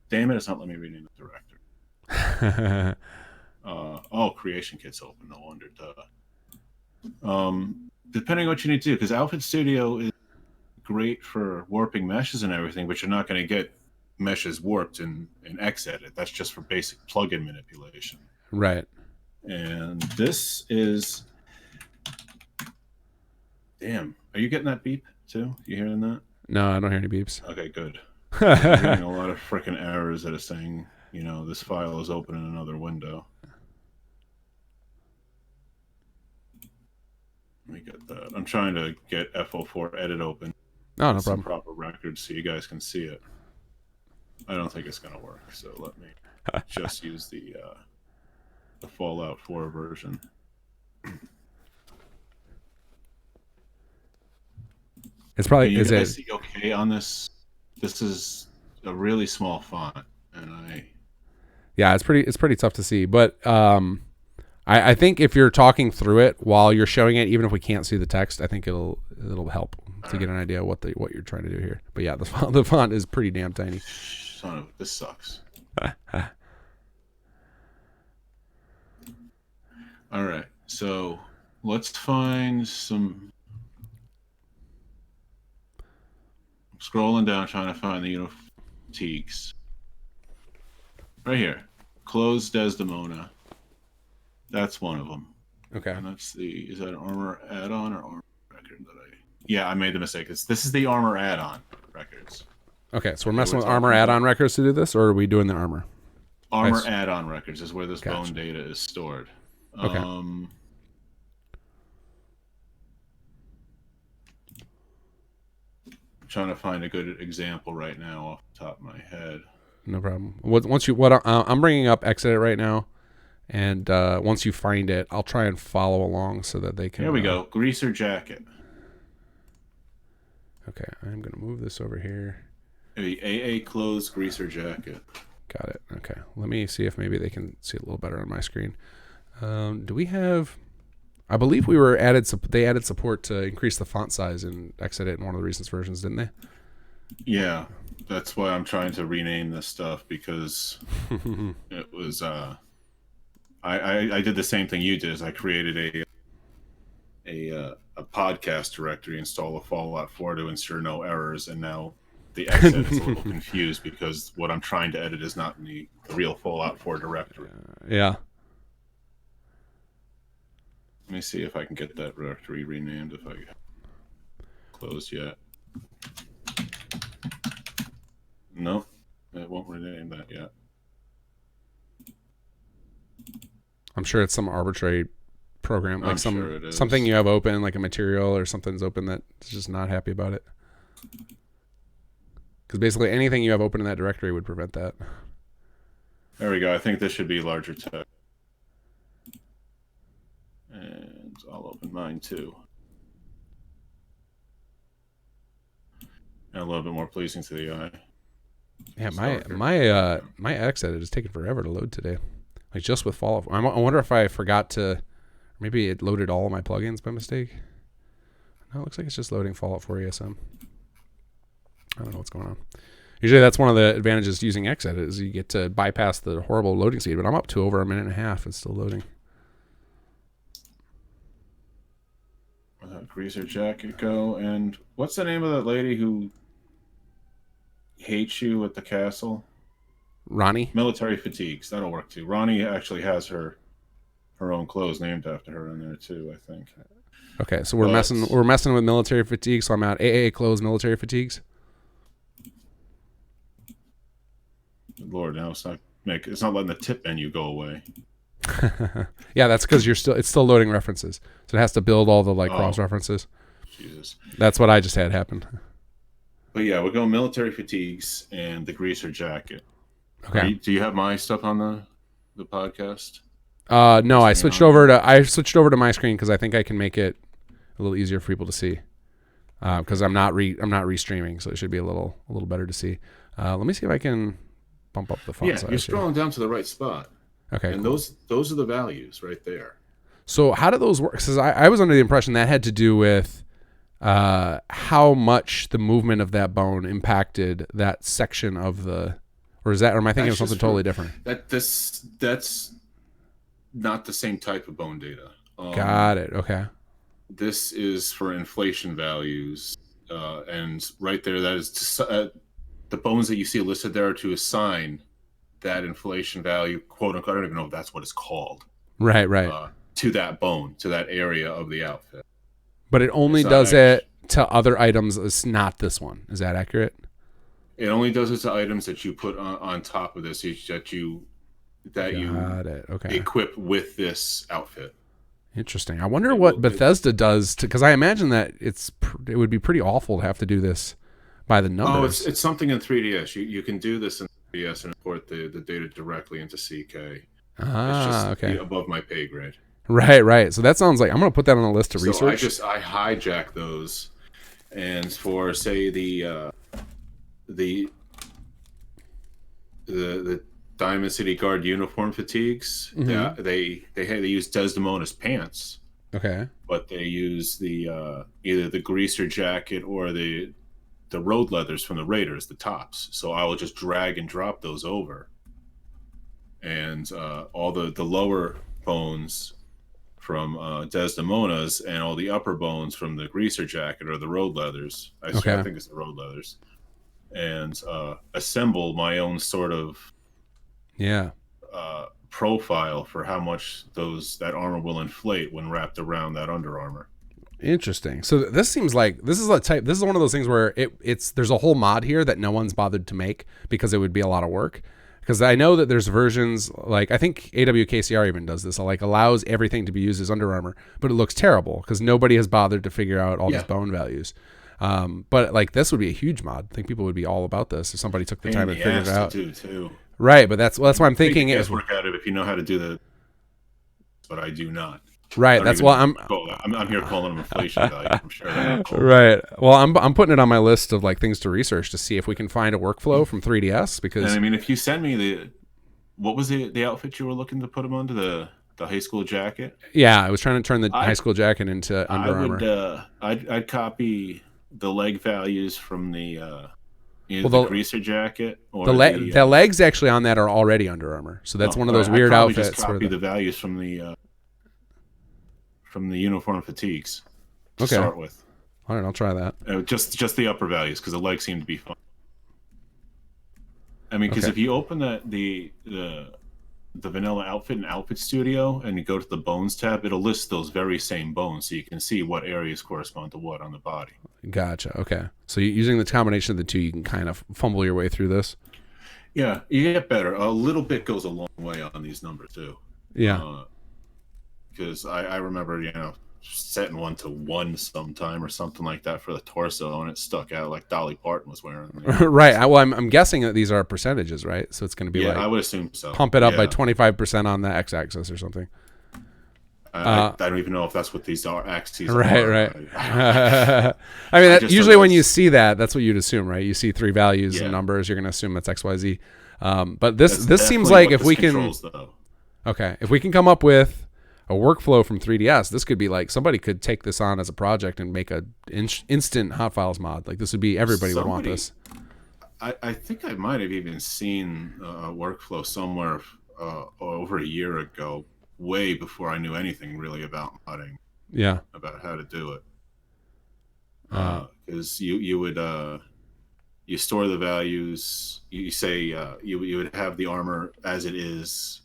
Damn it! It's not letting me rename the directory. Creation kit's open. No wonder. Depending on what you need to do, because Outfit Studio is great for warping meshes and everything, but you're not going to get meshes warped in Xedit. That's just for basic plugin manipulation. Right. And this is. Damn. Are you getting that beep too? You hearing that? No, I don't hear any beeps. Okay, good. I'm getting a lot of freaking errors that are saying, this file is open in another window. Let me get that. I'm trying to get FO4 edit open. Oh, no problem. Some proper records so you guys can see it. I don't think it's going to work, so let me just use the Fallout 4 version. It's probably you guys see okay on this. This is a really small font, and yeah, it's pretty tough to see. But I think if you're talking through it while you're showing it, even if we can't see the text, I think it'll help to get an idea of what you're trying to do here. But yeah, the font is pretty damn tiny. Son of, this sucks. All right, so let's find some. I'm scrolling down trying to find the Unifiques. Right here, close Desdemona. That's one of them. Okay. And that's is that an armor add-on or armor record Yeah, I made the mistake. This is the armor add-on records. Okay, so we're messing with armor add-on records to do this, or are we doing the armor? Armor add-on records is where this bone data is stored. Okay. I'm trying to find a good example right now off the top of my head. No problem. I'm bringing up Xedit right now, and once you find it, I'll try and follow along so that they can. Here we go. Greaser jacket. Okay, I'm gonna move this over here. The AA clothes greaser jacket. Got it. Okay, let me see if maybe they can see it a little better on my screen. Do we have? I believe we were they added support to increase the font size in Xedit in one of the recent versions, didn't they? Yeah, that's why I'm trying to rename this stuff, because it was I did the same thing you did. Is I created a podcast directory, install a Fallout 4 to ensure no errors, and now the Xedit is a little confused because what I'm trying to edit is not in the real Fallout 4 directory. Yeah. Let me see if I can get that directory renamed if I closed yet. No, it won't rename that yet. I'm sure it's some arbitrary program, like something you have open, like a material or something's open that's just not happy about it. Because basically anything you have open in that directory would prevent that. There we go. I think this should be larger text. And I'll open mine too. And a little bit more pleasing to the eye. Yeah, my Xedit is taking forever to load today. Like just with Fallout. I wonder if I forgot to, maybe it loaded all of my plugins by mistake. No, it looks like it's just loading Fallout 4 ESM. I don't know what's going on. Usually that's one of the advantages to using Xedit is you get to bypass the horrible loading speed, but I'm up to over a minute and a half. It's still loading. Where'd that greaser jacket go? And what's the name of that lady who hates you at the castle? Ronnie? Military fatigues. That'll work too. Ronnie actually has her own clothes named after her in there too, I think. Okay, so we're messing with military fatigue, so I'm at AA clothes military fatigues. Lord, now it's not letting the tip menu go away. Yeah, that's because it's still loading references, so it has to build all the cross references. Jesus, that's what I just had happen. But yeah, we're going military fatigues and the greaser jacket. Okay. Do you have my stuff on the podcast? No, I switched over to my screen because I think I can make it a little easier for people to see. Because I'm not restreaming, so it should be a little better to see. Let me see if I can bump up the font size. Yeah, you're scrolling down to the right spot. Okay, and cool. those are the values right there. So how do those work? Because I was under the impression that had to do with how much the movement of that bone impacted that section of the, or am I thinking of something totally different? That's not the same type of bone data. Got it. Okay. This is for inflation values, and right there, that is the bones that you see listed there are to assign that inflation value, quote unquote. I don't even know if that's what it's called. Right. To that bone, to that area of the outfit. But it only does it to other items. It's not this one. Is that accurate? It only does it to items that you put on top of this, that you equip with this outfit. Interesting. I wonder what Bethesda does because I imagine that it would be pretty awful to have to do this by the numbers. Oh, it's something in 3DS. You can do this in 3DS and import the data directly into CK. It's just okay. Above my pay grade. Right. So that sounds like I'm going to put that on the list to research. I hijack those, and for say the Diamond City Guard uniform fatigues, mm-hmm. they use Desdemona's pants. Okay. But they use the either the greaser jacket or the road leathers from the Raiders, the tops. So I will just drag and drop those over, and all the lower bones from Desdemona's and all the upper bones from the greaser jacket or the road leathers. I think it's the road leathers, and assemble my own sort of profile for how much that armor will inflate when wrapped around that Under Armour. Interesting. So this seems like this is one of those things where there's a whole mod here that no one's bothered to make because it would be a lot of work. Because I know that there's versions like I think AWKCR even does this, allows everything to be used as Under Armour, but it looks terrible because nobody has bothered to figure out all these bone values. But like this would be a huge mod. I think people would be all about this if somebody took the time and figured it out. Too. Right, but that's why I'm thinking it work out if you know how to do but I do not. Right, that's why I'm here calling them inflation value. I'm sure. Right. Well, I'm putting it on my list of things to research to see if we can find a workflow from 3DS because. And I mean, if you send me what was the outfit you were looking to put him under, the high school jacket? Yeah, I was trying to turn the high school jacket into Under Armour. I'd copy the leg values from the the greaser jacket or the legs actually on that are already Under Armour. So that's one of those weird outfits. Just copy the values from the uniform fatigues to start with. All right, I'll try that. Just the upper values because the legs seem to be fine. I mean, because if you open the vanilla outfit in Outfit Studio and you go to the bones tab, it'll list those very same bones so you can see what areas correspond to what on the body. Gotcha. Okay. So using the combination of the two, you can kind of fumble your way through this. Yeah, you get better. A little bit goes a long way on these numbers too. Yeah. Because I remember, setting 1 to 1 sometime or something like that for the torso, and it stuck out like Dolly Parton was wearing. Right. Well, I'm guessing that these are percentages, right? So it's going to be I would assume so. Pump it up by 25% on the x-axis or something. I don't even know if that's what these are axes. Right. I mean, usually when you see that's what you'd assume, right? You see 3 values and numbers, you're going to assume that's XYZ. But this seems like if we can, if we can come up with a workflow from 3DS, this could be somebody could take this on as a project and make a instant Hot Files mod. This would be everybody would want this. I think I might have even seen a workflow somewhere over a year ago, way before I knew anything really about modding, Yeah. about how to do it. Uh, Because you would you store the values. You say you would have the armor as it is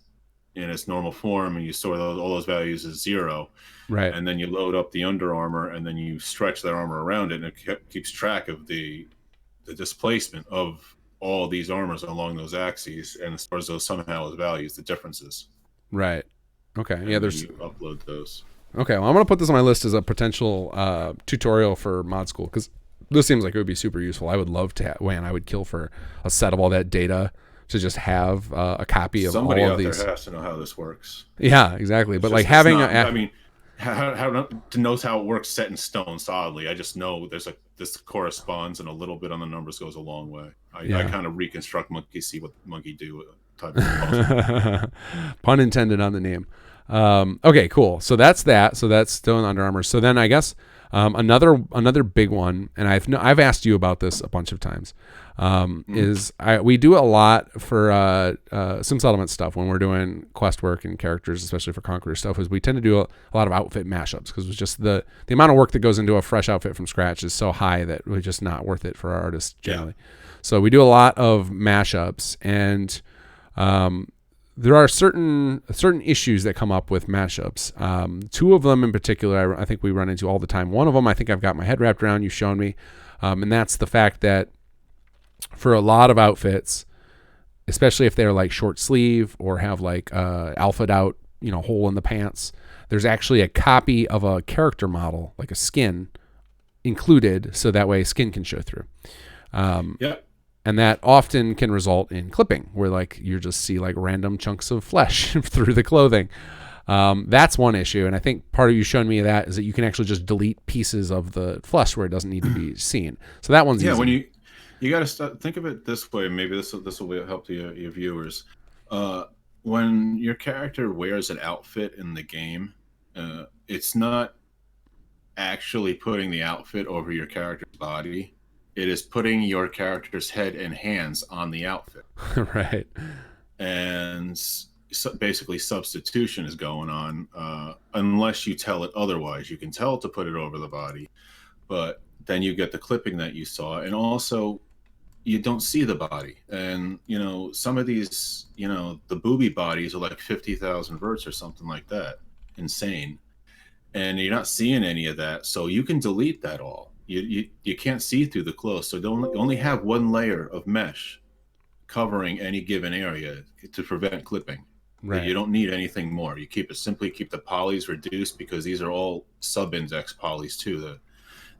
in its normal form, and you store all those values as 0, right. and then you load up the under armor, and then you stretch that armor around it, and it keeps track of the displacement of all these armors along those axes, and stores those somehow as values, the differences. Right. Okay. And Yeah. then There's. you upload those. Okay. Well, I'm gonna put this on my list as a potential tutorial for mod school because this seems like it would be super useful. I would love to. I would kill for a set of all that data to just have a copy of Somebody all out of these. there has to know how this works. Yeah. Exactly. It's But just, like having. I mean, how to knows how it works set in stone solidly. I just know this corresponds, and a little bit on the numbers goes a long way. I kind of reconstruct monkey, see what monkey do type of Pun intended on the name. Okay, cool. So that's that. So that's still in Under Armour. So then I guess another big one, and I've asked you about this a bunch of times. Is we do a lot for Sim Settlement stuff when we're doing quest work and characters, especially for Conqueror stuff. Is we tend to do a lot of outfit mashups because it's just the amount of work that goes into a fresh outfit from scratch is so high that it's just not worth it for our artists generally. Yeah. So we do a lot of mashups, and there are certain issues that come up with mashups. Two of them in particular, I think we run into all the time. One of them, I think I've got my head wrapped around. You've shown me, and that's the fact that for a lot of outfits, especially if they're like short sleeve or have like alphaed out, hole in the pants, there's actually a copy of a character model, like a skin, included, so that way skin can show through. Yeah. And that often can result in clipping, where like you just see like random chunks of flesh through the clothing. That's one issue, and I think part of you showing me that is that you can actually just delete pieces of the flesh where it doesn't need to be seen. So that one's easy. When you got to think of it this way. Maybe this will help your viewers. When your character wears an outfit in the game, it's not actually putting the outfit over your character's body. It is putting your character's head and hands on the outfit. Right. And so basically substitution is going on, unless you tell it otherwise. You can tell it to put it over the body, but then you get the clipping that you saw, and also you don't see the body. And some of these, the booby bodies are like 50,000 verts or something like that. Insane. And you're not seeing any of that, so you can delete that all. You can't see through the clothes, so don't only have one layer of mesh covering any given area to prevent clipping. Right. You don't need anything more. You keep the polys reduced, because these are all sub-index polys too.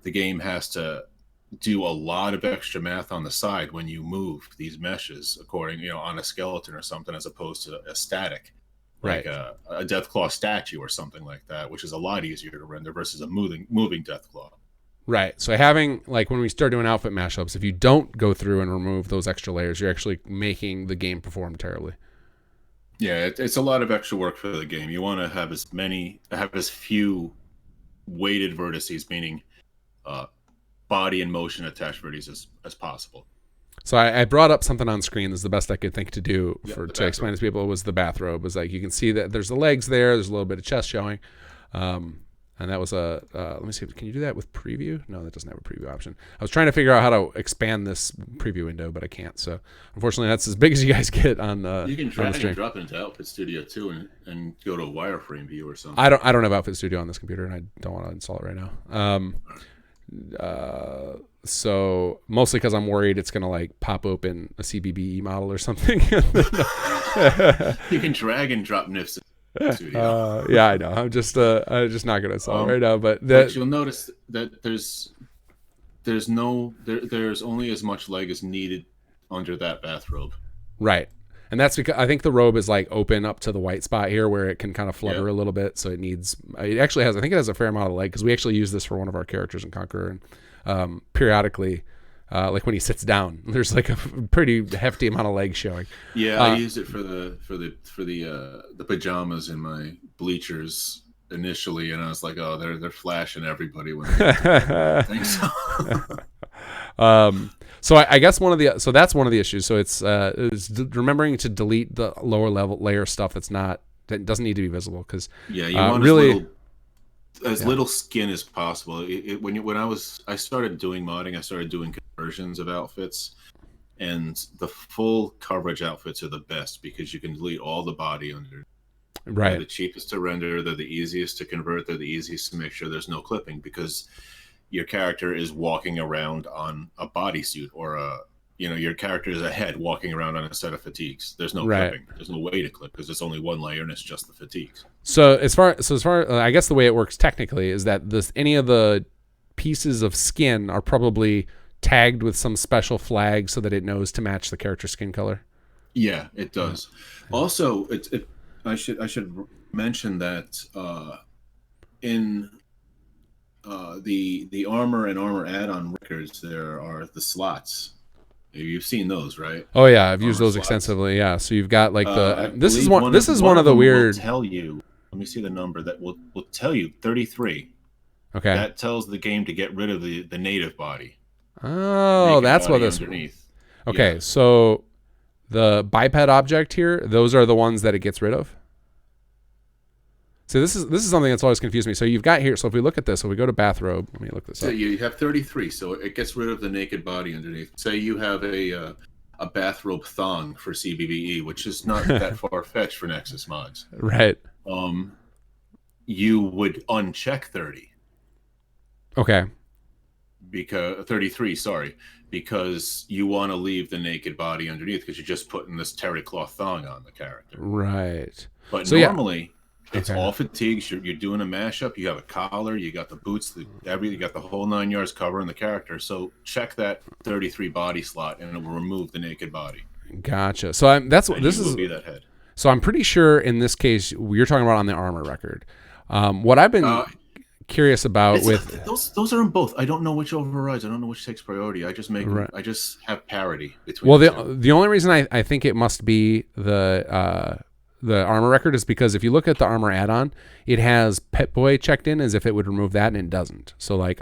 The game has to do a lot of extra math on the side when you move these meshes according, on a skeleton or something, as opposed to a static, like a Deathclaw statue or something like that, which is a lot easier to render versus a moving Deathclaw. Right. So having, like, when we start doing outfit mashups, if you don't go through and remove those extra layers, you're actually making the game perform terribly. Yeah, it's a lot of extra work for the game. You want to have as few weighted vertices, meaning body and motion attached vertices as possible. So I brought up something on screen. This is the best I could think to do to explain to people. Was the bathrobe. It was like, you can see that there's the legs there. There's a little bit of chest showing. And that was let me see. Can you do that with preview? No, that doesn't have a preview option. I was trying to figure out how to expand this preview window, but I can't. So unfortunately, that's as big as you guys get on you can drag and drop it into Outfit Studio too, and go to a wireframe view or something. I don't have Outfit Studio on this computer, and I don't want to install it right now. So mostly because I'm worried it's gonna like pop open a CBBE model or something. You can drag and drop NIFs. Yeah, I know. I'm just not gonna install it right now. But you'll notice that there's only as much leg as needed under that bathrobe. Right. And that's because I think the robe is like open up to the white spot here where it can kind of flutter a little bit. So it actually has, I think it has a fair amount of leg, because we actually use this for one of our characters in Conqueror. And periodically, like when he sits down, there's like a pretty hefty amount of leg showing. Yeah, I used it for the pajamas in my bleachers initially, and I was like, oh, they're flashing everybody when they think so. So I guess that's one of the issues. So it's remembering to delete the lower level layer stuff that doesn't need to be visible, because you want really as little skin as possible. I started doing modding, I started doing conversions of outfits, and the full coverage outfits are the best because you can delete all the body under. Right. They're the cheapest to render. They're the easiest to convert. They're the easiest to make sure there's no clipping, because your character is walking around on a bodysuit, or your character is a head walking around on a set of fatigues. There's no clipping. There's no way to clip because it's only one layer and it's just the fatigues. So as far I guess the way it works technically is that any of the pieces of skin are probably tagged with some special flag so that it knows to match the character's skin color. Yeah, it does. Yeah. Also, I should mention that in the armor and armor add-on records, there are the slots. You've seen those, right? Oh yeah, I've used those extensively. Yeah, so you've got like this is one of the weird. Will tell you. Let me see the number that will tell you 33. Okay. That tells the game to get rid of the native body. Oh, that's what this. Underneath. Okay, yeah. So the biped object here, those are the ones that it gets rid of. So this is something that's always confused me. So you've got here. So if we look at this, so we go to bathrobe. Let me look this up. So you have 33. So it gets rid of the naked body underneath. Say you have a bathrobe thong for CBBE, which is not that far fetched for Nexus mods. Right. You would uncheck 30. Okay. Because 33, sorry, because you want to leave the naked body underneath because you're just putting this terry cloth thong on the character. Right. But so normally. Yeah. It's all fatigues. You're doing a mashup. You have a collar. You got the boots. You got the whole 9 yards covering the character. So check that 33 body slot, and it will remove the naked body. Gotcha. So this is be that head. So I'm pretty sure in this case you're talking about on the armor record. What I've been curious about with those are in both. I don't know which overrides. I don't know which takes priority. I just I just have parity between. Well, the only reason I think it must be the armor record is because if you look at the armor add-on, it has Pip-Boy checked in as if it would remove that, and it doesn't. So like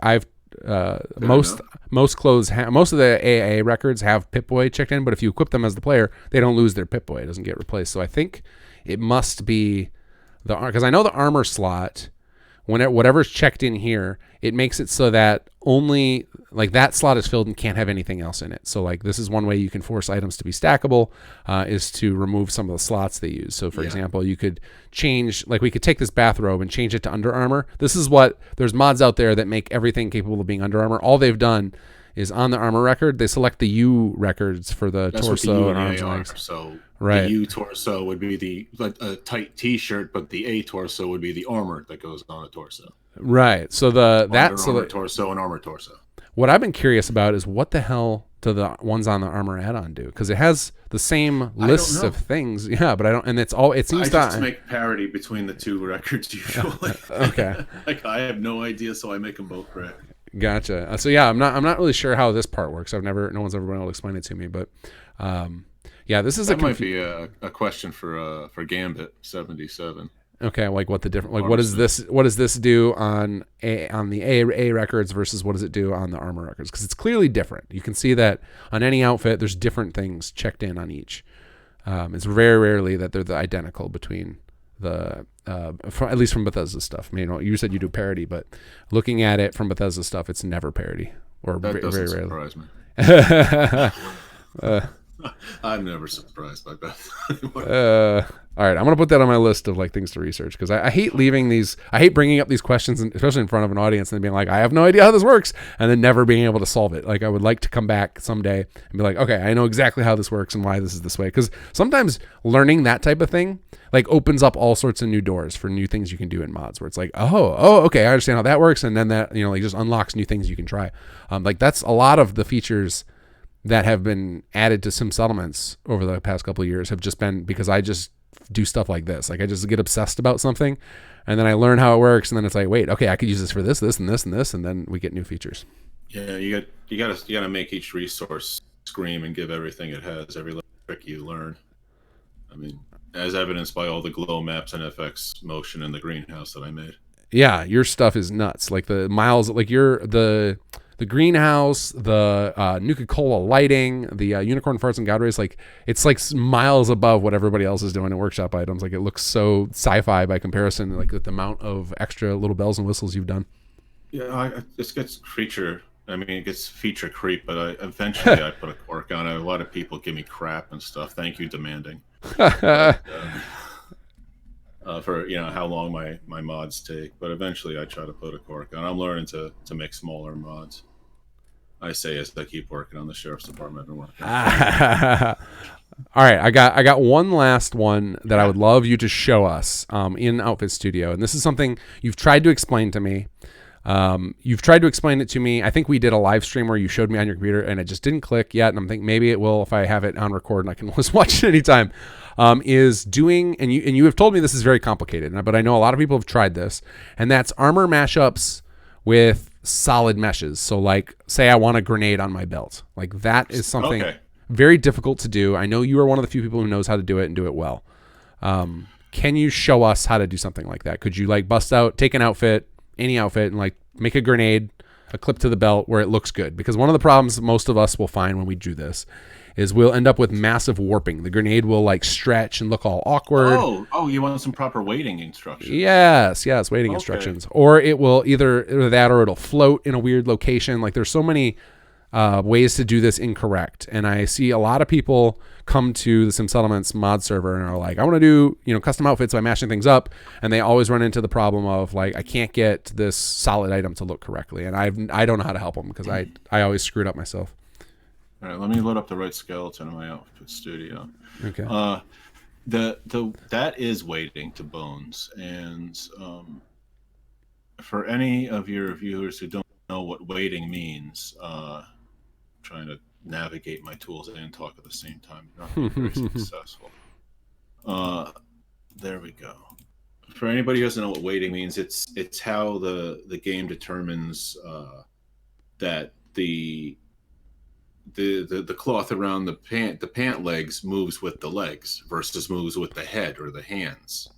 most clothes most of the AA records have Pip-Boy checked in, but if you equip them as the player, they don't lose their Pip-Boy. It doesn't get replaced. So I think it must be because I know the armor slot, whatever's checked in here, it makes it so that only like that slot is filled and can't have anything else in it. So like this is one way you can force items to be stackable, is to remove some of the slots they use. So for example, you could change, like we could take this bathrobe and change it to Under Armour. There's mods out there that make everything capable of being Under Armour. All they've done is on the armor record, they select the U records for the torso and arms and legs. So right. The U torso would be a tight T-shirt, but the A torso would be the armor that goes on the torso. Right. So torso and armor torso. What I've been curious about is what the hell do the ones on the armor add-on do? Because it has the same lists of things. Yeah, but I don't. And it seems to make parity between the two records usually. Okay. Like I have no idea, so I make them both correct. Gotcha. So yeah, I'm not really sure how this part works. No one's ever been able to explain it to me. But yeah, this is might be a question for Gambit 77. Okay, like what the different, like what does this do on the A records versus what does it do on the armor records? Because it's clearly different. You can see that on any outfit, there's different things checked in on each. It's very rarely that they're identical between the, at least from Bethesda stuff. I mean, you said you do parody, but looking at it from Bethesda stuff, it's never parody, or that very rarely. Surprise me. I'm never surprised by Beth. All right, I'm gonna put that on my list of like things to research, because I hate leaving these. I hate bringing up these questions, especially in front of an audience, and being like, I have no idea how this works, and then never being able to solve it. Like I would like to come back someday and be like, okay, I know exactly how this works and why this is this way. Because sometimes learning that type of thing like opens up all sorts of new doors for new things you can do in mods, where it's like, oh, okay, I understand how that works, and then that like just unlocks new things you can try. Like that's a lot of the features that have been added to Sim Settlements over the past couple of years have just been because I just do stuff like this. Like I just get obsessed about something, and then I learn how it works, and then it's like, wait, okay, I could use this for this, and this, and this, and then we get new features. Yeah, you gotta make each resource scream and give everything it has, every little trick you learn. I mean, as evidenced by all the glow maps and FX motion in the greenhouse that I made. Yeah, your stuff is nuts. Like the miles, like the the greenhouse, the Nuka-Cola lighting, the unicorn farts and god rays, like it's like miles above what everybody else is doing in workshop items. Like it looks so sci-fi by comparison, like with the amount of extra little bells and whistles you've done. Yeah, this gets feature. I mean, it gets feature creep, but eventually I put a cork on it. A lot of people give me crap and stuff. Thank you, demanding. But, for how long my mods take, but eventually I try to put a cork on. I'm learning to make smaller mods. I say as I keep working on the sheriff's department and working. All right, I got one last one that I would love you to show us in Outfit Studio, and this is something you've tried to explain to me. You've tried to explain it to me. I think we did a live stream where you showed me on your computer, and it just didn't click yet. And I'm thinking maybe it will if I have it on record and I can always watch it anytime. Is doing, and you have told me this is very complicated, but I know a lot of people have tried this, and that's armor mashups with solid meshes. So like, say I want a grenade on my belt, like that is something very difficult to do. I know you are one of the few people who knows how to do it and do it well. Can you show us how to do something like that? Could you like take an outfit, any outfit, and like make a grenade, a clip to the belt where it looks good? Because one of the problems most of us will find when we do this is we'll end up with massive warping. The grenade will like stretch and look all awkward. Oh, you want some proper weighting instructions? Yes, weighting instructions. Or it will either that or it'll float in a weird location. Like there's so many ways to do this incorrect. And I see a lot of people come to the Sim Settlements mod server and are like, I want to do, custom outfits by mashing things up. And they always run into the problem of like, I can't get this solid item to look correctly. And I don't know how to help them because I always screw it up myself. All right, let me load up the right skeleton in my Outfit Studio. Okay. That is weighting to bones, and for any of your viewers who don't know what weighting means, trying to navigate my tools and talk at the same time, not very successful. There we go. For anybody who doesn't know what weighting means, it's how the game determines that the cloth around the pant legs moves with the legs versus moves with the head or the hands.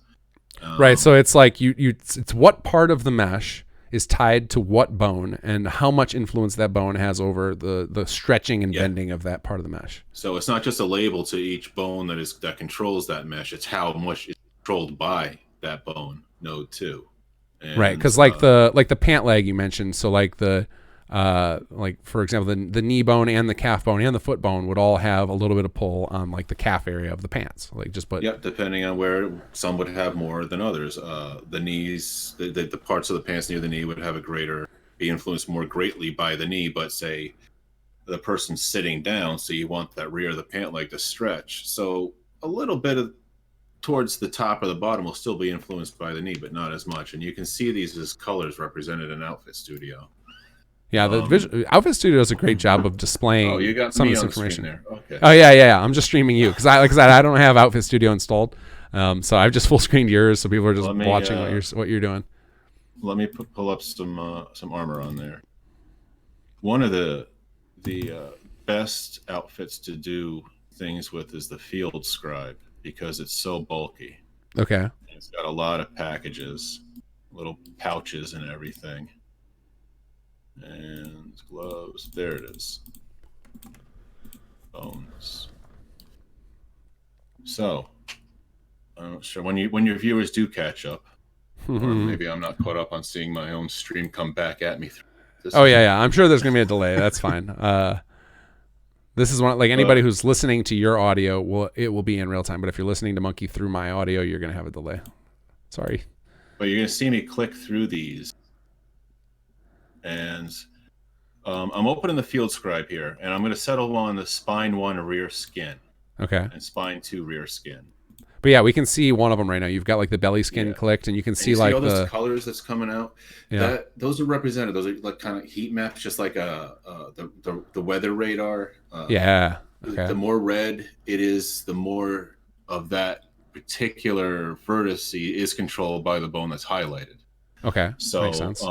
Right. So it's like it's what part of the mesh is tied to what bone and how much influence that bone has over the stretching and bending of that part of the mesh. So it's not just a label to each bone that controls that mesh. It's how much is controlled by that bone node too. And, right. Because like the pant leg you mentioned. So like like for example, the knee bone and the calf bone and the foot bone would all have a little bit of pull on like the calf area of the pants. Like depending on where some would have more than others. The knees, the parts of the pants near the knee would have be influenced more greatly by the knee. But say the person's sitting down, so you want that rear of the pant leg to stretch. So a little bit of towards the top or the bottom will still be influenced by the knee, but not as much. And you can see these as colors represented in Outfit Studio. Yeah, the Outfit Studio does a great job of displaying some of this information. There. Okay. Oh yeah. I'm just streaming you because like I said, I don't have Outfit Studio installed, so I've just full screened yours, so people are just watching what you're doing. Let me pull up some armor on there. One of the best outfits to do things with is the Field Scribe because it's so bulky. Okay. It's got a lot of packages, little pouches, and everything. And gloves. There it is. Bones. So, I'm not sure when your viewers do catch up, or maybe I'm not caught up on seeing my own stream come back at me. Yeah. I'm sure there's gonna be a delay. That's fine. This is one like anybody who's listening to your audio will be in real time. But if you're listening to Monkey through my audio, you're gonna have a delay. Sorry. But you're gonna see me click through these. And I'm opening the Field Scribe here, and I'm going to settle on the Spine 1 rear skin. Okay. And Spine 2 rear skin. But yeah, we can see one of them right now. You've got like the belly skin clicked, and you can see like all those colors that's coming out. Yeah. Those are represented. Those are like kind of heat maps, just like the weather radar. Okay. The more red it is, the more of that particular vertex is controlled by the bone that's highlighted. Okay. So makes sense.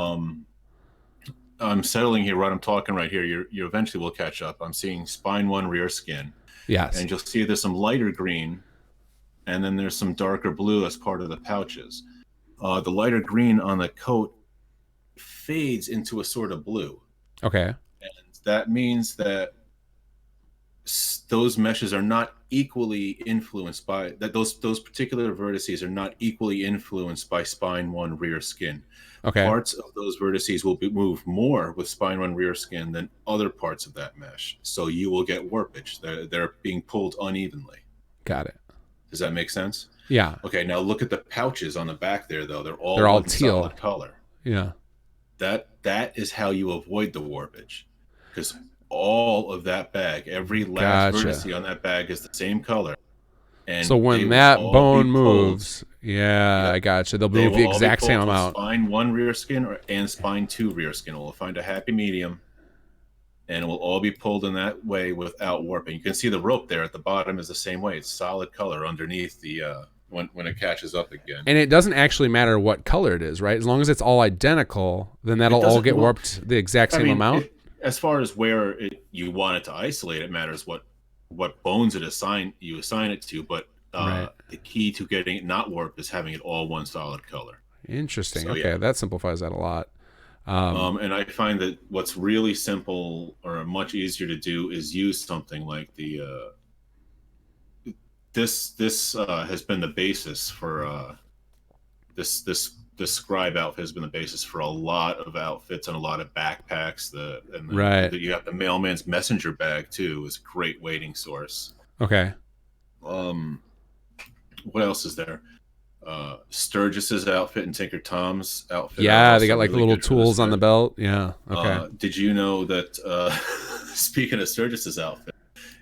I'm settling here, right? I'm talking right here. You eventually will catch up. I'm seeing Spine 1 rear skin. Yes. And you'll see there's some lighter green, and then there's some darker blue as part of the pouches. The lighter green on the coat fades into a sort of blue. Okay. And that means that those meshes are not equally influenced by that. Those particular vertices are not equally influenced by spine one rear skin. Okay. Parts of those vertices will move more with spine one rear skin than other parts of that mesh. So you will get warpage. They're being pulled unevenly. Got it. Does that make sense? Yeah. Okay, now look at the pouches on the back there, though. They're all They're all one teal. solid color. Yeah. That is how you avoid the warpage, because all of that bag, every last Gotcha. vertex on that bag is the same color, So and they when will that all be bone pulled. moves, yeah, Yep, I gotcha. They'll they move will the all be exact same pulled with amount. spine one rear skin and spine two rear skin. We'll find a happy medium, and it will all be pulled in that way without warping. You can see the rope there at the bottom is the same way. It's solid color underneath the when it catches up again. And it doesn't actually matter what color it is, right? As long as it's all identical, then It that'll all doesn't. get Well, warped the exact I same mean, amount. as far as where you want it to isolate, it matters what bones you assign it to. But Right. the key to getting it not warped is having it all one solid color. Interesting. So Okay, yeah, that simplifies that a lot. and I find that what's really simple or much easier to do is use something like the this has been the basis for this scribe outfit has been the basis for a lot of outfits and a lot of backpacks. Right. You got the mailman's messenger bag too, is a great weighting source. Okay. Um, what else is there? Sturgis's outfit and Tinker Tom's outfit. Yeah, they got like little tools on the belt. Yeah. Okay. Did you know that? Speaking of Sturgis's outfit,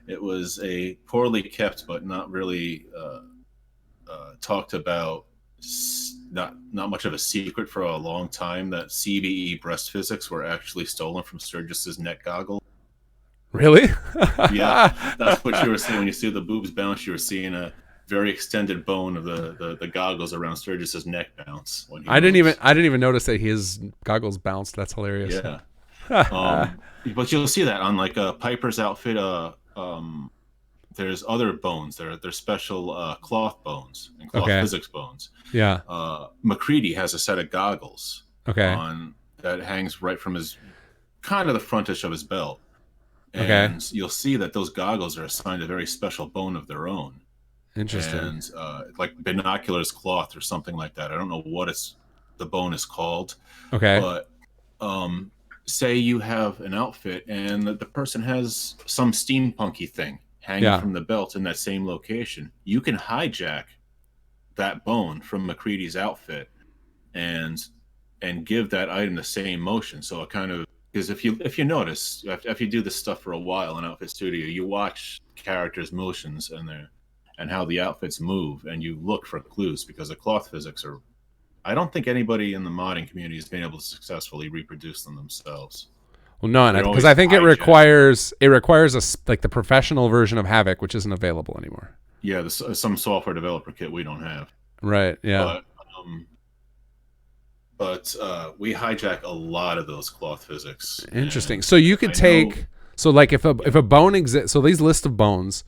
it was a poorly kept but not really talked about. Not much of a secret for a long time that CBE breast physics were actually stolen from Sturgis's neck goggles. Really? Yeah, that's what you were seeing when you see the boobs bounce. You were seeing a very extended bone of the goggles around Sturgis's neck bounce when he I didn't moves. even notice that his goggles bounced. That's hilarious. Yeah. But you'll see that on like a Piper's outfit. There's other bones. They're special cloth bones and cloth Okay. physics bones. Yeah. McCready has a set of goggles Okay. on that hangs right from his kind of the frontish of his belt, Okay. and you'll see that those goggles are assigned a very special bone of their own. Interesting. And like binoculars cloth or something like that. I don't know what the bone is called, Okay. but say you have an outfit and the person has some steampunky thing hanging Yeah. from the belt in that same location. You can hijack that bone from McCready's outfit and give that item the same motion. So it kind of, because if you notice, if you do this stuff for a while in Outfit Studio, you watch characters' motions and how the outfits move, and you look for clues, because the cloth physics are. I don't think anybody in the modding community has been able to successfully reproduce them themselves. Well, no, They're because always I think it hijacked. requires like the professional version of Havoc, which isn't available anymore. Yeah, some software developer kit we don't have, Right. Yeah. but we hijack a lot of those cloth physics. Interesting. And So you could take so like if a bone exists. So these list of bones,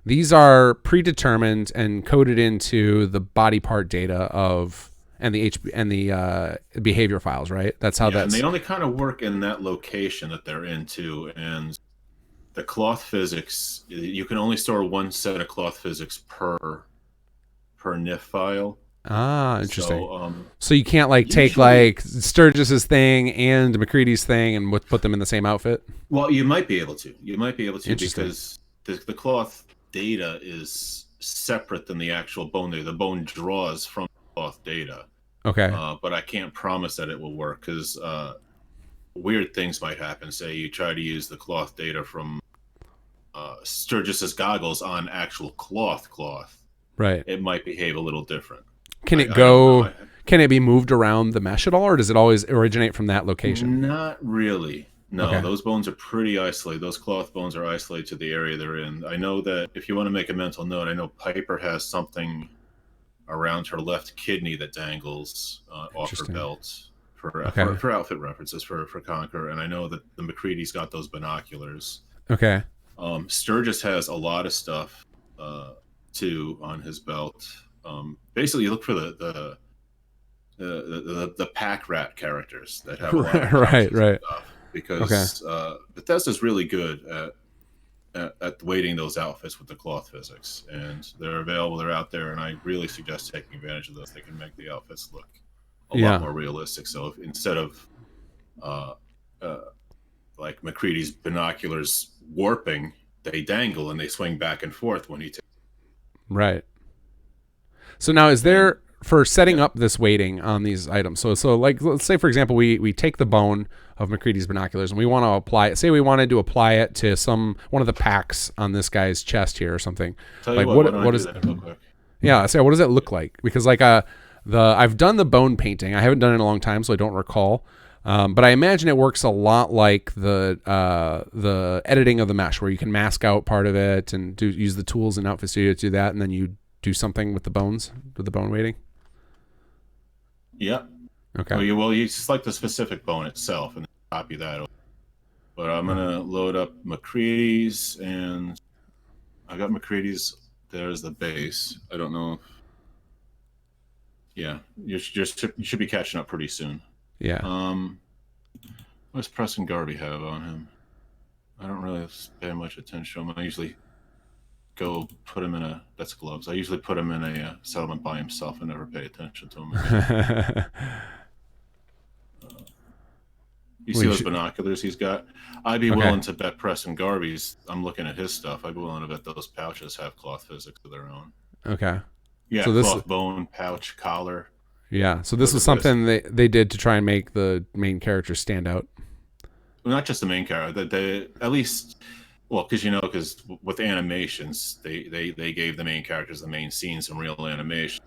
these are predetermined and coded into the body part data of and the behavior files, right? That's how and that's they only kind of work in that location that they're into, and the cloth physics, you can only store one set of cloth physics per NIF file. interesting. So So you can't like take usually, like Sturgis's thing and McCready's thing and put them in the same outfit. well, you might be able to. You might be able to Interesting. because the cloth data is separate than the actual bone data. The bone draws from cloth data. Okay. But I can't promise that it will work because weird things might happen. Say you try to use the cloth data from Sturgis's goggles on actual cloth. Right. It might behave a little different. Can I it don't go? know. Can it be moved around the mesh at all, or does it always originate from that location? Not really. No, Okay. those bones are pretty isolated. Those cloth bones are isolated to the area they're in. I know that if you want to make a mental note, I know Piper has something around her left kidney that dangles off her Interesting. belt for outfit references for Conquer, and I know that the McCready's got those binoculars. Okay. Sturgis has a lot of stuff too on his belt. Basically, you look for the pack rat characters that have a lot of Right. pouches and Right. stuff. Okay. because Bethesda's really good at weighting those outfits with the cloth physics, and they're available. They're out there, and I really suggest taking advantage of those. They can make the outfits look a lot Yeah. more realistic. So if, instead of uh, uh, like McCready's binoculars warping, they dangle and they swing back and forth when he takes. Right. So now, is there for setting Yeah. up this weighting on these items? So like, let's say for example, we take the bone of McCready's binoculars and we want to apply it. Say we wanted to apply it to one of the packs on this guy's chest here or something. Tell you Like what, why don't I what do is? that real quick? Yeah. So what does it look like? Because like I've done the bone painting. I haven't done it in a long time, so I don't recall. But I imagine it works a lot like the editing of the mesh, where you can mask out part of it and use the tools in Outfit Studio to do that, and then you do something with the bones, with the bone weighting. Yeah. Okay. Well, you select the specific bone itself and copy that. But I'm gonna load up McCready's, and I got McCready's. There's the base. I don't know. Yeah, you should be catching up pretty soon. Yeah. What's Preston Garvey have on him? I don't really pay much attention to him. I usually go put him in a. That's gloves. I usually put him in a settlement by himself and never pay attention to him again. You see those binoculars he's got? I'd be willing to bet Preston Garvey's. I'm looking at his stuff. I'd be willing to bet those pouches have cloth physics of their own. Okay. Yeah, so cloth bone, pouch, collar. Yeah, so this was something they did to try and make the main character stand out. Well, not just the main character. They at least, well, because with animations, they gave the main characters the main scenes some real animation.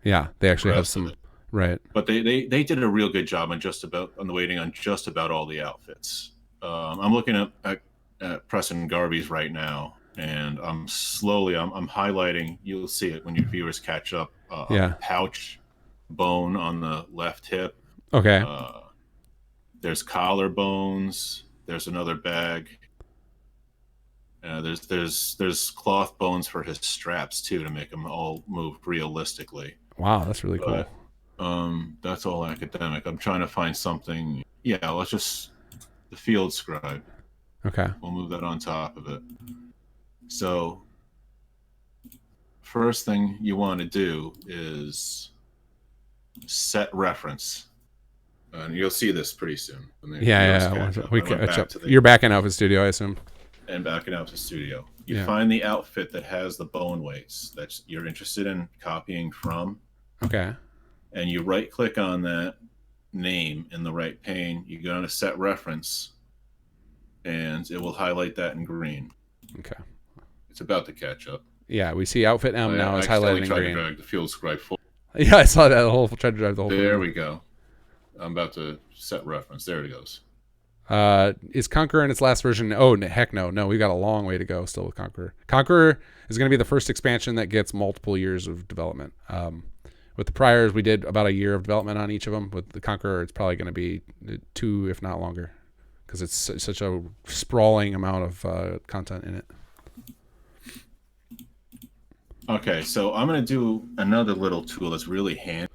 Yeah, they actually have some. Right. But they did a real good job on the weighting on just about all the outfits. I'm looking at Preston Garvey's right now, and I'm highlighting. You'll see it when your viewers catch up. A pouch bone on the left hip. Okay. There's collar bones. There's another bag. There's cloth bones for his straps too, to make them all move realistically. Wow, that's really cool. That's all academic. I'm trying to find something. Yeah, let's just the field scribe. Okay. We'll move that on top of it. So first thing you want to do is set reference. And you'll see this pretty soon. Yeah. We catch up. You're backing out of the studio, I assume. And backing out to the studio. You find the outfit that has the bone weights that you're interested in copying from. Okay. And you right-click on that name in the right pane. You go to set reference, and it will highlight that in green. Okay. It's about to catch up. Yeah, we see outfit M now is highlighted in green. To drag the field scribe forward. Yeah, I saw that tried to drive the whole. There we go. I'm about to set reference. There it goes. Is Conqueror in its last version? Oh, heck no. No, we got a long way to go still with Conqueror. Conqueror is going to be the first expansion that gets multiple years of development. With the priors, we did about a year of development on each of them. With the Conqueror, it's probably going to be 2, if not longer, because it's such a sprawling amount of content in it. Okay, so I'm going to do another little tool that's really handy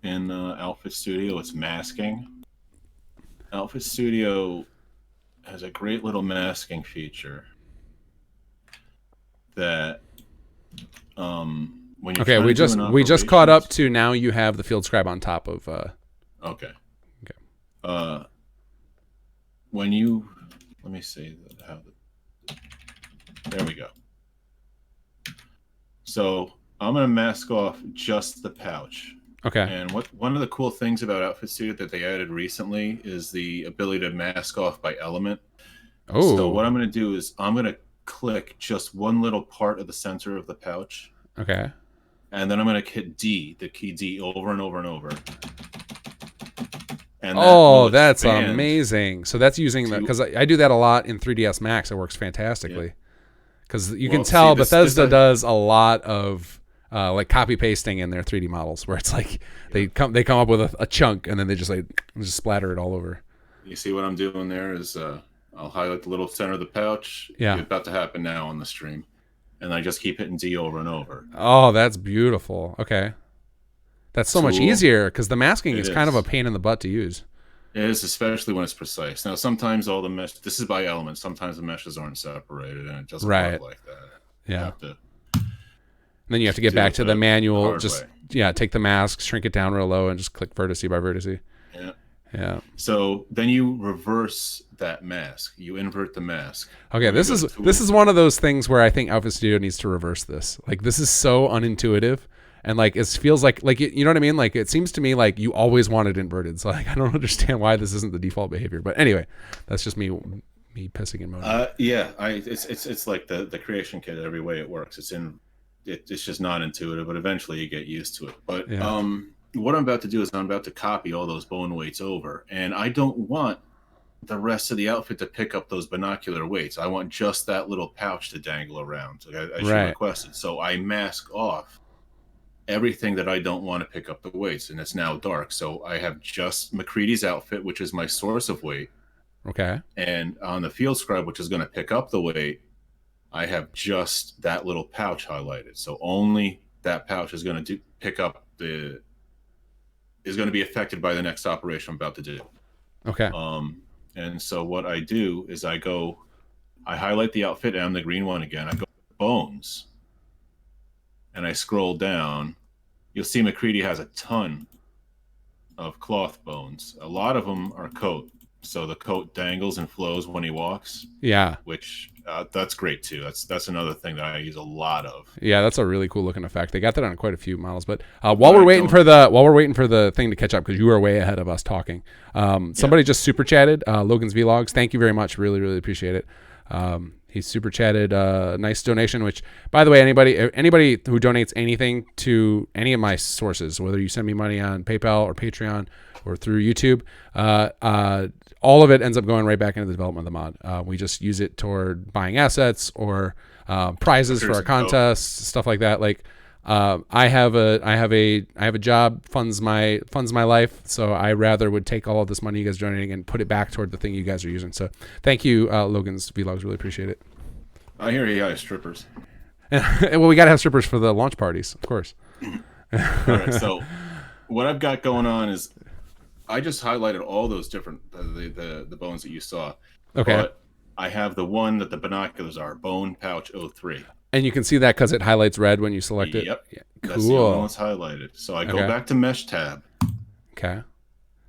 in Outfit Studio. It's masking. Outfit Studio has a great little masking feature that when you're we just caught up to now you have the field scribe on top of okay. When you let me see how there we go. So I'm going to mask off just the pouch. Okay. And one of the cool things about Outfit Studio that they added recently is the ability to mask off by element. Oh. So what I'm going to do is I'm going to click just one little part of the center of the pouch. Okay. And then I'm going to hit D, the key D, over and over and over. And that's amazing. So that's using because I do that a lot in 3ds Max. It works fantastically. Because you can tell Bethesda does a lot of like copy pasting in their 3D models, where it's like they come up with a chunk and then they just splatter it all over. You see what I'm doing there is I'll highlight the little center of the pouch. Yeah, it's about to happen now on the stream, and I just keep hitting D over and over. Oh, that's beautiful. Okay, that's so much easier because the masking is kind of a pain in the butt to use. It is, especially when it's precise. Now, sometimes all the mesh, this is by element. Sometimes the meshes aren't separated, and it doesn't work like that. Yeah. You have to, and then you have to get back to the manual. Just way. Take the mask, shrink it down real low, and just click vertice by vertice. Yeah. Yeah. So then you reverse that mask. You invert the mask. Okay, this is one of those things where I think Outfit Studio needs to reverse this. Like, this is so unintuitive, and like it feels like you know what I mean. Like, it seems to me like you always want it inverted. So like I don't understand why this isn't the default behavior. But anyway, that's just me pissing in mode. Yeah, it's like the creation kit. Every way it works, it's just not intuitive. But eventually you get used to it. But what I'm about to do is I'm about to copy all those bone weights over, and I don't want the rest of the outfit to pick up those binocular weights. I want just that little pouch to dangle around, as you requested. So I mask off everything that I don't want to pick up the weights, and it's now dark. So I have just McCready's outfit, which is my source of weight. Okay. And on the field scribe, which is going to pick up the weight, I have just that little pouch highlighted. So only that pouch is going to pick up is going to be affected by the next operation I'm about to do. Okay. And so what I do is I highlight the outfit M, the green one again. I go bones, and I scroll down. You'll see McCready has a ton of cloth bones. A lot of them are coat, so the coat dangles and flows when he walks. Yeah, which that's great too. That's another thing that I use a lot of. Yeah, that's a really cool looking effect. They got that on quite a few models. But while we're waiting for the thing to catch up, because you were way ahead of us talking, somebody just super chatted. Logan's Vlogs. Thank you very much. Really, really appreciate it. He super chatted nice donation, which, by the way, anybody who donates anything to any of my sources, whether you send me money on PayPal or Patreon or through YouTube, all of it ends up going right back into the development of the mod. We just use it toward buying assets or prizes for our contests, stuff like that. Like I have a job, funds my life, so I rather would take all of this money you guys are donating and put it back toward the thing you guys are using. So thank you, Logan's Vlogs, really appreciate it. I hear you guys strippers. Well, we gotta have strippers for the launch parties, of course. All right, so what I've got going on is I just highlighted all those different the bones that you saw. Okay. But I have the one that the binoculars are, bone pouch 03. And you can see that because it highlights red when you select it. Yep. Yeah. Cool. That's the only one that's highlighted. So I go back to mesh tab. Okay.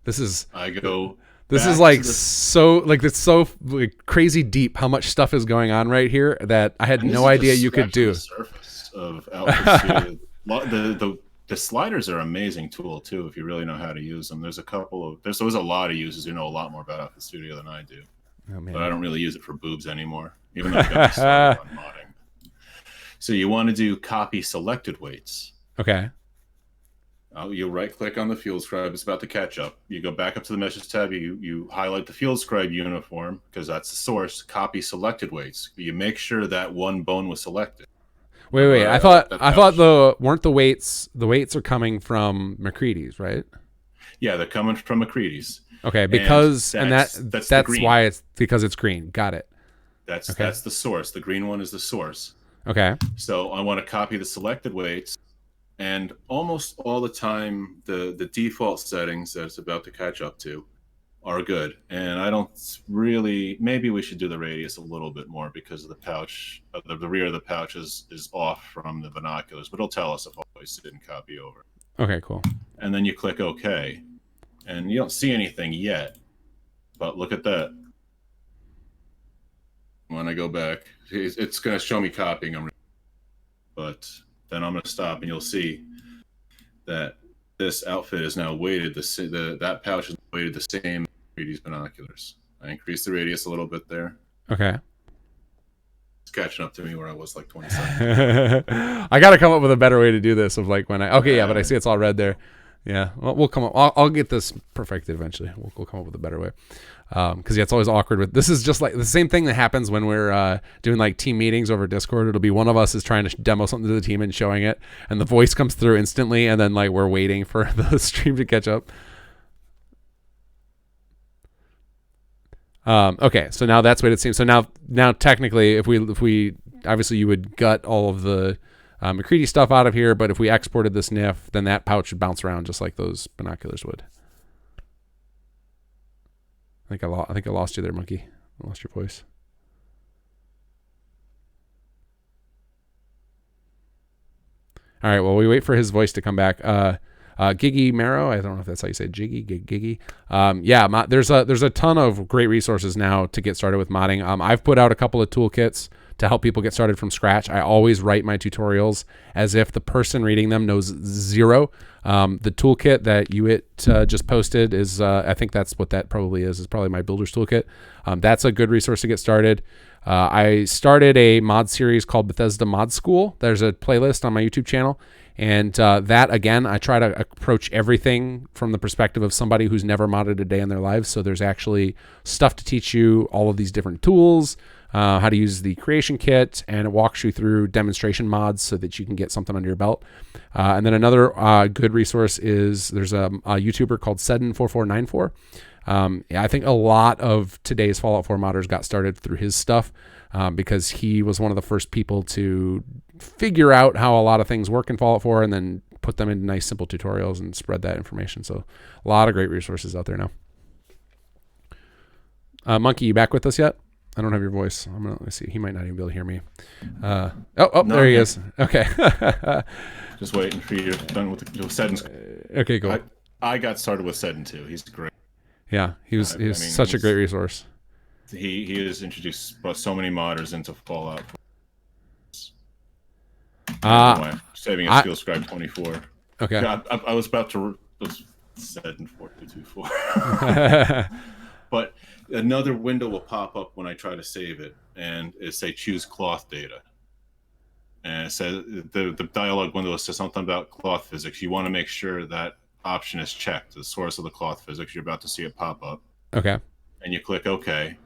This is like so like it's so like crazy deep how much stuff is going on right here that I had no idea you could do. The surface of Outfit Studio. The sliders are an amazing tool too if you really know how to use them. There's a lot of users who know a lot more about Outfit Studio than I do. Oh, man. But I don't really use it for boobs anymore, even though I've got started on modding. So you want to do copy selected weights. Okay. You right click on the field scribe. It's about to catch up. You go back up to the meshes tab. You highlight the field scribe uniform because that's the source. Copy selected weights. You make sure that one bone was selected. Wait. I thought the weights are coming from McCready's, right? Yeah, they're coming from McCready's. Okay, because that's why it's because it's green. Got it. That's the source. The green one is the source. Okay. So I want to copy the selected weights, and almost all the time the default settings that it's about to catch up to are good. And I don't really, maybe we should do the radius a little bit more because of the pouch, the rear of the pouch is off from the binoculars, but it'll tell us if always didn't copy over. Okay, cool. And then you click OK, and you don't see anything yet, but look at that. When I go back, it's going to show me copying them, but then I'm going to stop, and you'll see that this outfit is now weighted. That pouch is weighted the same as these binoculars. I increased the radius a little bit there. Okay. It's catching up to me where I was like 20 seconds. I got to come up with a better way to do this. Of like when but I see it's all red there. Yeah, well, we'll come up. I'll get this perfected eventually. We'll come up with a better way. Because it's always awkward with this. Is just like the same thing that happens when we're doing like team meetings over Discord. It'll be one of us is trying to demo something to the team and showing it, and the voice comes through instantly, and then like we're waiting for the stream to catch up. Okay, so now that's what it seems. So now technically, if we obviously you would gut all of the McCready stuff out of here, but if we exported this NIF, then that pouch would bounce around just like those binoculars would. I think I lost you there, Monkey. I lost your voice. All right. Well, we wait for his voice to come back. Giggy Marrow. I don't know if that's how you say Giggy. There's a ton of great resources now to get started with modding. I've put out a couple of toolkits to help people get started from scratch. I always write my tutorials as if the person reading them knows zero. The toolkit that Uit just posted is, I think that's what that probably is probably my builder's toolkit. That's a good resource to get started. I started a mod series called Bethesda Mod School. There's a playlist on my YouTube channel. And that, again, I try to approach everything from the perspective of somebody who's never modded a day in their lives. So there's actually stuff to teach you all of these different tools, how to use the creation kit, and it walks you through demonstration mods so that you can get something under your belt. And then another good resource is there's a YouTuber called Seddon4494. I think a lot of today's Fallout 4 modders got started through his stuff because he was one of the first people to figure out how a lot of things work in Fallout 4 and then put them into nice, simple tutorials and spread that information. So a lot of great resources out there now. Monkey, you back with us yet? I don't have your voice. Let's see. He might not even be able to hear me. There he is. Okay. Just waiting for you. Done with the Seddon's. Okay, cool. I got started with Seddon too. He's great. Yeah, he was such a great resource. He has introduced so many modders into Fallout. Saving a skill scribe 24. Okay. Yeah, I was about to Seddon 4224. But another window will pop up when I try to save it, and it say choose cloth data. And it says the dialog window says something about cloth physics. You want to make sure that option is checked, the source of the cloth physics. You're about to see it pop up. Okay. And you click OK.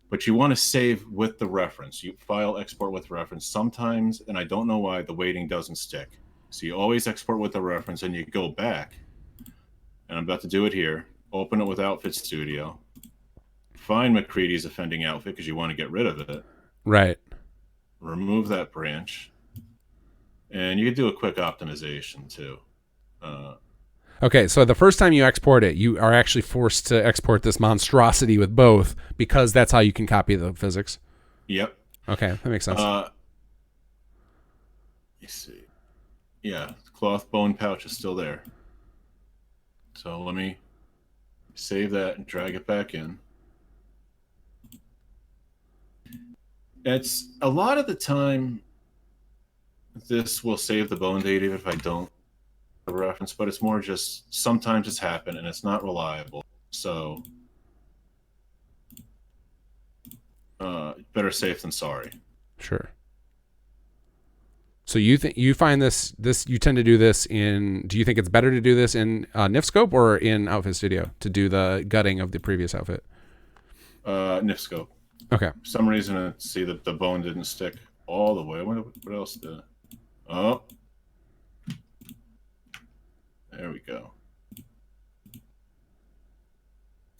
But you want to save with the reference. You file export with reference. Sometimes, and I don't know why, the weighting doesn't stick. So you always export with the reference, and you go back. And I'm about to do it here. Open it with Outfit Studio. Find McCready's offending outfit because you want to get rid of it. Right. Remove that branch. And you can do a quick optimization too. Okay, so the first time you export it, you are actually forced to export this monstrosity with both because that's how you can copy the physics. Yep. Okay, that makes sense. Let's see. Yeah, cloth bone pouch is still there. So let me save that and drag it back in. It's a lot of the time this will save the bone data even if I don't reference, but it's more just sometimes it's happened and it's not reliable. So better safe than sorry. Sure. So you find this you tend to do this in, do you think it's better to do this in Nifscope or in Outfit Studio to do the gutting of the previous outfit? Nifscope. Okay. For some reason I see that the bone didn't stick all the way. What else did? Oh. There we go.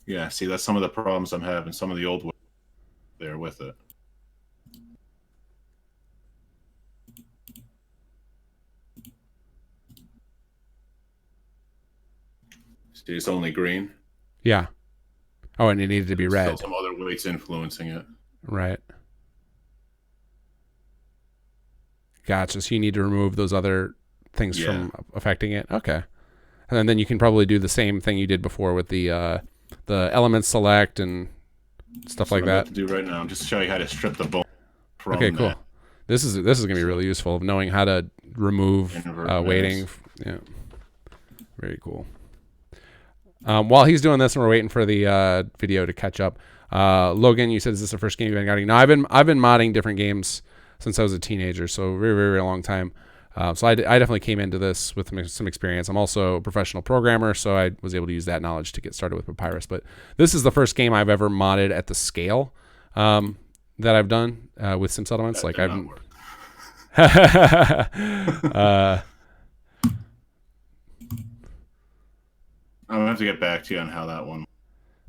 Yeah, see, that's some of the problems I'm having. Some of the old there with it. See, it's only green. Yeah. Oh, and it needed to be red. Still some other weights influencing it. Right. Gotcha. So you need to remove those other things from affecting it. Okay. And then you can probably do the same thing you did before with the element select and stuff like that. I'm about to do right now. Just to show you how to strip the bone from Okay, cool. that. This is going to be really useful of knowing how to remove weighting. Yeah. Very cool. While he's doing this and we're waiting for the video to catch up, Logan, you said, is this the first game you've been modding? No, I've been modding different games since I was a teenager, so very, very, very long time. So I definitely came into this with some experience. I'm also a professional programmer, so I was able to use that knowledge to get started with Papyrus. But this is the first game I've ever modded at the scale that I've done with Sim Settlements. Like I've. I'm gonna have to get back to you on how that one.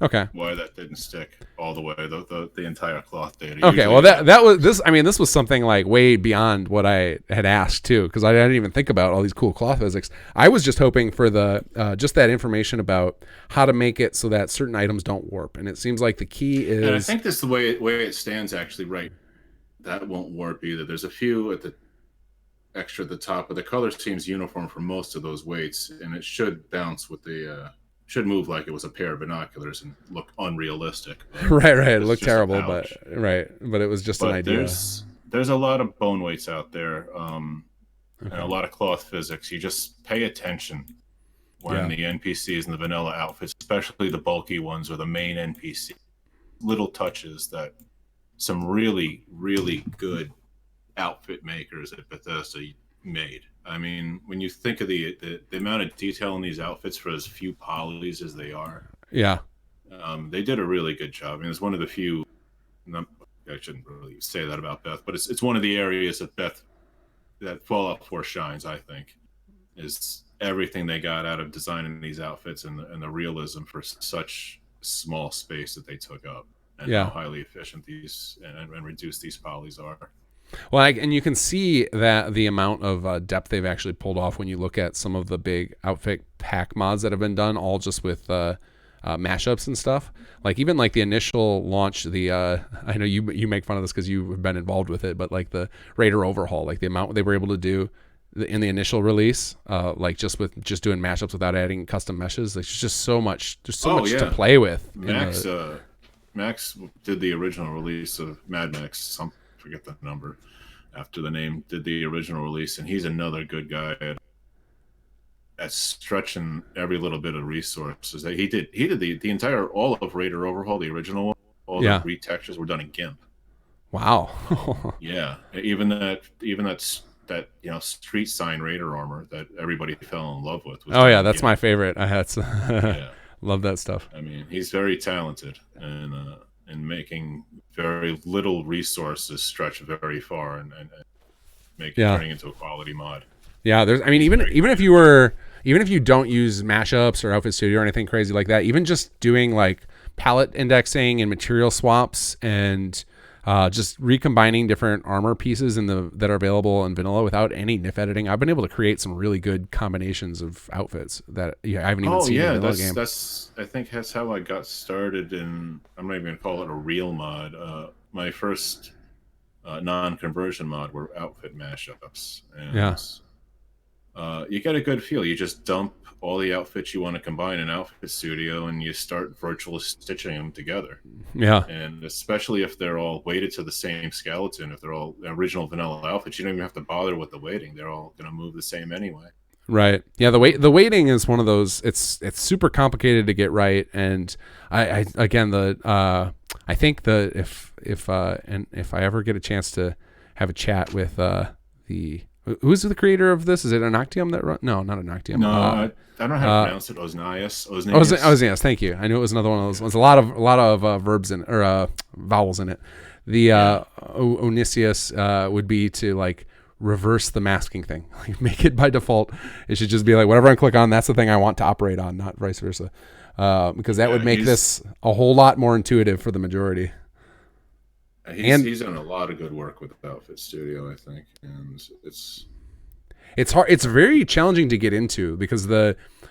Okay. why that didn't stick all the way, the entire cloth data. Okay, Usually well that was this. I mean, this was something like way beyond what I had asked too, because I didn't even think about all these cool cloth physics. I was just hoping for the just that information about how to make it so that certain items don't warp, and it seems like the key is. And I think this is the way it stands actually. Right, that won't warp either. There's a few at the extra at the top, but the color seems uniform for most of those weights, and it should bounce with the. Should move like it was a pair of binoculars and look unrealistic. Right. It looked terrible, but it was just an idea. There's a lot of bone weights out there, and a lot of cloth physics. You just pay attention when the NPCs and the vanilla outfits, especially the bulky ones or the main NPC, little touches that some really, really good outfit makers at Bethesda made. I mean, when you think of the amount of detail in these outfits for as few polys as they are, they did a really good job. I mean, it's one of the few. I shouldn't really say that about Beth, but it's one of the areas that Fallout 4 shines. I think is everything they got out of designing these outfits and the realism for such small space that they took up, and how highly efficient these and reduced these polys are. Well, and you can see that the amount of depth they've actually pulled off when you look at some of the big outfit pack mods that have been done, all just with mashups and stuff. Like even like the initial launch, I know you make fun of this because you've been involved with it, but like the Raider overhaul, like the amount they were able to do in the initial release, like just doing mashups without adding custom meshes. There's just so much. There's so much to play with. Max did the original release of Mad Max. Forget the number after the name, did the original release, and he's another good guy at stretching every little bit of resources. He did the entire all of Raider Overhaul, the original one. All the retextures were done in GIMP. Wow. Yeah, even that street sign Raider armor that everybody fell in love with. That's my favorite. Love that stuff. I mean, he's very talented and making very little resources stretch very far and make it turning into a quality mod. Yeah, even if you don't use mashups or Outfit Studio or anything crazy like that, even just doing like palette indexing and material swaps and just recombining different armor pieces that are available in vanilla without any NIF editing, I've been able to create some really good combinations of outfits that I haven't even seen in the vanilla game. I think that's how I got started in. I'm not even going to call it a real mod. My first non-conversion mod were outfit mashups, and you get a good feel. You just dump all the outfits you want to combine in Outfit Studio, and you start virtual stitching them together. Yeah. And especially if they're all weighted to the same skeleton, if they're all original vanilla outfits, you don't even have to bother with the weighting. They're all going to move the same anyway. Right. Yeah. The weighting is one of those. It's super complicated to get right, and I think if I ever get a chance to have a chat with who's the creator of this? Is it Anoctium that run? No, not Anoctium. No, I don't know how to pronounce it. Osnias. Thank you. I knew it was another one of those ones. A lot of verbs vowels in it. The Onisius would be to like reverse the masking thing. Like make it by default. It should just be like whatever I click on, that's the thing I want to operate on, not vice versa. Because that would make this a whole lot more intuitive for the majority. He's done a lot of good work with Outfit Studio, I think, and it's hard. It's very challenging to get into because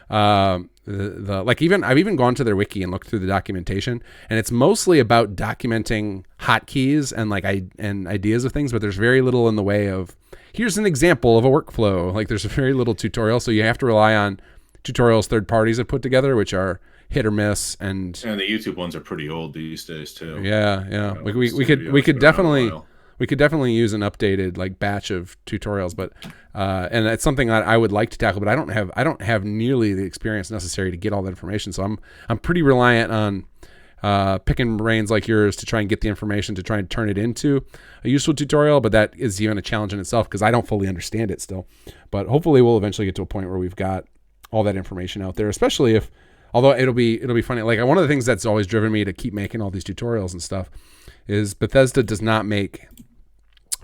I've even gone to their wiki and looked through the documentation, and it's mostly about documenting hotkeys and ideas of things, but there's very little in the way of here's an example of a workflow. Like there's very little tutorial, so you have to rely on tutorials third parties have put together, which are hit or miss, and the YouTube ones are pretty old these days too. Yeah. We could definitely use an updated like batch of tutorials, but and it's something that I would like to tackle, but I don't have nearly the experience necessary to get all that information. So I'm pretty reliant on picking brains like yours to try and get the information to try and turn it into a useful tutorial. But that is even a challenge in itself because I don't fully understand it still. But hopefully we'll eventually get to a point where we've got all that information out there, especially if. Although it'll be funny. Like one of the things that's always driven me to keep making all these tutorials and stuff is Bethesda does not make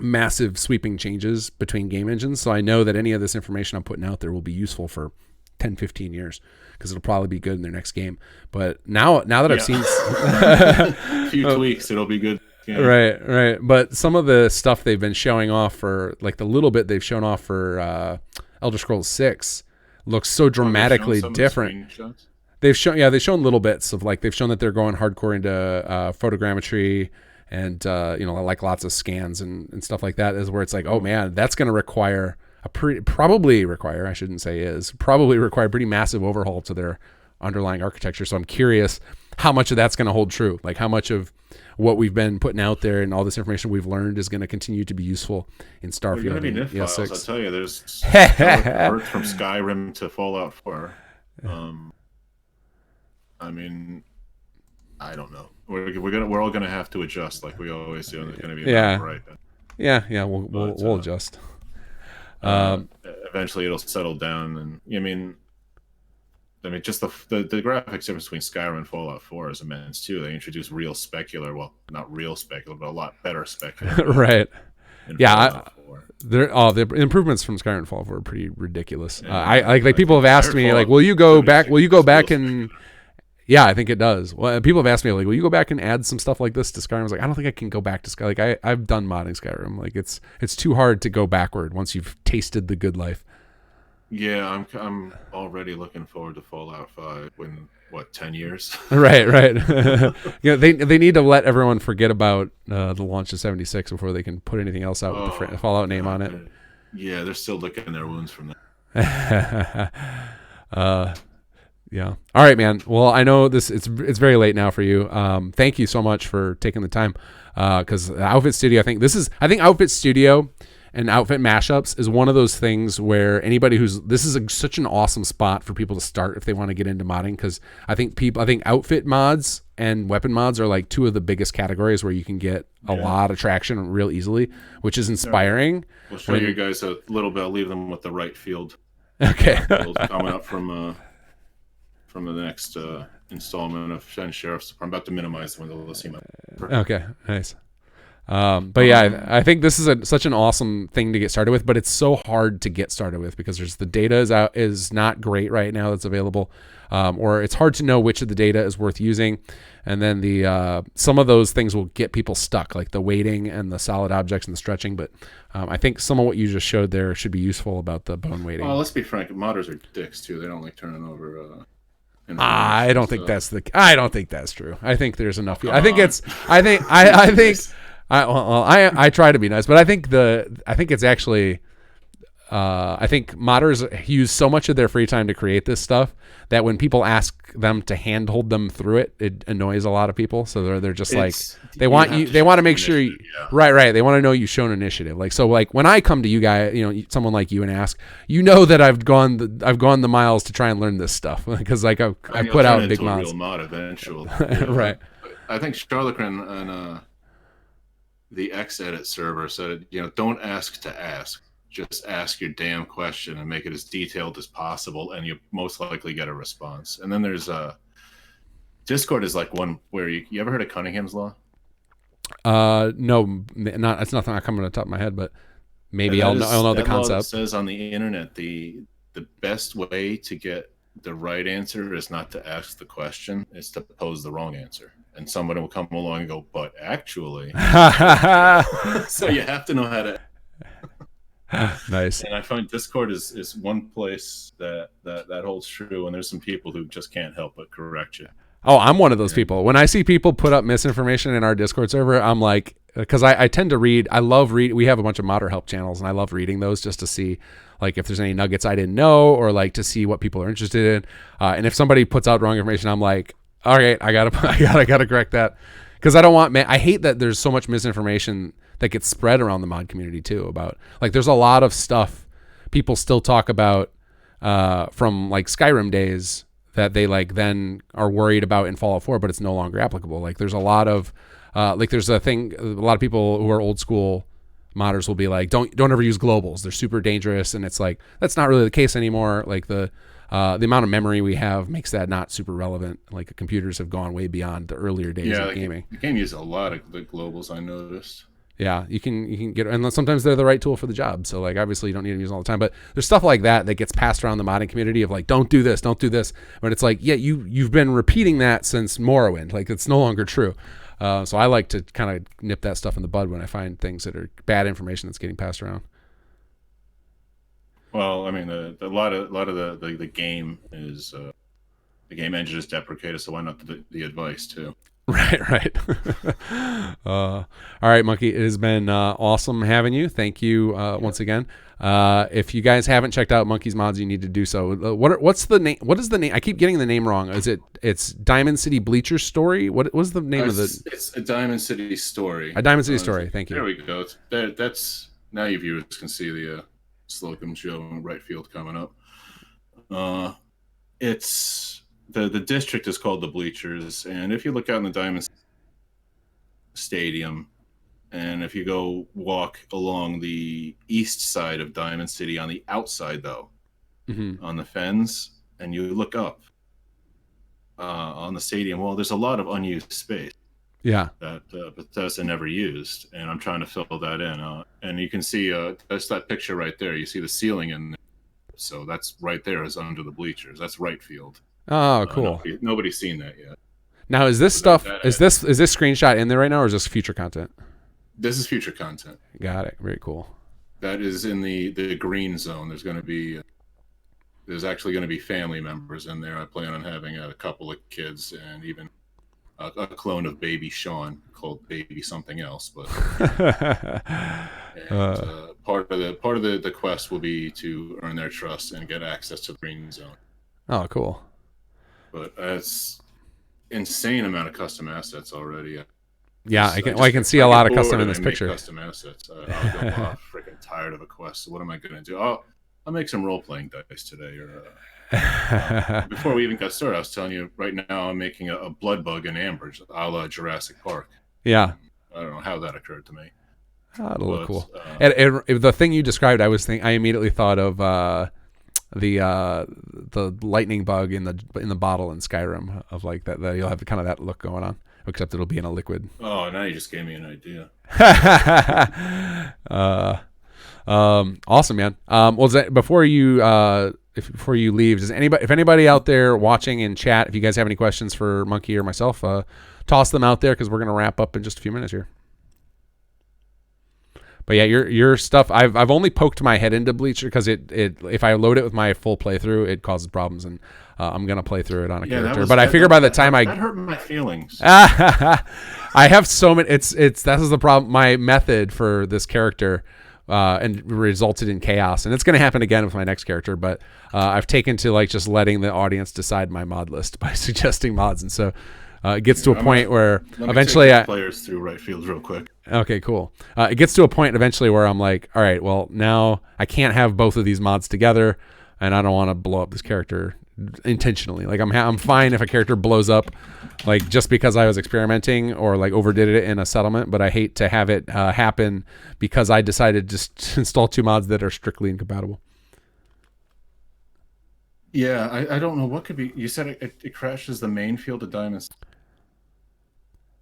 massive sweeping changes between game engines. So I know that any of this information I'm putting out there will be useful for 10, 15 years because it'll probably be good in their next game. But now that I've seen a few tweaks, it'll be good. Yeah. Right. But some of the stuff they've been showing off for, like the little bit they've shown off for Elder Scrolls 6 looks so dramatically different. They've shown little bits of, like, they've shown that they're going hardcore into photogrammetry and like lots of scans and stuff like that, is where it's like, oh man, that's going to require probably require pretty massive overhaul to their underlying architecture. So I'm curious how much of that's going to hold true, like how much of what we've been putting out there and all this information we've learned is going to continue to be useful in Starfield. There's going to be NIF files, I'll tell you. There's work from Skyrim to Fallout 4. I mean, I don't know. We're all gonna have to adjust like we always do, and there's gonna be right then. Yeah. We'll adjust. Eventually, it'll settle down, and I mean, just the graphics difference between Skyrim and Fallout 4 is immense too. They introduced real specular, well, not real specular, but a lot better specular. Right. Yeah. The improvements from Skyrim and Fallout 4 are pretty ridiculous. Yeah, like people have asked me, like, will you go back and yeah, I think it does. Well, people have asked me, like, will you go back and add some stuff like this to Skyrim? I was like, I don't think I can go back to Skyrim. Like, I've done modding Skyrim. Like, it's too hard to go backward once you've tasted the good life. Yeah, I'm already looking forward to Fallout 5 in 10 years? Right. They need to let everyone forget about the launch of 76 before they can put anything else out with the Fallout name on it. Yeah, they're still licking their wounds from that. Yeah. All right, man. Well, I know it's very late now for you. Thank you so much for taking the time. Because Outfit Studio, I think Outfit Studio and Outfit Mashups is one of those things where this is such an awesome spot for people to start if they want to get into modding. Because I think outfit mods and weapon mods are like two of the biggest categories where you can get a lot of traction real easily, which is inspiring. We'll show you guys a little bit. I'll leave them with the right field. Okay. Coming up from the next installment of Sheriff's. I'm about to minimize when they'll see my. Okay, nice. But yeah, I think this is such an awesome thing to get started with, but it's so hard to get started with because the data is not great right now that's available, or it's hard to know which of the data is worth using, and then some of those things will get people stuck, like the weighting and the solid objects and the stretching. But I think some of what you just showed there should be useful about the bone weighting. Well, let's be frank, modders are dicks too. They don't like turning over. I don't think that's true. I think there's enough. I try to be nice, but I think it's actually I think modders use so much of their free time to create this stuff that when people ask them to handhold them through it, it annoys a lot of people. So they're just they want to make sure right. They want to know you've shown initiative. Like, so like when I come to you guys, someone like you and ask, that I've gone the miles to try and learn this stuff because like I put out big mods. Real mod eventually. Right. I think Charlocran on the X-Edit server said, don't ask to ask. Just ask your damn question and make it as detailed as possible, and you most likely get a response. And then there's Discord is like one where you ever heard of Cunningham's Law? No, it's not coming to the top of my head, but maybe I'll know the concept. It says on the internet the best way to get the right answer is not to ask the question; it's to pose the wrong answer. And someone will come along and go, "But actually," so you have to know how to. Nice. And I find Discord is one place that holds true, and there's some people who just can't help but correct you. Oh, I'm one of those people. When I see people put up misinformation in our Discord server, I'm like, because I tend to read. I love read. We have a bunch of modder help channels, and I love reading those just to see like if there's any nuggets I didn't know, or like to see what people are interested in. And if somebody puts out wrong information, I'm like, all right, I gotta correct that, because I don't want. I hate that there's so much misinformation that gets spread around the mod community too. About like there's a lot of stuff people still talk about from like Skyrim days that they like then are worried about in Fallout 4, but it's no longer applicable. Like there's a lot of there's a lot of people who are old school modders will be like, don't ever use globals, they're super dangerous, and it's like that's not really the case anymore. Like the amount of memory we have makes that not super relevant. Like the computers have gone way beyond the earlier days of gaming. The game uses a lot of the globals, I noticed. Yeah, you can get, and sometimes they're the right tool for the job. So like, obviously you don't need to use them all the time, but there's stuff like that gets passed around the modding community of like, don't do this. But it's like, yeah, you've been repeating that since Morrowind. Like, it's no longer true. So I like to kind of nip that stuff in the bud when I find things that are bad information that's getting passed around. Well, I mean, a lot of the game is the game engine is deprecated, so why not the advice too? Right. All right, Monkey. It has been awesome having you. Thank you once again. If you guys haven't checked out Monkey's Mods, you need to do so. What's the name? What is the name? I keep getting the name wrong. It's Diamond City Bleacher Story? What was the name of the? It's a Diamond City Story. A Diamond City Story. Thank you. There we go. That's now you viewers can see the Slocum show in right field coming up. It's the district is called the Bleachers, and if you look out in the Diamond Stadium, and if you go walk along the east side of Diamond City on the outside, though, on the fens, and you look up on the stadium wall, there's a lot of unused space. Yeah. That Bethesda never used, and I'm trying to fill that in. And you can see that's that picture right there. You see the ceiling in there. So that's right there is under the bleachers. That's right field. Oh, cool. Nobody's seen that yet. Now, is this stuff is this screenshot in there right now, or is this future content? This is future content. Got it. Very cool. That is in the green zone. There's actually going to be family members in there. I plan on having a couple of kids and even a clone of Baby Sean called Baby something else. But part of the quest will be to earn their trust and get access to the green zone. Oh, cool. But it's insane amount of custom assets already. Yeah, I can see a lot of custom in this picture. Custom assets. I'll go off freaking tired of a quest. So what am I going to do? I'll make some role playing dice today. Or before we even got started, I was telling you right now I'm making a blood bug in Ambridge, a la Jurassic Park. Yeah. I don't know how that occurred to me. Oh, that'll look cool. The thing you described, I immediately thought of the lightning bug in the bottle in Skyrim, of like that you'll have kind of that look going on, except it'll be in a liquid. Oh, now you just gave me an idea. Awesome, man. Well, before you leave, if anybody out there watching in chat, if you guys have any questions for Monkey or myself, toss them out there, because we're gonna wrap up in just a few minutes here. But yeah, your stuff, I've only poked my head into Bleacher because if I load it with my full playthrough, it causes problems, and I'm gonna play through it on a character. But I figure by the time that hurt my feelings. I have so many. That is the problem. My method for this character and resulted in chaos, and it's gonna happen again with my next character. But I've taken to like just letting the audience decide my mod list by suggesting mods, and so. It gets to a point where eventually players through right field real quick. Okay, cool. It gets to a point eventually where I'm like, all right, well, now I can't have both of these mods together, and I don't want to blow up this character intentionally. Like I'm fine if a character blows up, like just because I was experimenting or like overdid it in a settlement, but I hate to have it happen because I decided just to install two mods that are strictly incompatible. Yeah, I don't know what could be. You said it crashes the main field of Diamonds.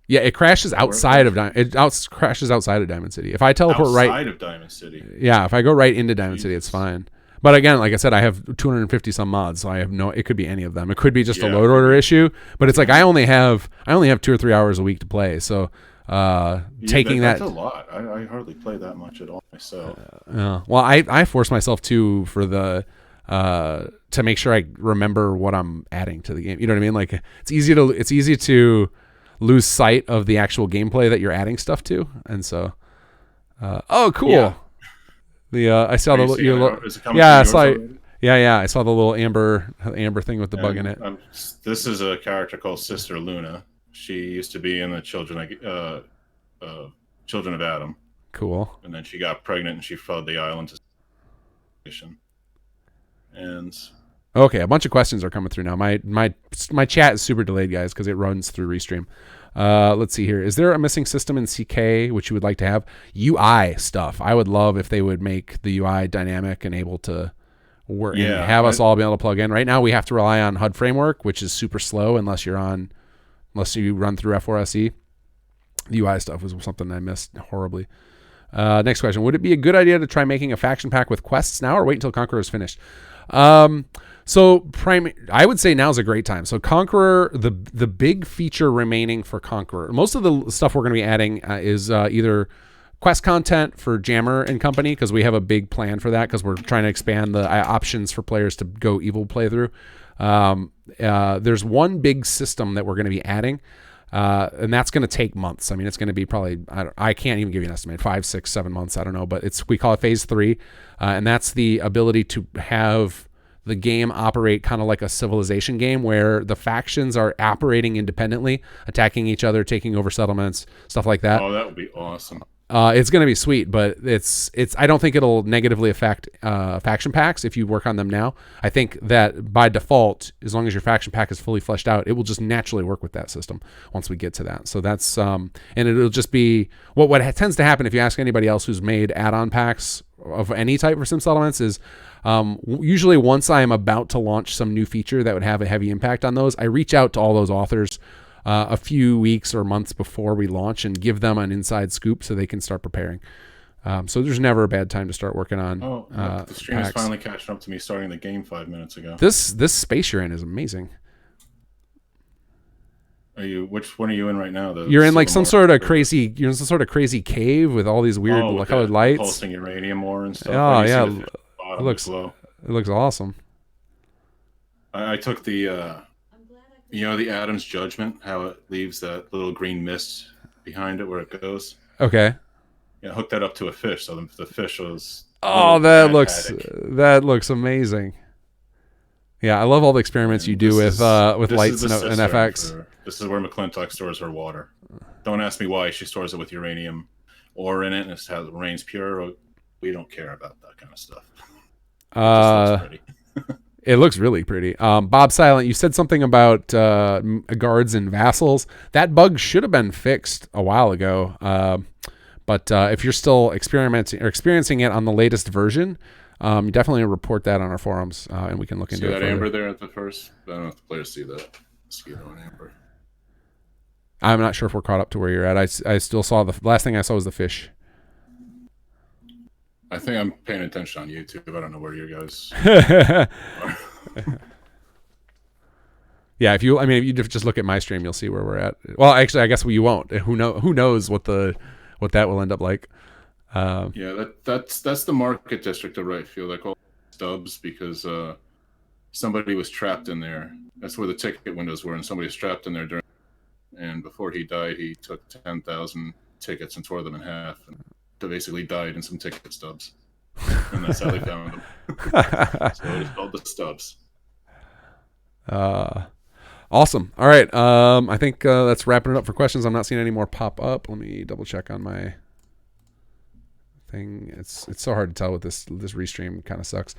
Yeah, it crashes outside of crashes outside of Diamond City. If I teleport outside of Diamond City. Yeah, if I go right into Diamond City, it's fine. But again, like I said, I have 250 some mods, so I have it could be any of them. It could be just a load order issue, but it's like I only have 2 or 3 hours a week to play. So taking that's a lot. I hardly play that much at all myself. Well, I force myself to for the to make sure I remember what I'm adding to the game. You know what I mean? Like it's easy to lose sight of the actual gameplay that you're adding stuff to, and so oh cool. Yeah. I saw I saw the little amber thing with the bug in it. This is a character called Sister Luna. She used to be in the Children of Adam. Cool. And then she got pregnant and she fled the island to and okay, a bunch of questions are coming through now. My chat is super delayed, guys, because it runs through Restream. Let's see here. Is there a missing system in CK which you would like to have? UI stuff. I would love if they would make the UI dynamic and able to work and have us all be able to plug in. Right now we have to rely on HUD framework, which is super slow unless you run through F4SE. The UI stuff was something I missed horribly. Next question. Would it be a good idea to try making a faction pack with quests now or wait until Conqueror is finished? I would say now's a great time. So Conqueror, the big feature remaining for Conqueror, most of the stuff we're going to be adding is either quest content for Jammer and company, because we have a big plan for that, because we're trying to expand the options for players to go evil playthrough. There's one big system that we're going to be adding, and that's going to take months. I mean, it's going to be probably, I can't even give you an estimate, 5, 6, 7 months. I don't know, but we call it phase 3. And that's the ability to have the game operate kind of like a civilization game, where the factions are operating independently, attacking each other, taking over settlements, stuff like that. Oh, that would be awesome. It's going to be sweet, but I don't think it'll negatively affect faction packs if you work on them now. I think that by default, as long as your faction pack is fully fleshed out, it will just naturally work with that system once we get to that. So that's and it'll just be what tends to happen if you ask anybody else who's made add-on packs of any type for Sim Settlements is usually once I am about to launch some new feature that would have a heavy impact on those, I reach out to all those authors a few weeks or months before we launch and give them an inside scoop so they can start preparing. So there's never a bad time to start working on. The stream is finally catching up to me starting the game 5 minutes ago. This space you're in is amazing. Which one are you in right now? You're in like some sort of crazy. You're in some sort of crazy cave with all these weird colored lights, pulsing uranium ore and stuff. Oh yeah, it looks awesome. I took the the Adam's Judgment, how it leaves that little green mist behind it where it goes. Okay. Yeah, hook that up to a fish, so the fish was. Oh, that looks amazing. Yeah, I love all the experiments you do with lights and FX. This is where McClintock stores her water. Don't ask me why she stores it with uranium ore in it, and it remains pure. We don't care about that kind of stuff. It looks really pretty. Bob Silent, you said something about guards and vassals. That bug should have been fixed a while ago. But if you're still experiencing it on the latest version, definitely report that on our forums, and we can look into it. See that amber there at the first? I don't know if the players see that. Mosquito and amber. I'm not sure if we're caught up to where you're at. I still saw the last thing I saw was the fish. I think I'm paying attention on YouTube. I don't know where you guys are. Yeah, if you just look at my stream, you'll see where we're at. Well, actually, I guess you won't. Who knows what that will end up like. Yeah, that's the market district of right field. I call it stubs because somebody was trapped in there. That's where the ticket windows were, and somebody was trapped in there and before he died, he took 10,000 tickets and tore them in half, and basically died in some ticket stubs. And that's how they found them. So it was called the stubs. Awesome. All right. I think that's wrapping it up for questions. I'm not seeing any more pop up. Let me double check on my thing. It's so hard to tell with this restream. Kind of sucks.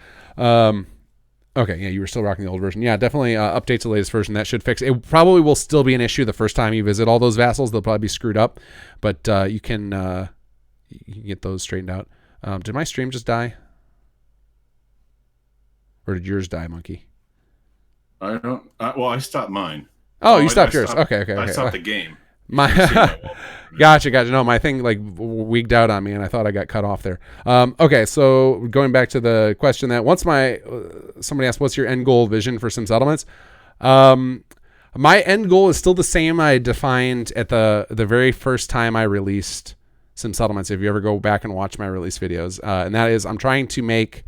Okay, yeah, you were still rocking the old version. Yeah, definitely update to the latest version. That should fix it. It probably will still be an issue the first time you visit all those vassals. They'll probably be screwed up, but you can get those straightened out. Did my stream just die? Or did yours die, Monkey? I don't. I stopped mine. Oh, you stopped yours. Okay. I stopped the game. Gotcha. No, my thing wigged out on me, and I thought I got cut off there. Okay, so going back to the question that once somebody asked, "What's your end goal vision for Sim Settlements?" My end goal is still the same I defined at the very first time I released Sim Settlements. If you ever go back and watch my release videos, and that is, I'm trying to make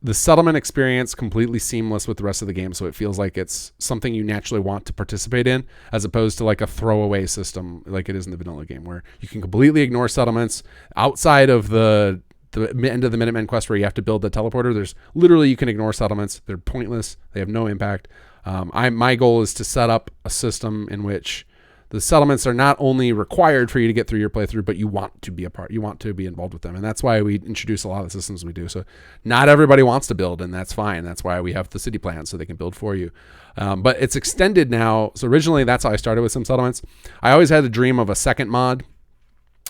the settlement experience completely seamless with the rest of the game, so it feels like it's something you naturally want to participate in, as opposed to like a throwaway system like it is in the vanilla game, where you can completely ignore settlements outside of the end of the Minutemen quest where you have to build the teleporter. There's literally, you can ignore settlements. They're pointless. They have no impact. My goal is to set up a system in which the settlements are not only required for you to get through your playthrough, but you want to be a part. You want to be involved with them. And that's why we introduce a lot of the systems we do. So not everybody wants to build, and that's fine. That's why we have the city plans, so they can build for you. But it's extended now. So originally, that's how I started with Sim Settlements. I always had a dream of a second mod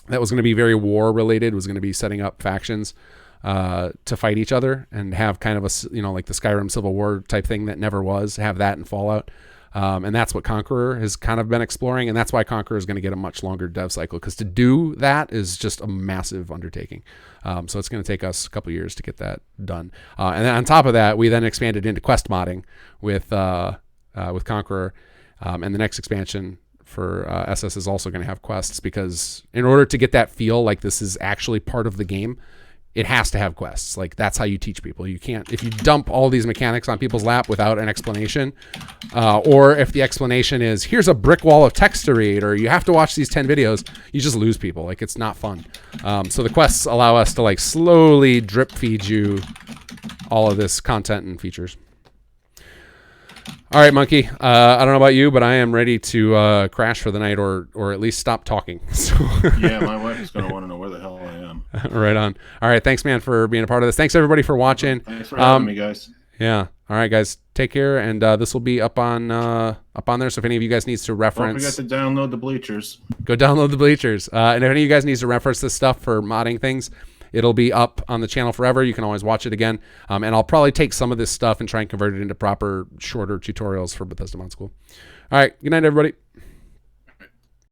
that was going to be very war related. It was going to be setting up factions to fight each other and have kind of a, like the Skyrim Civil War type thing that never was. Have that in Fallout. And that's what Conqueror has kind of been exploring, and that's why Conqueror is going to get a much longer dev cycle, because to do that is just a massive undertaking. So it's going to take us a couple years to get that done. And then on top of that, we then expanded into quest modding with Conqueror, and the next expansion for SS is also going to have quests, because in order to get that feel like this is actually part of the game, it has to have quests. Like, that's how you teach people. You can't, if you dump all these mechanics on people's lap without an explanation, or if the explanation is, here's a brick wall of text to read, or you have to watch these 10 videos, you just lose people. Like, it's not fun. So the quests allow us to like slowly drip feed you all of this content and features. All right, Monkey. I don't know about you, but I am ready to crash for the night, or at least stop talking. So Yeah, my wife is going to want to know where the hell I am. Right on. All right, thanks, man, for being a part of this. Thanks, everybody, for watching. Thanks for having me, guys. Yeah. All right, guys. Take care, and this will be up on there. So if any of you guys needs to reference, Don't forget to download the bleachers. Go download the bleachers. And if any of you guys needs to reference this stuff for modding things, it'll be up on the channel forever. You can always watch it again. And I'll probably take some of this stuff and try and convert it into proper, shorter tutorials for Bethesda Mod School. All right. Good night, everybody.